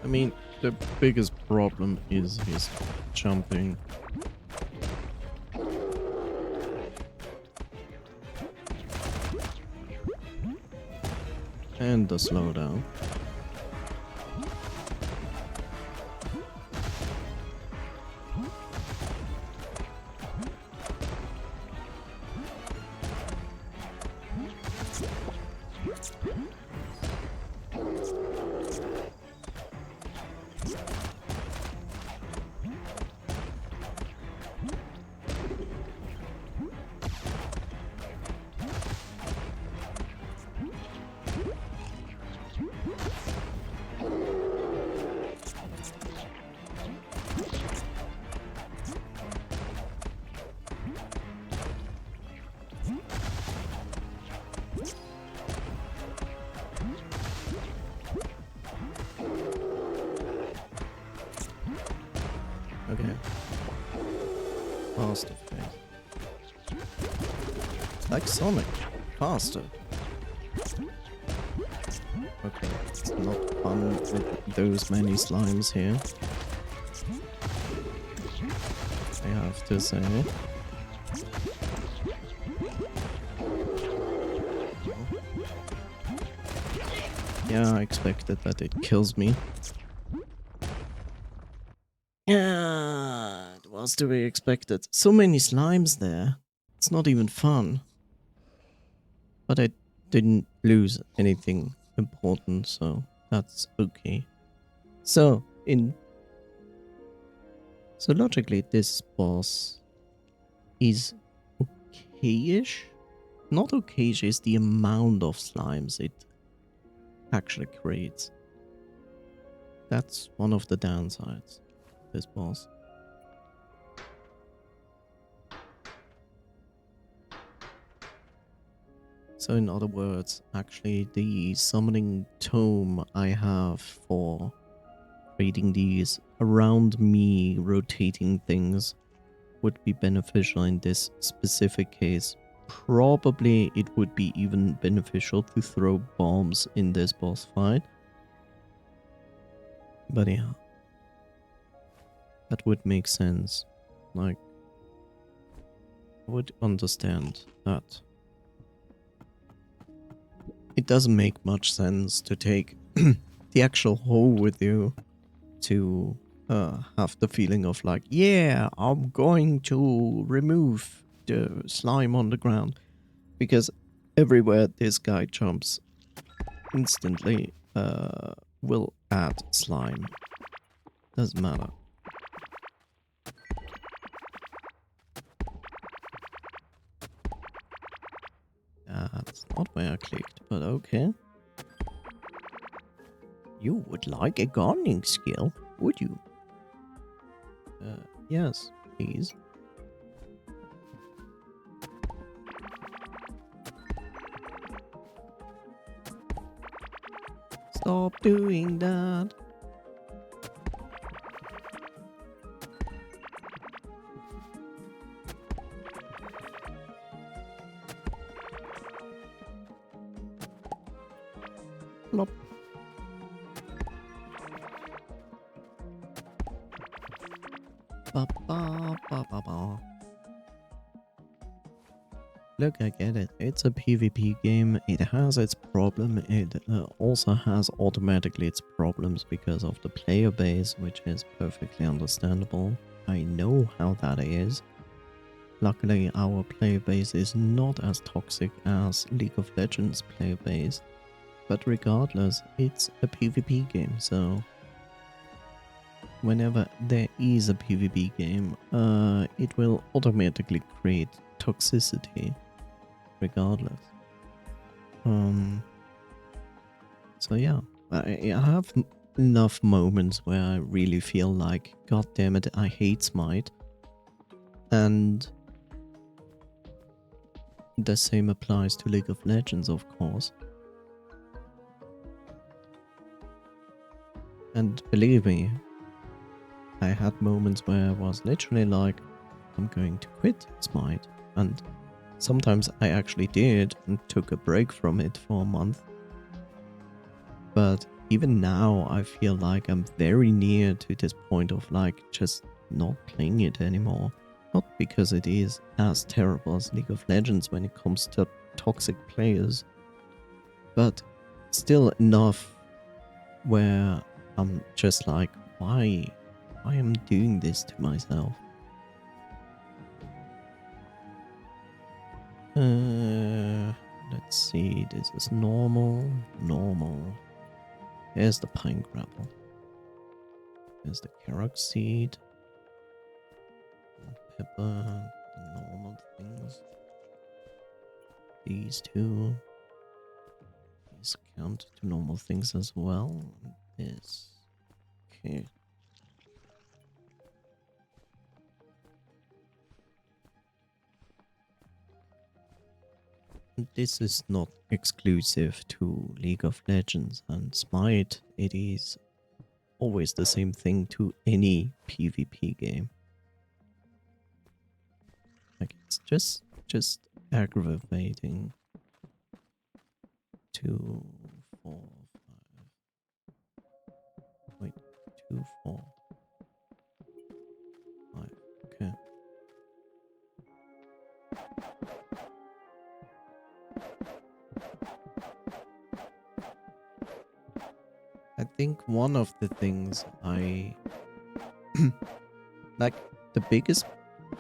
I mean, the biggest problem is his jumping. And the slowdown. Okay. Faster phase. Like Sonic. Faster. Okay, it's not fun with those many slimes here. I have to say. Yeah, I expected that it kills me. Yeah, it was to be expected. So many slimes there. It's not even fun. But I didn't lose anything important, so that's okay. So logically this boss is okay-ish. Not okay-ish is the amount of slimes it actually creates. That's one of the downsides of this boss. So in other words, actually the summoning tome I have for creating these around me rotating things would be beneficial in this specific case. Probably it would be even beneficial to throw bombs in this boss fight. But yeah, that would make sense. Like, I would understand that. It doesn't make much sense to take the actual hole with you to have the feeling of like, yeah, I'm going to remove the slime on the ground. Because everywhere this guy jumps instantly will add slime. Doesn't matter. That's not where I clicked, but okay. You would like a gardening skill, would you? Yes, please. Stop doing that. Plop. Ba ba ba ba ba. Look, I get it. It's a PvP game. It has its problem. It also has automatically its problems because of the player base, which is perfectly understandable. I know how that is. Luckily, our player base is not as toxic as League of Legends player base. But regardless, it's a PvP game, so whenever there is a PvP game, it will automatically create toxicity. Regardless. So yeah, I have enough moments where I really feel like, god damn it, I hate Smite. And the same applies to League of Legends, of course. And believe me, I had moments where I was literally like, I'm going to quit Smite. And sometimes I actually did and took a break from it for a month. But even now, I feel like I'm very near to this point of like just not playing it anymore. Not because it is as terrible as League of Legends when it comes to toxic players, but still enough where I'm just like, why am I doing this to myself? Let's see, this is normal. There's the pine grapple. There's the carrot seed. Pepper, the normal things. These two. These count to normal things as well. This. Okay. This is not exclusive to League of Legends and Smite. It is always the same thing to any PvP game. Like, it's just aggravating. 2, 4, 5. Wait, 2, 4, 5. Okay. think one of the things I like, the biggest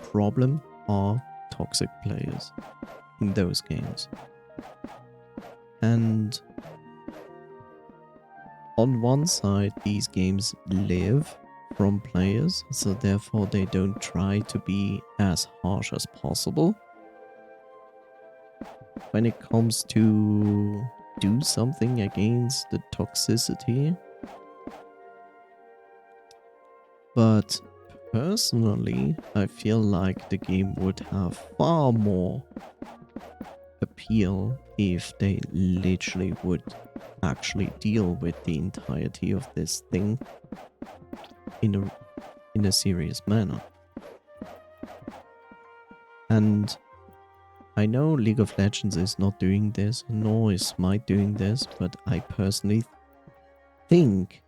problem are toxic players in those games. And on one side, these games live from players, so therefore they don't try to be as harsh as possible. When it comes to do something against the toxicity. But personally, I feel like the game would have far more appeal if they literally would actually deal with the entirety of this thing in a serious manner. And I know League of Legends is not doing this, nor is Smite doing this, but I personally think,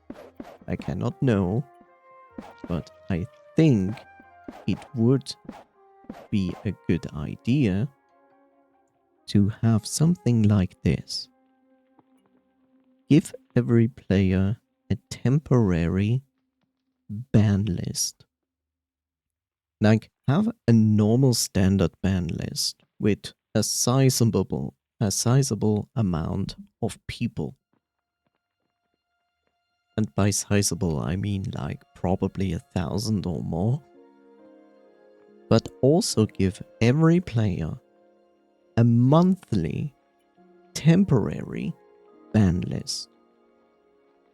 I cannot know, but I think it would be a good idea to have something like this. Give every player a temporary ban list. Like, have a normal standard ban list with a sizable amount of people. And by sizable, I mean like probably 1,000 or more. But also give every player a monthly temporary ban list.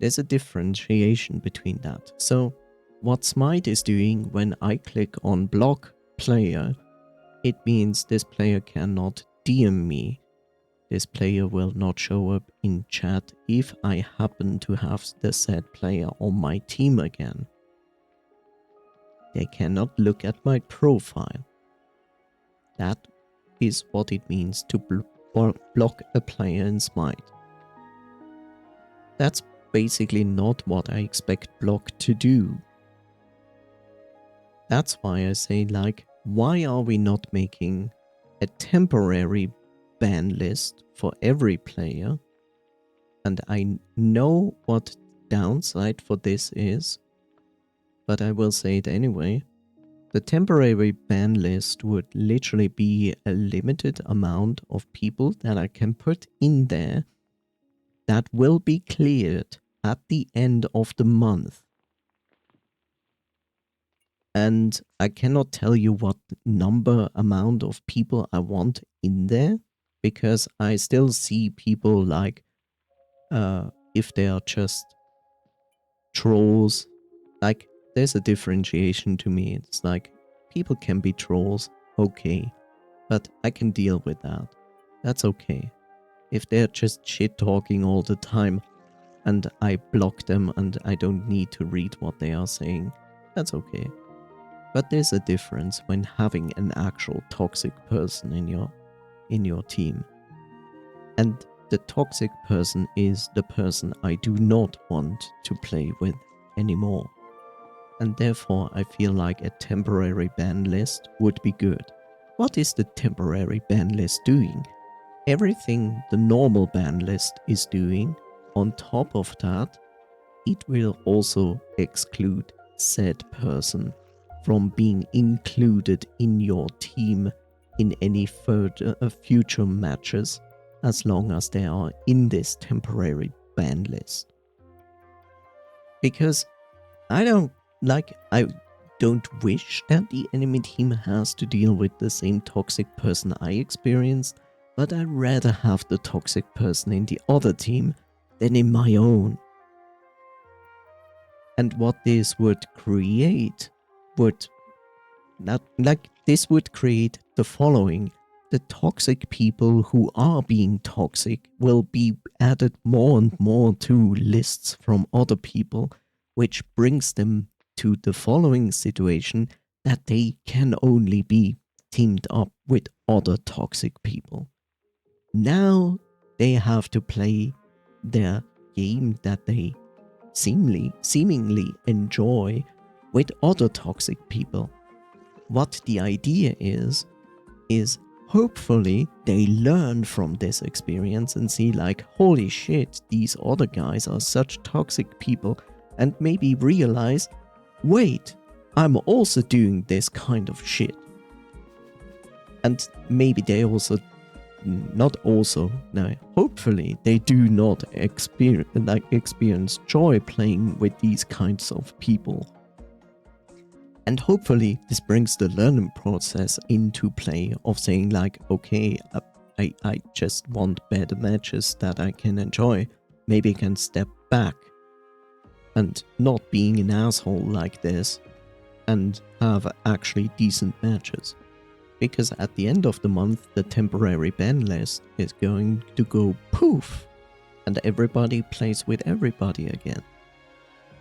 There's a differentiation between that. So what Smite is doing when I click on block player, it means this player cannot DM me. This player will not show up in chat if I happen to have the said player on my team again. They cannot look at my profile. That is what it means to block a player in Smite. That's basically not what I expect block to do. That's why I say, like, why are we not making a temporary ban list for every player? And I know what downside for this is, but I will say it anyway. The temporary ban list would literally be a limited amount of people that I can put in there that will be cleared at the end of the month. And I cannot tell you what amount of people I want in there, because I still see people like, if they are just trolls, like, there's a differentiation to me. It's like, people can be trolls, okay, but I can deal with that. That's okay. If they're just shit talking all the time and I block them and I don't need to read what they are saying, that's okay. But there's a difference when having an actual toxic person in your team. And the toxic person is the person I do not want to play with anymore. And therefore I feel like a temporary ban list would be good. What is the temporary ban list doing? Everything the normal ban list is doing, on top of that, it will also exclude said person from being included in your team in any future matches, as long as they are in this temporary ban list. Because I don't wish that the enemy team has to deal with the same toxic person I experienced, but I'd rather have the toxic person in the other team than in my own. And what this would create would create the following. The toxic people who are being toxic will be added more and more to lists from other people, which brings them to the following situation, that they can only be teamed up with other toxic people. Now they have to play their game that they seemingly enjoy with other toxic people. What the idea is hopefully they learn from this experience and see like, holy shit, these other guys are such toxic people, and maybe realize, wait, I'm also doing this kind of shit. And maybe they also, hopefully they do not experience joy playing with these kinds of people. And hopefully this brings the learning process into play of saying like, okay, I just want better matches that I can enjoy. Maybe I can step back and not being an asshole like this and have actually decent matches. Because at the end of the month, the temporary ban list is going to go poof, and everybody plays with everybody again.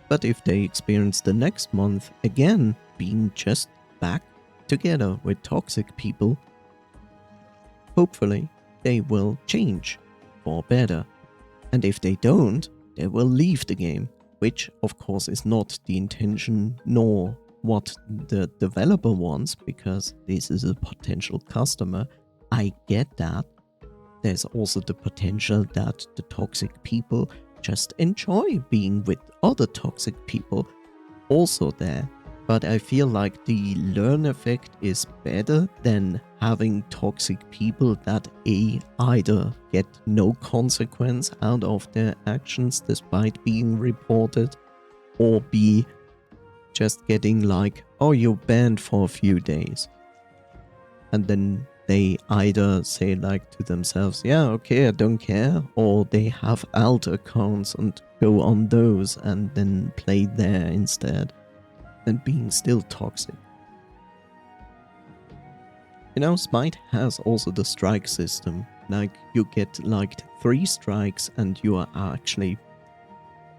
But if they experience the next month again being just back together with toxic people, hopefully they will change for better. And if they don't, they will leave the game, which of course is not the intention nor what the developer wants, because this is a potential customer. I get that. There's also the potential that the toxic people just enjoy being with other toxic people also there. But I feel like the learn effect is better than having toxic people that either get no consequence out of their actions despite being reported, or B, just getting like, oh, you're banned for a few days. And then they either say like to themselves, yeah, okay, I don't care, or they have alt accounts and go on those and then play there instead, and being still toxic. You know, Smite has also the strike system. Like, you get like 3 strikes and you are actually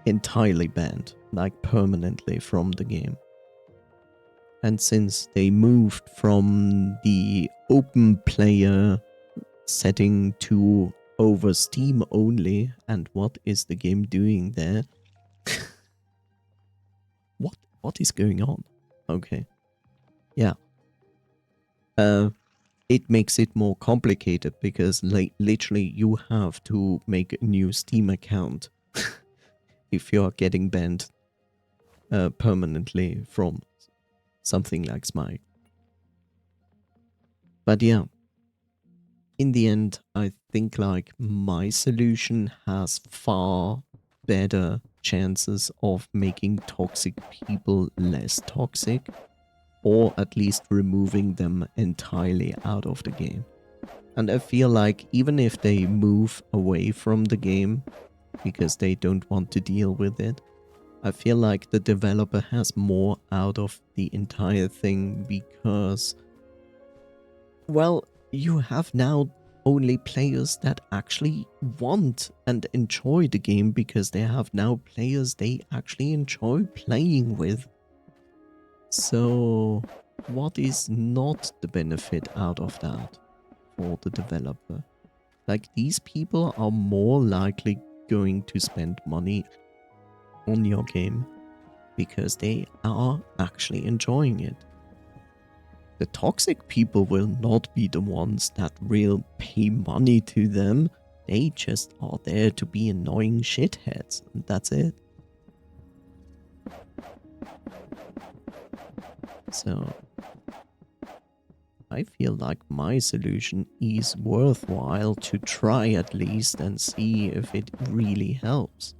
entirely banned, like permanently from the game. And since they moved from the open player setting to over Steam only, and what is the game doing there? What is going on? Okay. Yeah. It makes it more complicated because literally you have to make a new Steam account if you're getting banned permanently from something like Smite. But yeah, in the end, I think like my solution has far better chances of making toxic people less toxic, or at least removing them entirely out of the game. And I feel like even if they move away from the game because they don't want to deal with it, I feel like the developer has more out of the entire thing because, well, you have now only players that actually want and enjoy the game because they have now players they actually enjoy playing with. So what is not the benefit out of that for the developer? Like, these people are more likely going to spend money on your game because they are actually enjoying it. The toxic people will not be the ones that will pay money to them. They just are there to be annoying shitheads, and that's it. So I feel like my solution is worthwhile to try at least and see if it really helps.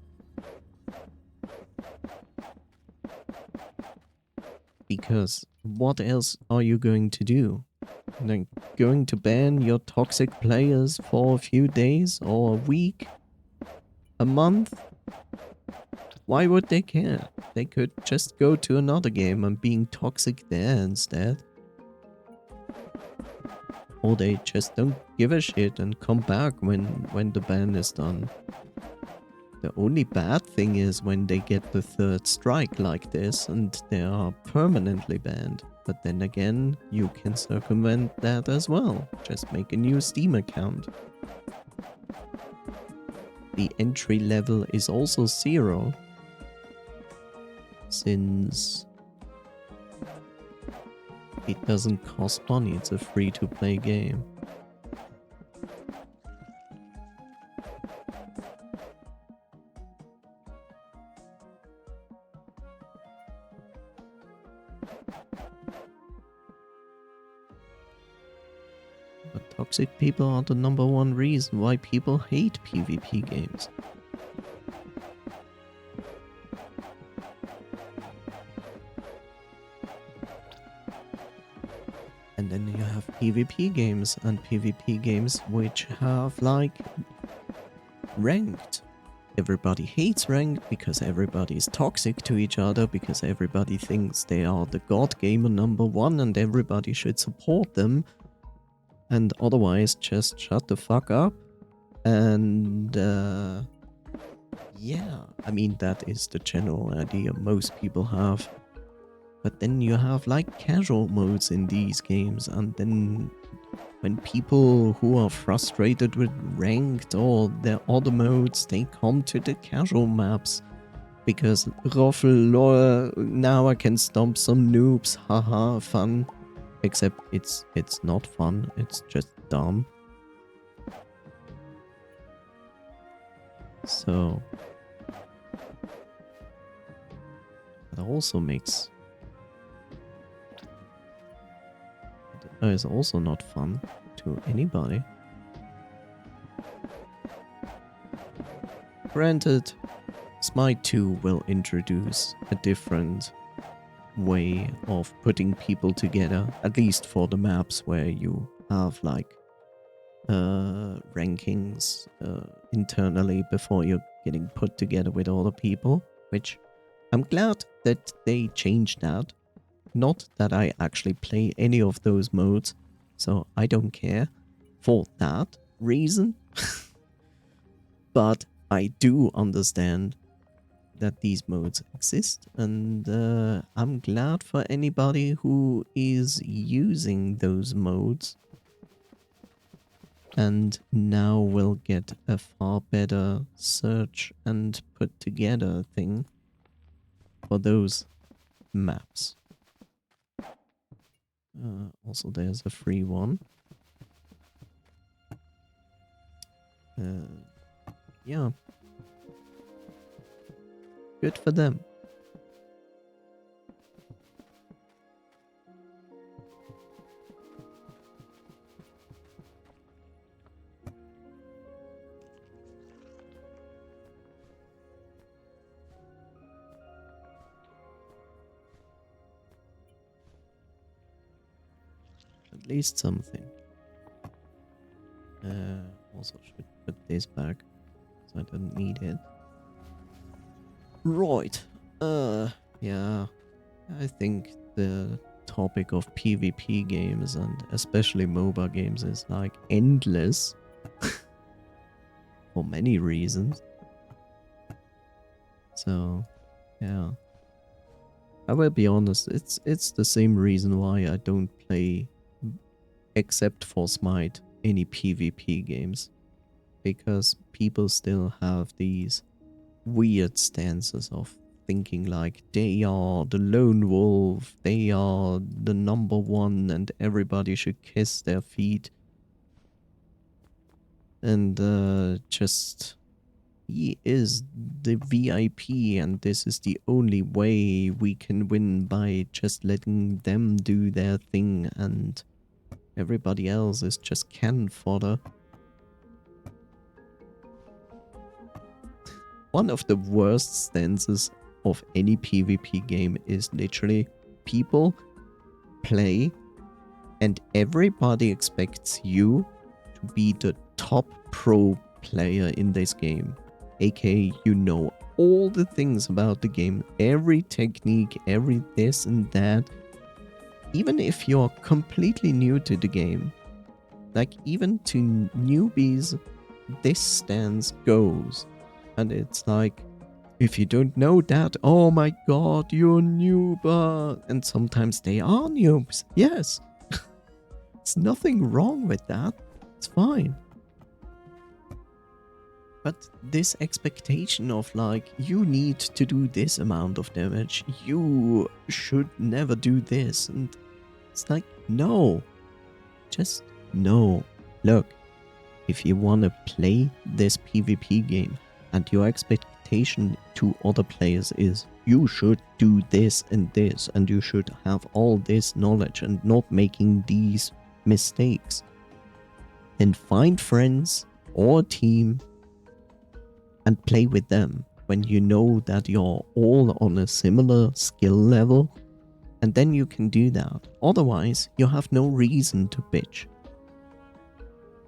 Because what else are you going to do? Like, going to ban your toxic players for a few days or a week? A month? Why would they care? They could just go to another game and being toxic there instead. Or they just don't give a shit and come back when the ban is done. The only bad thing is when they get the 3rd strike like this and they are permanently banned. But then again, you can circumvent that as well. Just make a new Steam account. The entry level is also 0. Since it doesn't cost money, it's a free-to-play game. But toxic people are the #1 reason why people hate PvP games. And then you have PvP games, and PvP games which have like ranked. Everybody hates ranked because everybody is toxic to each other, because everybody thinks they are the god gamer #1 and everybody should support them. And otherwise just shut the fuck up. And yeah, I mean, that is the general idea most people have. But then you have like casual modes in these games, and then when people who are frustrated with ranked or their other modes, they come to the casual maps. Because Roffel, lol, now I can stomp some noobs, haha, fun. Except it's not fun, it's just dumb. So that also makes... It's also not fun to anybody. Granted, Smite 2 will introduce a different way of putting people together, at least for the maps where you have like rankings internally before you're getting put together with other people, which I'm glad that they changed that. Not that I actually play any of those modes, so I don't care for that reason. But I do understand that these modes exist, and I'm glad for anybody who is using those modes and now will get a far better search and put together thing for those maps. Also, there's a free one. Yeah. Good for them. At least something. Also should put this back, so I don't need it. Right. Yeah. I think the topic of PvP games and especially MOBA games is like endless. For many reasons. So, yeah. I will be honest, it's the same reason why I don't play, except for Smite, any PvP games. Because people still have these weird stances of thinking like they are the lone wolf, they are the #1 and everybody should kiss their feet. And just, he is the VIP and this is the only way we can win, by just letting them do their thing and everybody else is just cannon fodder. One of the worst stances of any PvP game is literally people play and everybody expects you to be the top pro player in this game. AKA, you know all the things about the game, every technique, every this and that. Even if you're completely new to the game, like even to newbies, this stance goes. And it's like, if you don't know that, oh my god, you're a noob. And sometimes they are noobs, yes. There's nothing wrong with that. It's fine. But this expectation of like, you need to do this amount of damage, you should never do this. And it's like, no. Just no. Look, if you want to play this PvP game, and your expectation to other players is you should do this and this, and you should have all this knowledge and not making these mistakes. then find friends or a team and play with them when you know that you're all on a similar skill level, and then you can do that. Otherwise, you have no reason to bitch.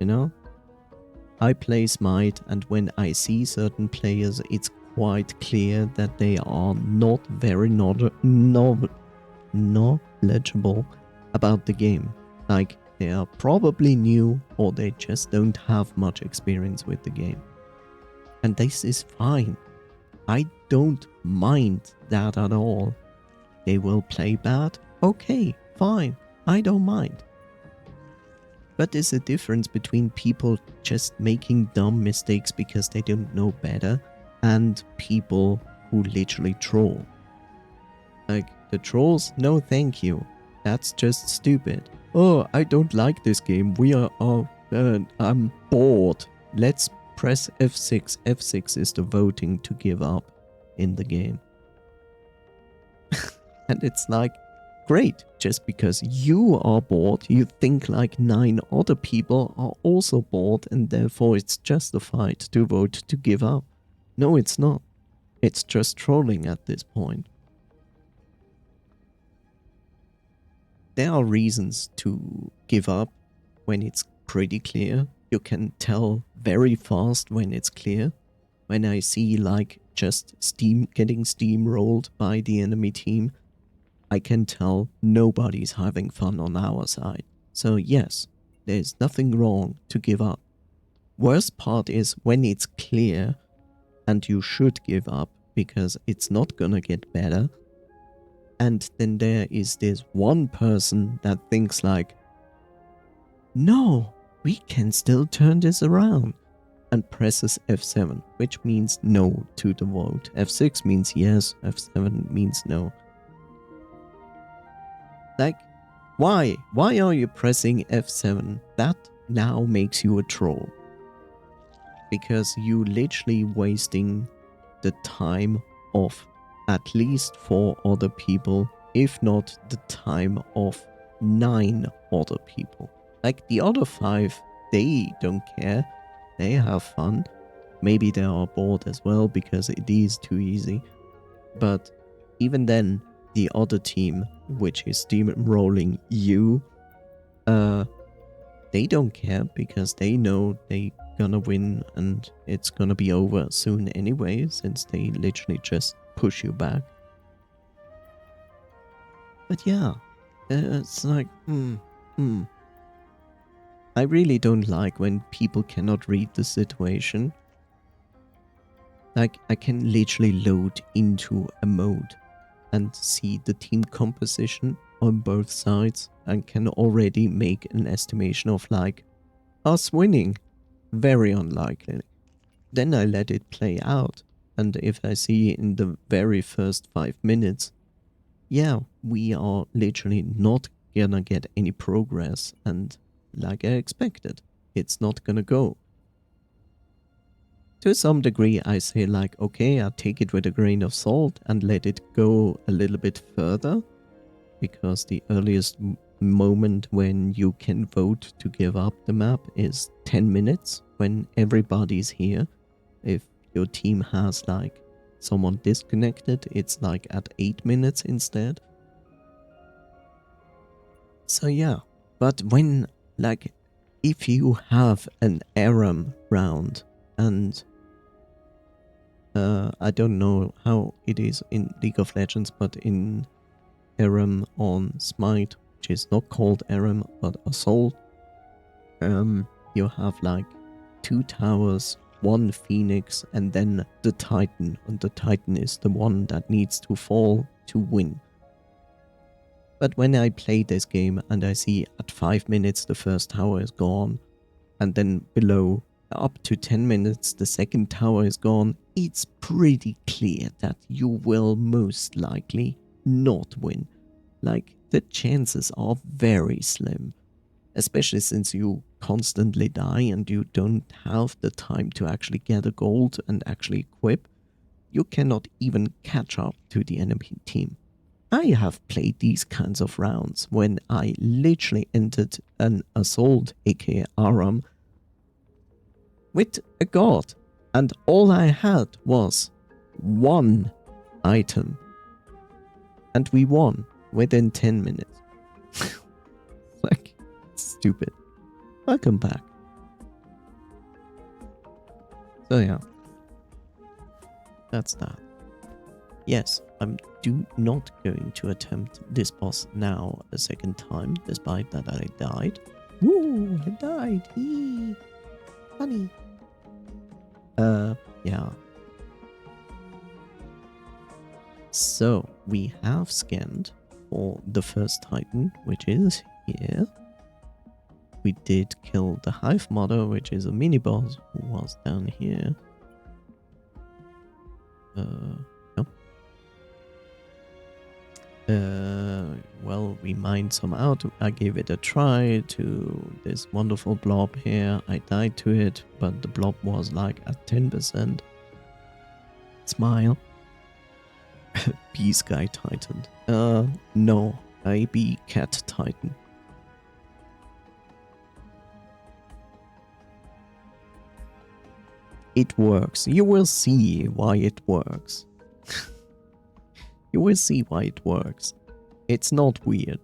You know? I play Smite, and when I see certain players, it's quite clear that they are not very knowledgeable about the game. Like, they are probably new, or they just don't have much experience with the game. And this is fine. I don't mind that at all. They will play bad? Okay, fine. I don't mind. But there's a difference between people just making dumb mistakes because they don't know better and people who literally troll. Like, the trolls? No thank you. That's just stupid. Oh, I don't like this game. I'm bored. Let's press F6. F6 is the voting to give up in the game. And it's like, great, just because you are bored, you think like 9 other people are also bored and therefore it's justified to vote to give up. No, it's not. It's just trolling at this point. There are reasons to give up when it's pretty clear. You can tell very fast when it's clear. When I see like just getting steamrolled by the enemy team, I can tell nobody's having fun on our side. So yes, there's nothing wrong to give up. Worst part is when it's clear and you should give up because it's not gonna get better. And then there is this one person that thinks like, no, we can still turn this around, and presses F7, which means no to the vote. F6 means yes, F7 means no. Like, why? Why are you pressing F7? That now makes you a troll. Because you literally wasting the time of at least 4 other people, if not the time of 9 other people. Like, the other 5, they don't care. They have fun. Maybe they are bored as well because it is too easy. But even then, the other team, which is steamrolling you, they don't care because they know they gonna win and it's gonna be over soon anyway, since they literally just push you back. But yeah, it's like, I really don't like when people cannot read the situation. Like, I can literally load into a mode and see the team composition on both sides and can already make an estimation of like, us winning, very unlikely. Then I let it play out, and if I see in the very first 5 minutes, yeah, we are literally not gonna get any progress, and like I expected, it's not gonna go. To some degree, I say like, okay, I'll take it with a grain of salt and let it go a little bit further, because the earliest moment when you can vote to give up the map is 10 minutes when everybody's here. If your team has like someone disconnected, it's like at 8 minutes instead. So yeah, but when like, if you have an ARAM round and I don't know how it is in League of Legends, but in ARAM on Smite, which is not called ARAM but Assault, you have like 2 towers, 1 Phoenix, and then the Titan, and the Titan is the one that needs to fall to win. But when I play this game and I see at 5 minutes the first tower is gone, and then below up to 10 minutes the second tower is gone, it's pretty clear that you will most likely not win. Like, the chances are very slim, especially since you constantly die and you don't have the time to actually gather gold and actually equip. You cannot even catch up to the enemy team. I have played these kinds of rounds when I literally entered an assault, aka ARAM, with a god. And all I had was one item. And we won within 10 minutes. Like, stupid. Welcome back. So yeah. That's that. Yes, I'm not going to attempt this boss now a second time, despite that I died. Woo, I died. Eee. Funny. Yeah. So, we have scanned for the first Titan, which is here. We did kill the Hive Mother, which is a mini-boss who was down here. No. Well, we mined some out. I gave it a try to this wonderful blob here. I died to it, but the blob was like at 10%. Smile. Bee Sky Titan. No. I be Cat Titan. It works. You will see why it works. You will see why it works. It's not weird.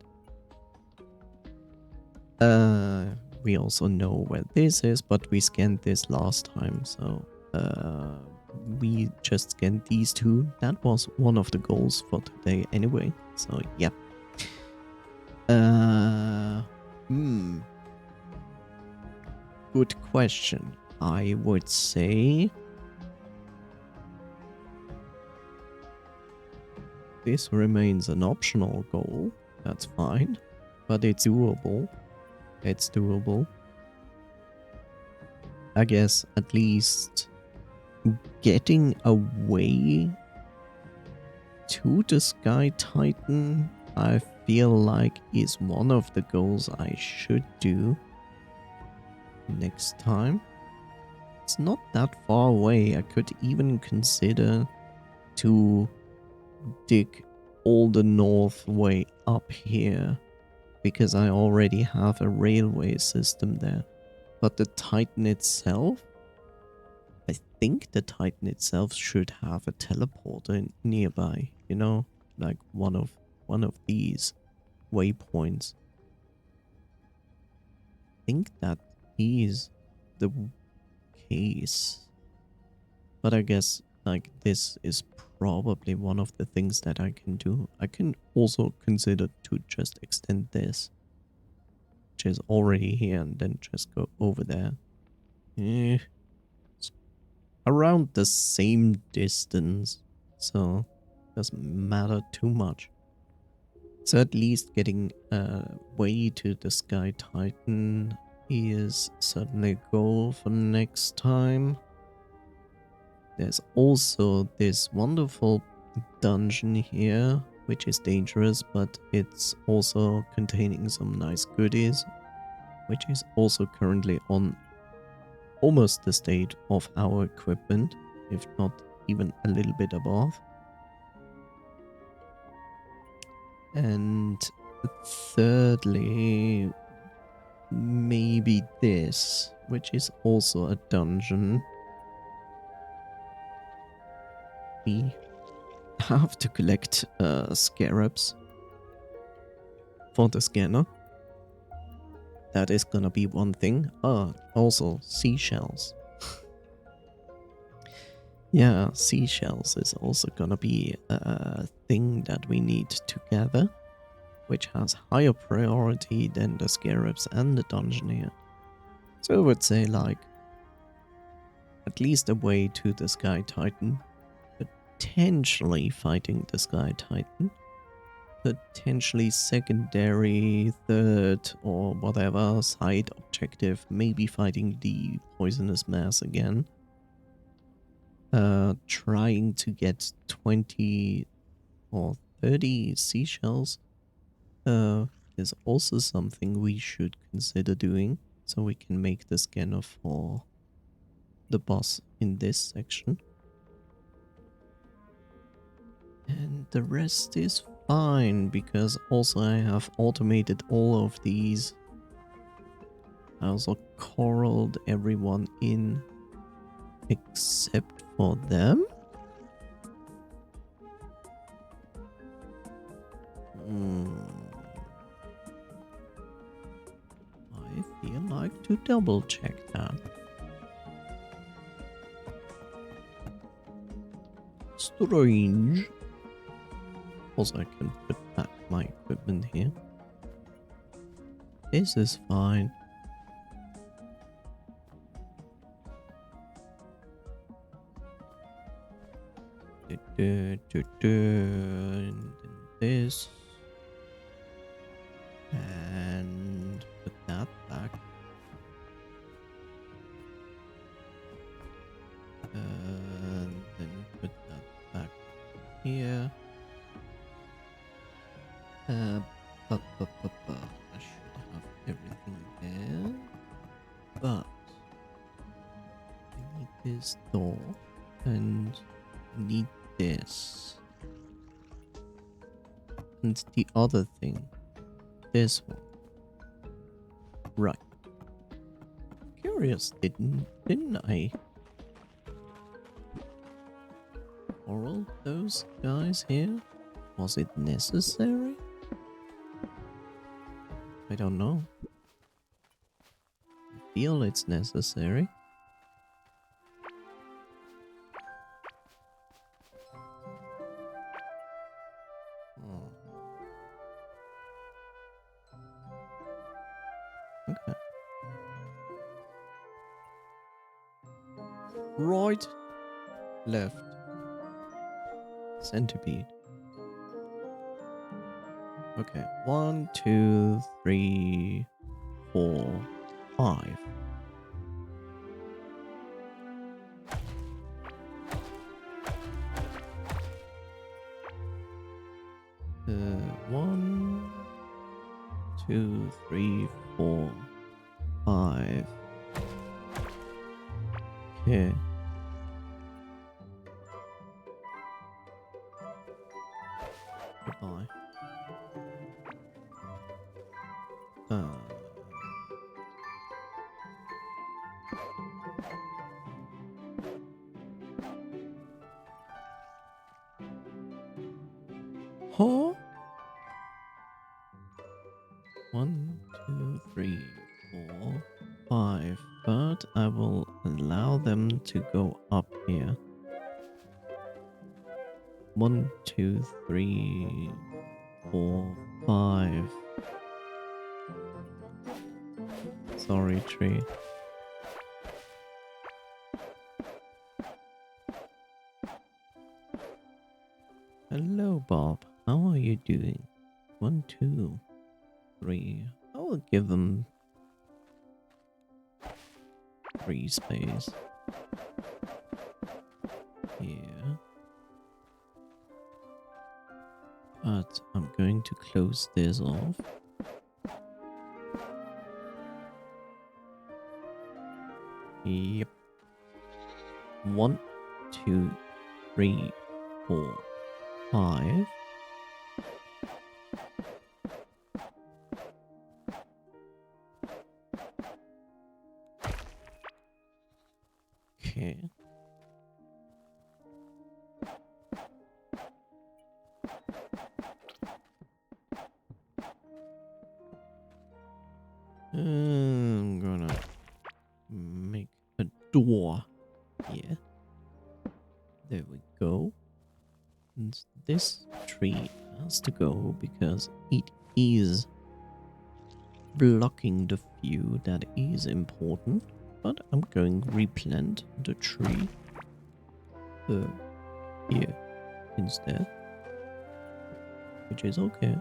We also know where this is, but we scanned this last time, so we just scanned these two. That was one of the goals for today anyway, so yeah. Good question. I would say this remains an optional goal. That's fine, but it's doable. It's doable. I guess at least getting away to the Sky Titan, I feel like is one of the goals I should do next time. It's not that far away. I could even consider to dig all the north way up here, because I already have a railway system there. But the Titan itself, I think the Titan itself should have a teleporter nearby, you know, like one of these waypoints. I think that is the case. But I guess like this is probably one of the things that I can do. I can also consider to just extend this, which is already here, and then just go over there. It's around the same distance, so doesn't matter too much. So at least getting way to the Sky Titan is certainly a goal for next time. There's also this wonderful dungeon here, which is dangerous, but it's also containing some nice goodies, which is also currently on almost the state of our equipment, if not even a little bit above. And thirdly, maybe this, which is also a dungeon. We have to collect scarabs for the scanner. That is gonna be one thing. Also seashells. Yeah, seashells is also gonna be a thing that we need to gather, which has higher priority than the scarabs and the dungeon here. So I would say like at least a way to the Sky Titan, potentially fighting the Sky Titan, potentially secondary, third or whatever side objective, maybe fighting the poisonous mass again. Trying to get 20 or 30 seashells is also something we should consider doing, so we can make the scanner for the boss in this section. And the rest is fine, because also I have automated all of these. I also corralled everyone in Except for them? I feel like to double check that. Strange. Also, I can put back my equipment here. This is fine. And then this. And put that back. And then put that back here. I should have everything there. But I need this door. And I need this. And the other thing. This one. Right. Curious, didn't I? For all those guys here? Was it necessary? I don't know. I feel it's necessary. Oh. Okay. Right. Left. Centipede. Okay. 1, 2, 3, 4, 5. One, 2, 3, 4, 5. Okay. Goodbye. Huh? 1, 2, 3, 4, 5. But I will allow them to go up here. 1, 2, 3, 4, 5. Sorry, tree. Hello, Bob. How are you doing? 1, 2, 3. I will give them 3 space. Here. But I'm going to close this off. Yep. 1, 2, 3, 4, 5. Okay. I'm gonna make a door here. There we go. And this tree has to go because it is blocking the view that is important. But I'm going to replant the tree here instead, which is okay.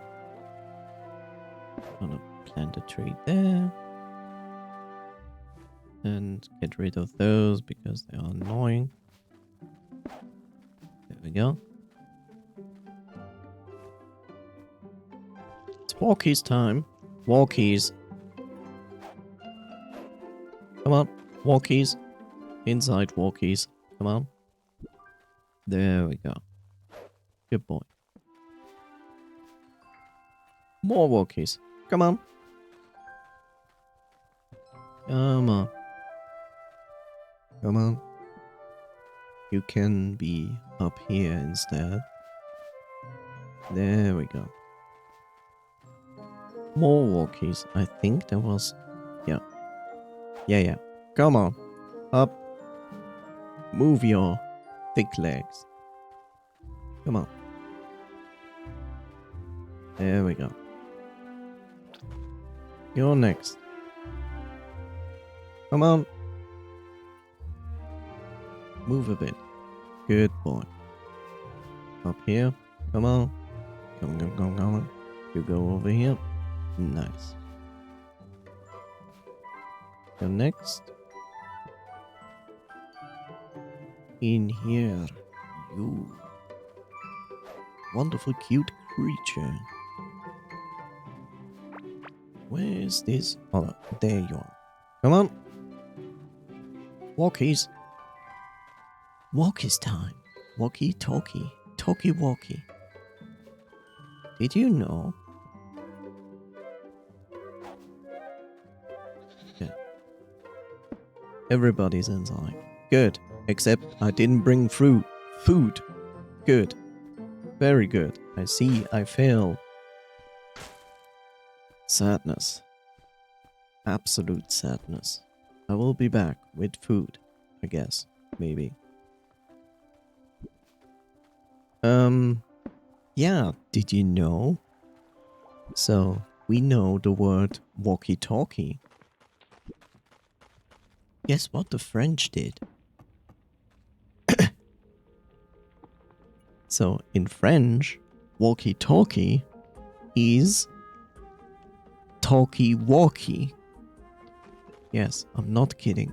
I'm gonna plant a tree there and get rid of those because they are annoying. There we go. It's walkies time. Walkies. Come on, walkies. Inside walkies. Come on. There we go. Good boy. More walkies. Come on. Come on. Come on. you can be up here instead. There we go. More walkies. I think there was... Yeah. Yeah. Come on. Up. Move your thick legs. Come on. There we go. You're next. Come on. Move a bit. Good boy. Up here. Come on. Come on. You go over here. Nice. You're next. In here. You. Wonderful cute creature. Where is this? Oh, there you are. Come on. Walkies. Walkies time. Walkie talkie. Talkie walkie. Did you know? Yeah. Everybody's inside. Good. Except I didn't bring fruit. Food. Good. Very good. I see I failed. Sadness. Absolute sadness. I will be back with food, I guess. Maybe. Yeah, did you know? So, we know the word walkie-talkie. Guess what the French did? So, in French, walkie-talkie is talkie-walkie. Yes, I'm not kidding.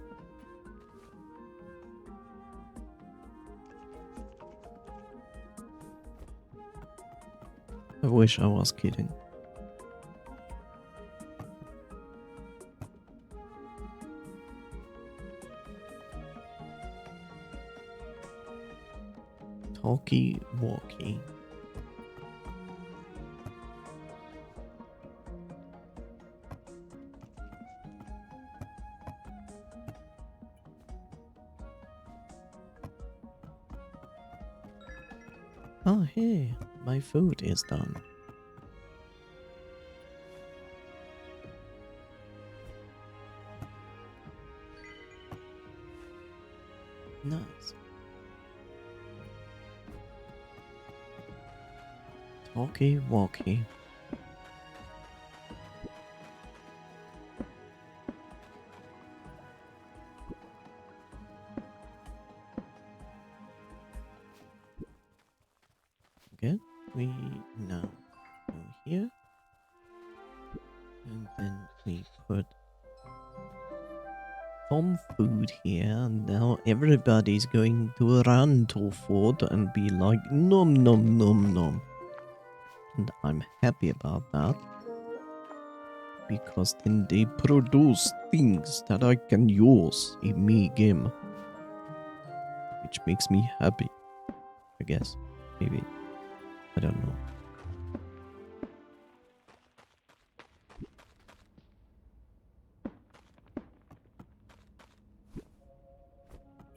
I wish I was kidding. Talkie-walkie. Oh, hey, my food is done. Nice. Talkie-walkie. Good. We now go here. And then we put some food here. And now everybody's going to run to food and be like, nom nom nom nom. And I'm happy about that. Because then they produce things that I can use in me game. Which makes me happy. I guess. Maybe. I don't know.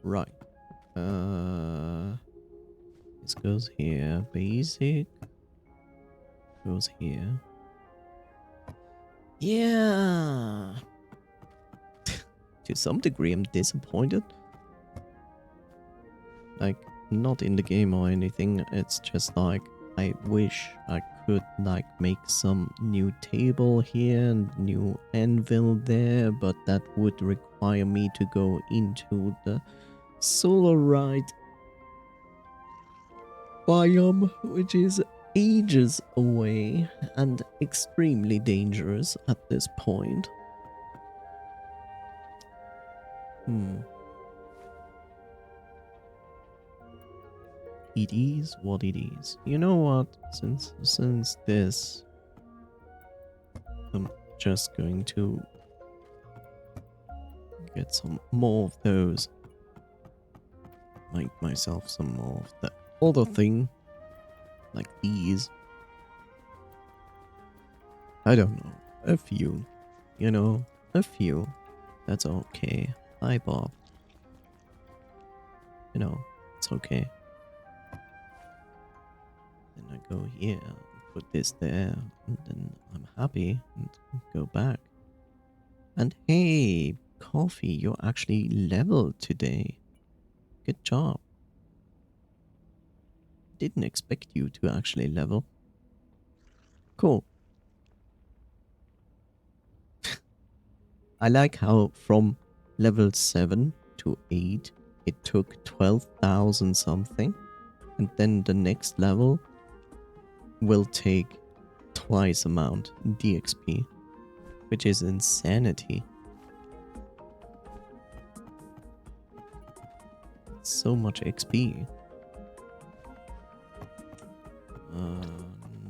Right. This goes here. Basic. Goes here. Yeah. To some degree, I'm disappointed. Like, not in the game or anything. It's just like, I wish I could like make some new table here and new anvil there, but that would require me to go into the solarite biome, which is ages away and extremely dangerous at this point. It is what it is. You know what? Since this, I'm just going to get some more of those. Make myself some more of the other thing, like these. I don't know, a few. You know, a few. That's okay. Hi, Bob. You know, that's okay. Then I go here, put this there, and then I'm happy and go back. And hey, Coffee, you're actually leveled today. Good job. Didn't expect you to actually level. Cool. I like how from level 7 to 8 it took 12,000 something, and then the next level will take twice amount DXP, which is insanity. So much XP. And,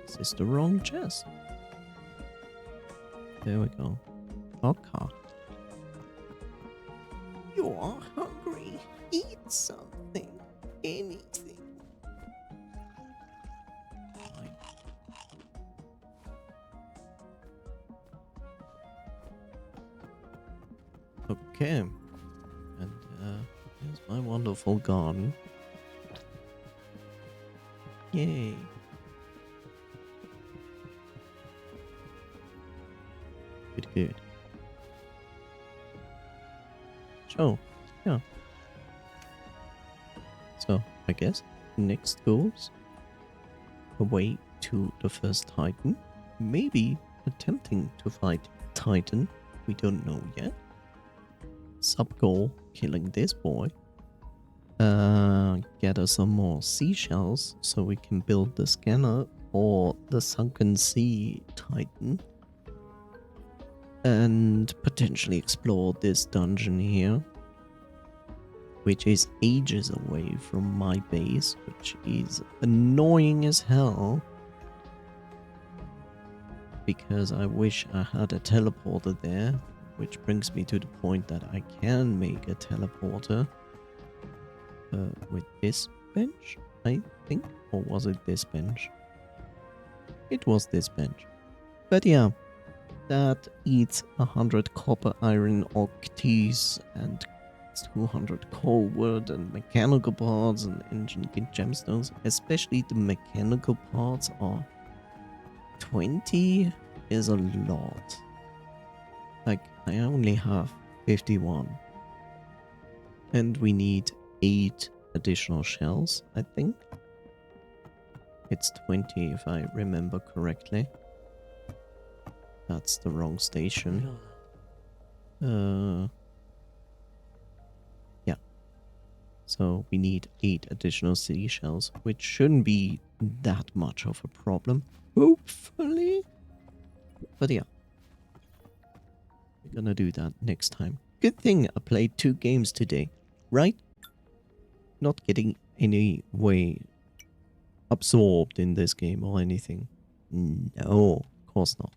is this the wrong chest? There we go. Okay. You are hungry. Eat something. Anything. Fine. Okay. And here's my wonderful garden. Yay. Good, good. So, yeah. So, I guess next goes away to the first Titan. Maybe attempting to fight Titan. We don't know yet. Sub goal, killing this boy. Gather some more seashells so we can build the scanner for the Sunken Sea Titan. And potentially explore this dungeon here, which is ages away from my base, which is annoying as hell. Because I wish I had a teleporter there, which brings me to the point that I can make a teleporter with this bench, I think. Or was it this bench? It was this bench. But yeah, that eats 100 copper iron octies and 200 coal wood and mechanical parts and engine gemstones. Especially the mechanical parts are 20 is a lot. Like, I only have 51. And we need 8 additional shells, I think. It's 20 if I remember correctly. That's the wrong station. Yeah. So we need 8 additional seashells, which shouldn't be that much of a problem. Hopefully. But yeah. We're gonna do that next time. Good thing I played 2 games today, right? Not getting any way absorbed in this game or anything. No, of course not.